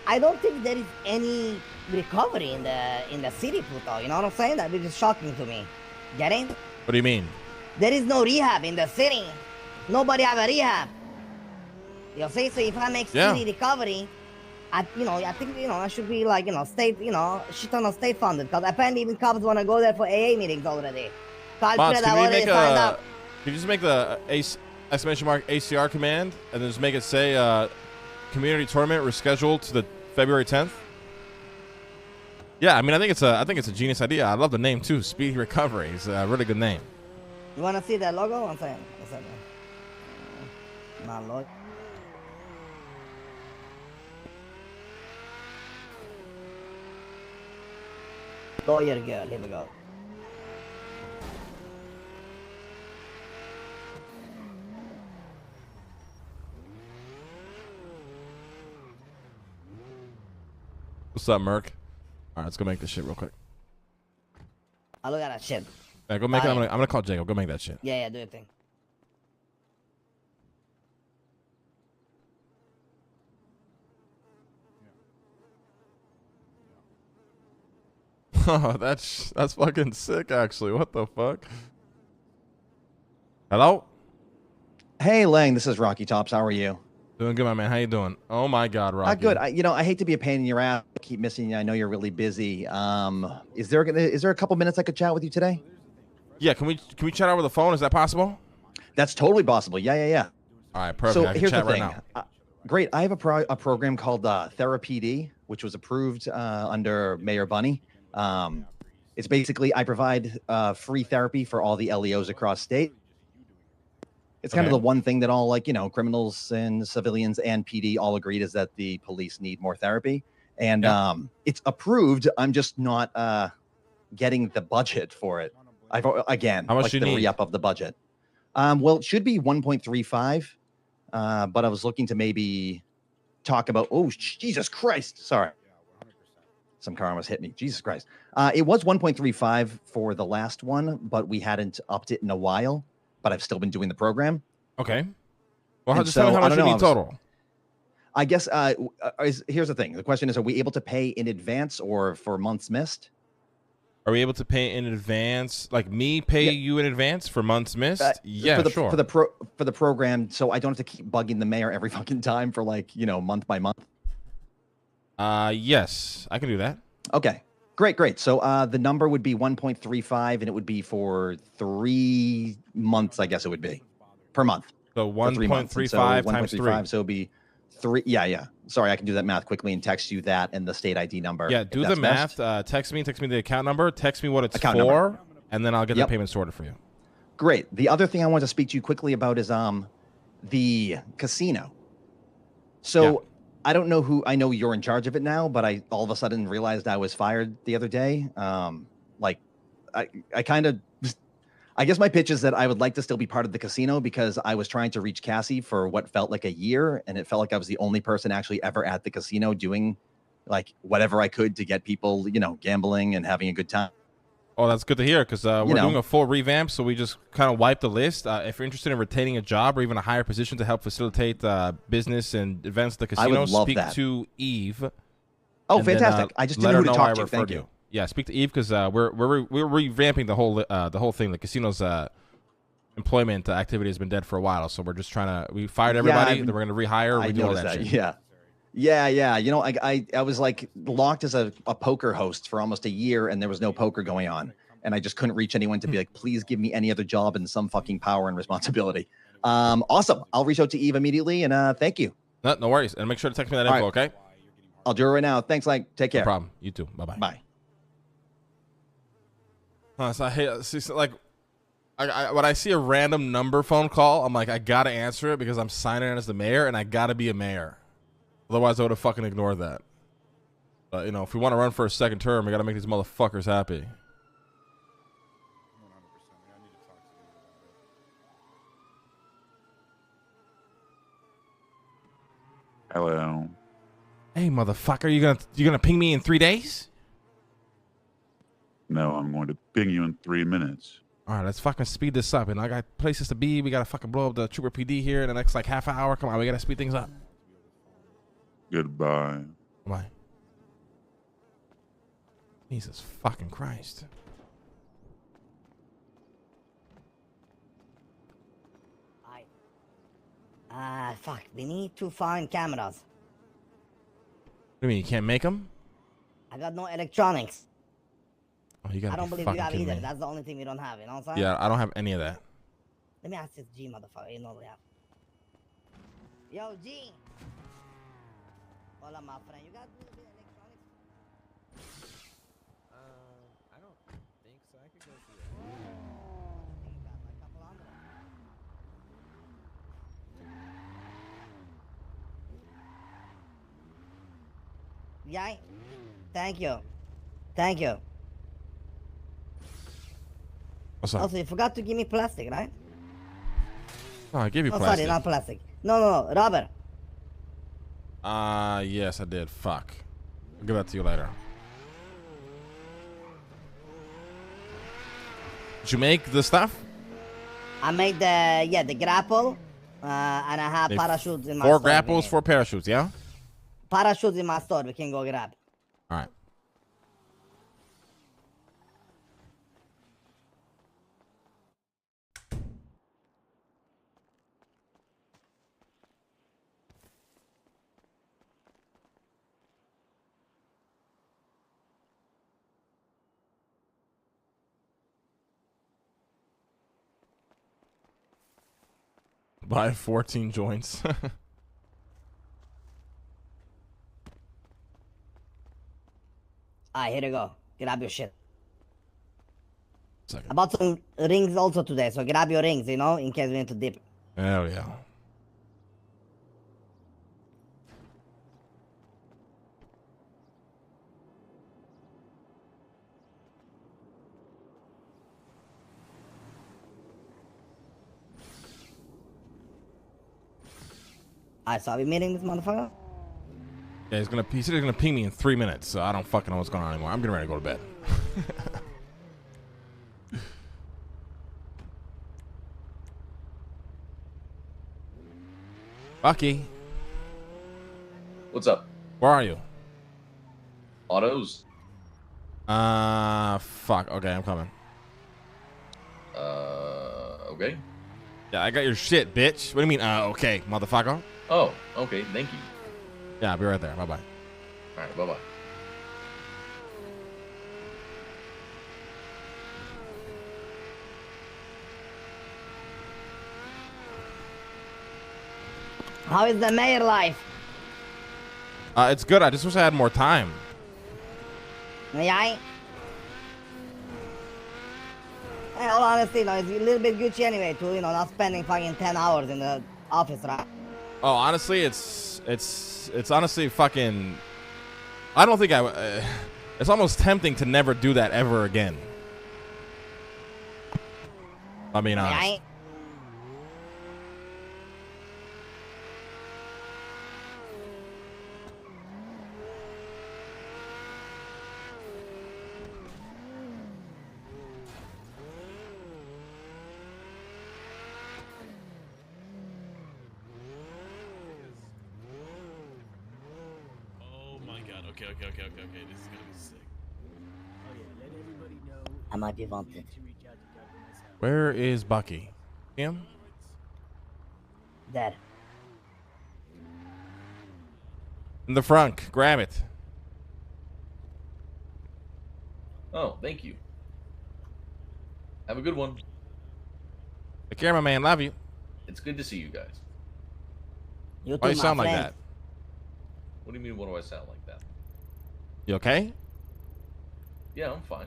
I don't think there is any recovery in the city, Pluto. You know what I'm saying? That is shocking to me. Getting? What do you mean? There is no rehab in the city. Nobody have a rehab. You see? So if I make speedy recovery, I think, I should be like, state, shit on a state funded. Because apparently even cops want to go there for AA meetings already. Mods, can you just make the exclamation mark ACR command and then just make it say community tournament rescheduled to the February 10th? Yeah, I mean, I think it's a genius idea. I love the name too. Speedy Recovery. It's a really good name. You want to see that logo? One second. Not logo. Lawyer girl. Here we go. What's up, Merc? All right, let's go make this shit real quick. I'll look at that shit. Yeah, go make it. I'm gonna call Jacob. Go make that shit. Yeah, do your thing. Oh, that's fucking sick, actually. What the fuck? Hello? Hey, Lang, this is Rocky Tops. How are you? Doing good, my man. How you doing? Oh my God, Rocky. Good. I hate to be a pain in your ass. I keep missing you. I know you're really busy. Is there a couple minutes I could chat with you today? Yeah, can we chat over the phone? Is that possible? That's totally possible. Yeah. All right, perfect. So I can here's chat the thing. right now. Great. I have a program called Therapy, which was approved under Mayor Bunny. It's basically I provide free therapy for all the LEOs across state. It's kind of the one thing that all criminals and civilians and PD all agreed is that the police need more therapy. And it's approved. I'm just not getting the budget for it. How much do you need? Re-up of the budget. Well, it should be 1.35. But I was looking to maybe talk about, oh, Jesus Christ. Sorry. Some car almost hit me. Jesus Christ. It was 1.35 for the last one, but we hadn't upped it in a while. But I've still been doing the program. Okay. Well, just tell me how much you need total. I guess here's the thing. The question is, are we able to pay in advance or for months missed? Are we able to pay in advance? Like me pay you in advance for months missed? Yeah, sure. For the program, so I don't have to keep bugging the mayor every fucking time for month by month. Yes, I can do that. Okay. Great. So the number would be 1.35, and it would be for 3 months, I guess it would be, per month. So 1.35 times 3. So it would be 3. Yeah. Sorry, I can do that math quickly and text you that and the state ID number. Yeah, do the math. Text me the account number. Text me what it's for, and then I'll get the payment sorted for you. Great. The other thing I want to speak to you quickly about is the casino. So I don't know who. I know you're in charge of it now, but I all of a sudden realized I was fired the other day. I guess my pitch is that I would like to still be part of the casino because I was trying to reach Cassie for what felt like a year, and it felt like I was the only person actually ever at the casino doing whatever I could to get people, gambling and having a good time. Oh, that's good to hear because we're doing a full revamp, so we just kind of wiped the list. If you're interested in retaining a job or even a higher position to help facilitate business and events at the casino, I would love speak that. to Eve. Oh, fantastic. I just didn't know who to talk to. Thank you. Yeah, speak to Eve because we're revamping the whole thing. The casino's employment activity has been dead for a while, so we're just trying to. We fired everybody, then we're going to rehire. We do all that shit. Yeah. I was locked as a poker host for almost a year, and there was no poker going on, and I just couldn't reach anyone to be like, please give me any other job and some fucking power and responsibility. Awesome. I'll reach out to Eve immediately, and thank you. No worries, and make sure to text me that info, okay? I'll do it right now. Thanks, take care. No problem. You too. Bye. Bye. So I hate when I see a random number phone call, I'm like, I gotta answer it because I'm signing in as the mayor, and I gotta be a mayor. Otherwise, I would have fucking ignored that. But, if we want to run for a second term, we got to make these motherfuckers happy. Hello. Hey, motherfucker, you gonna ping me in 3 days? No, I'm going to ping you in 3 minutes. All right, let's fucking speed this up. And I got places to be. We got to fucking blow up the Trooper PD here in the next half hour. Come on, we got to speed things up. Goodbye. Bye. Jesus fucking Christ. Fuck. We need to find cameras. What do you mean, you can't make them? I got no electronics. Oh, you gotta I don't believe you have either. That's the only thing we don't have, you know what I'm saying? Yeah, I don't have any of that. Let me ask this G motherfucker. You know what we have. Yo, G. Hola, my friend. You got a little bit of electronics? I don't think so. I could go through that. I think you got a couple hundred. Yeah. Thank you. What's up? Also, you forgot to give me plastic, right? Oh, I gave you plastic. Sorry, not plastic. No, rubber. Yes, I did. Fuck. I'll give that to you later. Did you make the stuff? I made the grapple, and I have parachutes in my store. 4 grapples, 4 parachutes, yeah? Parachutes in my store. We can go grab. All right. Buy 14 joints. Alright, here you go. Grab your shit. Second. I bought some rings also today, so grab your rings, you know, in case we need to dip. Hell yeah. Alright, so are we meeting this motherfucker? Yeah, he said he's gonna ping me in 3 minutes, so I don't fucking know what's going on anymore. I'm getting ready to go to bed. Bucky. What's up? Where are you? Autos. Fuck. Okay, I'm coming. Okay. Yeah, I got your shit, bitch. What do you mean? Okay, motherfucker. Oh, okay. Thank you. Yeah, I'll be right there. Bye bye. All right. Bye bye. How is the mayor life? It's good. I just wish I had more time. Yeah. Well, honestly, you know, it's a little bit Gucci anyway, too. You know, not spending fucking 10 hours in the office, right? Oh, honestly, it's honestly fucking. I don't think it's almost tempting to never do that ever again. I mean, honest. Okay. This is gonna be sick. Oh yeah, let everybody know. I might be wanted. Where is Bucky? Him? Dead. In the front. Grab it. Oh, thank you. Have a good one. Take care, my man. Love you. It's good to see you guys. You Why you sound like that? What do you mean? What do I sound like that? You okay? Yeah, I'm fine.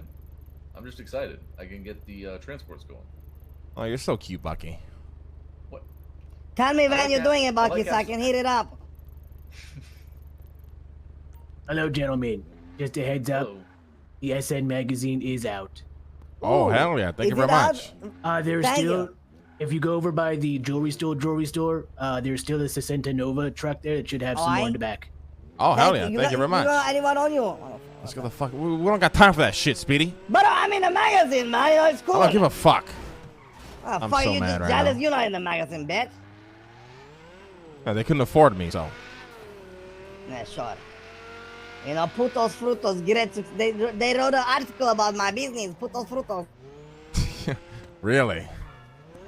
I'm just excited. I can get the transports going. Oh, you're so cute, Bucky. What? Tell me when like you're that. doing it, I Bucky, like so I that. can heat it up. Hello, gentlemen. Just a heads up. The SN magazine is out. Oh, hell yeah. Thank you very much. There's Thank still, you. if you go over by the jewelry store, there's still a Sesenta Nova truck there that should have some more in the back. Oh, hell yeah. Thank you very much. You got anyone on you? Let's get the fuck. We don't got time for that shit, Speedy. But I'm in the magazine, man. You know, it's cool. I don't give a fuck. Oh, I'm fuck, so you mad just right jealous. now. You're not in the magazine, bitch. Yeah, they couldn't afford me, so. Yeah, sure. You know, putos frutos, great. They wrote an article about my business, putos frutos. Really?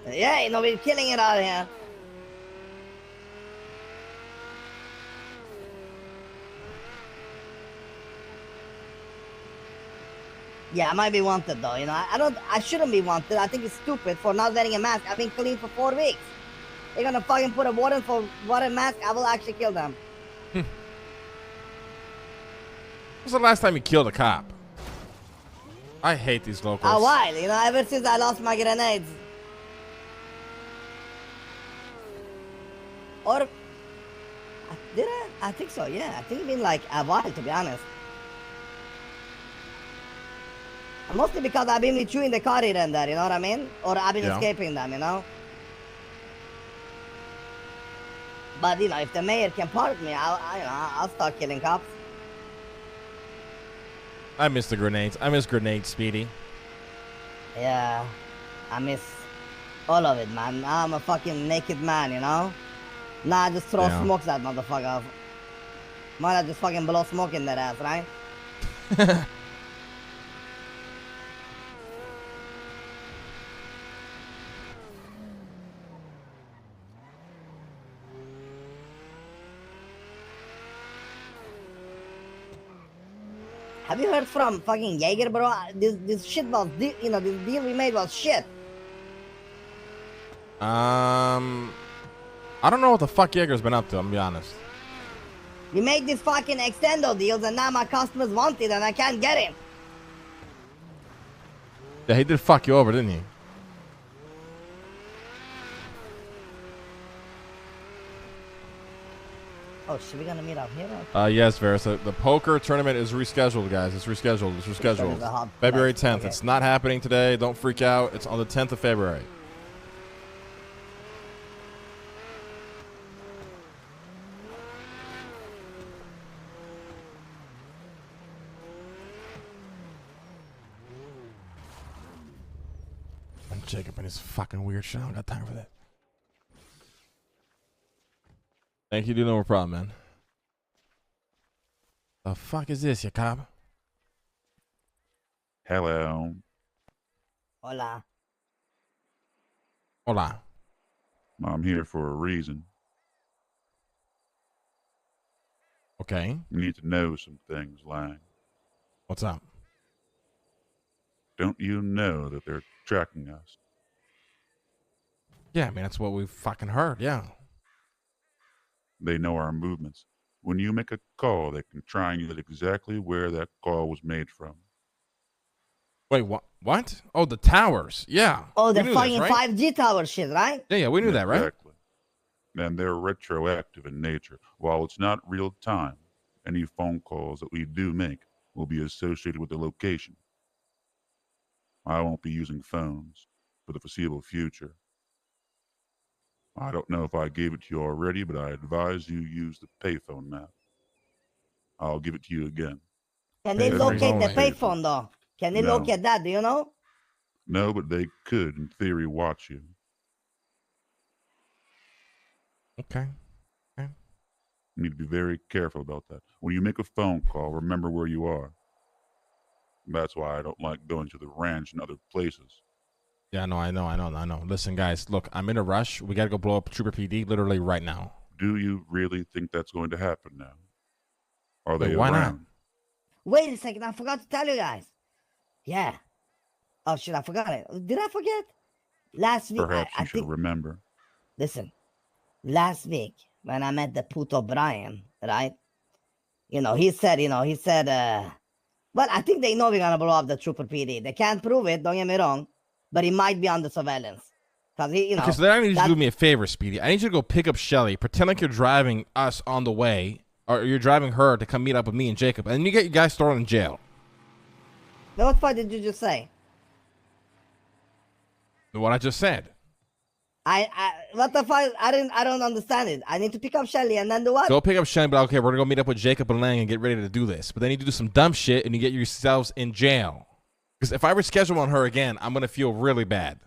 Yeah, you know, we're killing it out here. Yeah, I might be wanted though, you know. I shouldn't be wanted. I think it's stupid for not wearing a mask. I've been clean for 4 weeks. They're gonna fucking put a warrant for wearing a mask. I will actually kill them. When was the last time you killed a cop? I hate these locals. A while, you know, ever since I lost my grenades. Or did I? I think so, yeah. I think it's been like a while, to be honest. Mostly because I've been chewing the car here and there, you know what I mean? Or I've been escaping them, you know? But, you know, if the mayor can pardon me, I'll start killing cops. I miss the grenades. I miss grenades, Speedy. Yeah, I miss all of it, man. Now I'm a fucking naked man, you know? Now I just throw smokes at motherfucker. Might I just fucking blow smoke in their ass, right? Have you heard from fucking Jaeger, bro? This shit was, you know, this deal we made was shit. I don't know what the fuck Jaeger's been up to, I'm gonna be honest. We made these fucking extendo deals and now my customers want it and I can't get it. Yeah, he did fuck you over, didn't he? Oh, should we gonna meet up here? Yes, Varus. The poker tournament is rescheduled, guys. It's rescheduled. It's rescheduled. February 10th. Okay. It's not happening today. Don't freak out. It's on the 10th of February. And Jacob and his fucking weird shit. I don't got time for that. Thank you, dude. No problem, man. The fuck is this, you cop? Hello. Hola. Hola. I'm here for a reason. Okay. You need to know some things, Lang. What's up? Don't you know that they're tracking us? Yeah, I mean, that's what we've fucking heard, yeah. They know our movements. When you make a call, they can try and get exactly where that call was made from. Wait, what? What? Oh, the towers. Yeah. Oh, the We knew fucking this, right? 5G tower shit, right? Yeah, we knew that, right? Exactly. And they're retroactive in nature. While it's not real time, any phone calls that we do make will be associated with the location. I won't be using phones for the foreseeable future. I don't know if I gave it to you already, but I advise you use the payphone map. I'll give it to you again. Can they locate the payphone, though? Can they No. locate that? Do you know? No, but they could, in theory, watch you. Okay. You need to be very careful about that. When you make a phone call, remember where you are. That's why I don't like going to the ranch and other places. Yeah, no, I know. Listen, guys, look, I'm in a rush. We got to go blow up Trooper PD literally right now. Do you really think that's going to happen now? Are they Why not? around? Wait a second, I forgot to tell you guys. Yeah. Oh shit, I forgot it. Did I forget? Last week, Perhaps I you should think. remember. Listen, last week when I met the puto Brian, right? He said, well, I think they know we're gonna blow up the Trooper PD. They can't prove it, don't get me wrong, but he might be under surveillance. Cause Okay, so then I need you to do me a favor, Speedy. I need you to go pick up Shelly, pretend like you're driving us on the way, or you're driving her to come meet up with me and Jacob, and then you get you guys thrown in jail. Now, what part did you just say? What I just said. What the fuck? I don't understand it. I need to pick up Shelly and then do what? Go pick up Shelly, but okay, we're gonna go meet up with Jacob and Lang and get ready to do this. But then you do some dumb shit and you get yourselves in jail. Because if I reschedule on her again, I'm gonna feel really bad.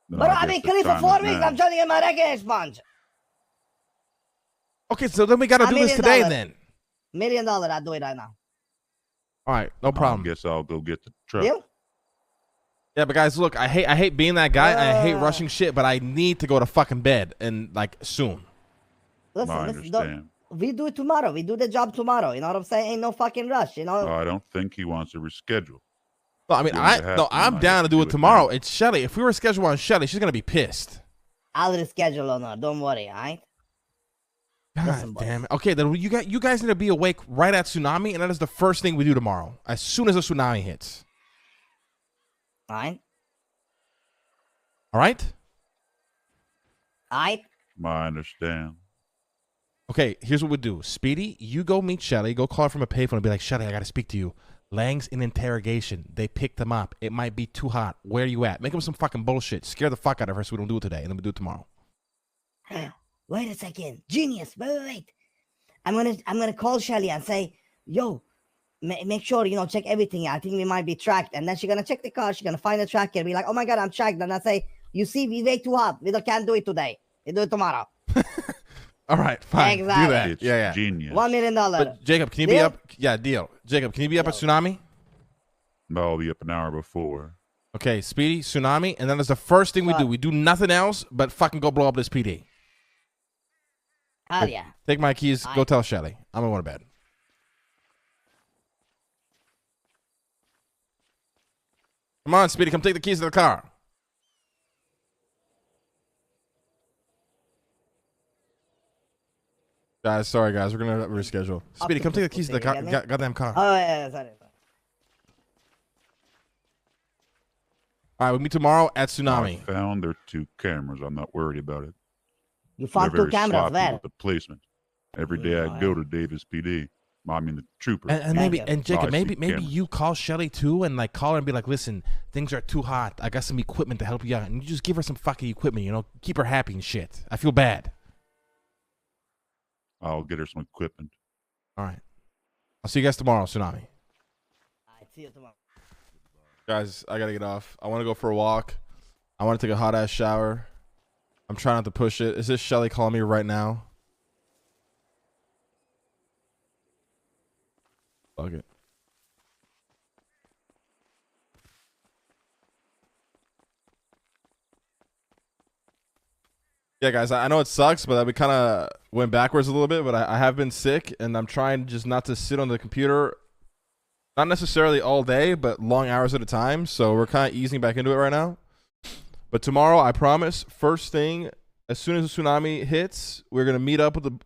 But I've been clean for 4 weeks. I'm trying to get my record expunged. Okay, so then we gotta do this today then. $1 million, I'll do it right now. All right, no problem. I guess I'll go get the truck. Deal? Yeah, but guys, look, I hate being that guy. I hate rushing shit, but I need to go to fucking bed and like soon. Listen, we do it tomorrow. We do the job tomorrow. You know what I'm saying? Ain't no fucking rush. I don't think he wants to reschedule. No, I mean, I'm down to do it tomorrow. It's Shelly. If we were scheduled on Shelly, she's gonna be pissed. I'll reschedule on her. Don't worry, all right? God damn it. Okay, then you guys need to be awake right at tsunami, and that is the first thing we do tomorrow. As soon as the tsunami hits. All right? All right? I understand. Okay, here's what we do. Speedy, you go meet Shelly. Go call her from a payphone and be like, Shelly, I got to speak to you. Lang's in interrogation. They picked him up. It might be too hot. Where you at? Make him some fucking bullshit. Scare the fuck out of her so we don't do it today, and then we do it tomorrow. Wait a second. Genius. Wait. I'm gonna call Shelly and say, yo, make sure, check everything. I think we might be tracked. And then she's going to check the car. She's going to find the tracker. Be like, oh my God, I'm tracked. And I say, you see, we way too hot. We can't do it today. We do it tomorrow. All right, fine. Exactly. Do that. It's Yeah. genius. $1 million. But Jacob, can you be up? Yeah, deal. Jacob, can you be up at Tsunami? I'll be up an hour before. Okay, Speedy, Tsunami, and then that's the first thing we do. We do nothing else but fucking go blow up this PD. Hell yeah. Take my keys. Go tell Shelly. I'm going to bed. Come on, Speedy. Come take the keys to the car. Guys, sorry, guys. We're going to reschedule. Speedy, come take the keys to the goddamn car. Oh, yeah, sorry. All right, we'll meet tomorrow at Tsunami. I found their 2 cameras. I'm not worried about it. You found They're 2 very cameras sloppy where? with the placement. Every day I go to Davis PD. I mean the trooper. And Jacob, I see maybe cameras. you call Shelly too, and like call her and be like, listen, things are too hot. I got some equipment to help you out, and you just give her some fucking equipment. Keep her happy and shit. I feel bad. I'll get her some equipment. All right, I'll see you guys tomorrow, Tsunami. See you tomorrow. Guys, I gotta get off. I want to go for a walk. I want to take a hot ass shower. I'm trying not to push it. Is this Shelly calling me right now? Fuck it. Yeah, guys, I know it sucks, but we kind of went backwards a little bit, but I have been sick, and I'm trying just not to sit on the computer, not necessarily all day, but long hours at a time, so we're kind of easing back into it right now. But tomorrow, I promise, first thing, as soon as the Tsunami hits, we're going to meet up with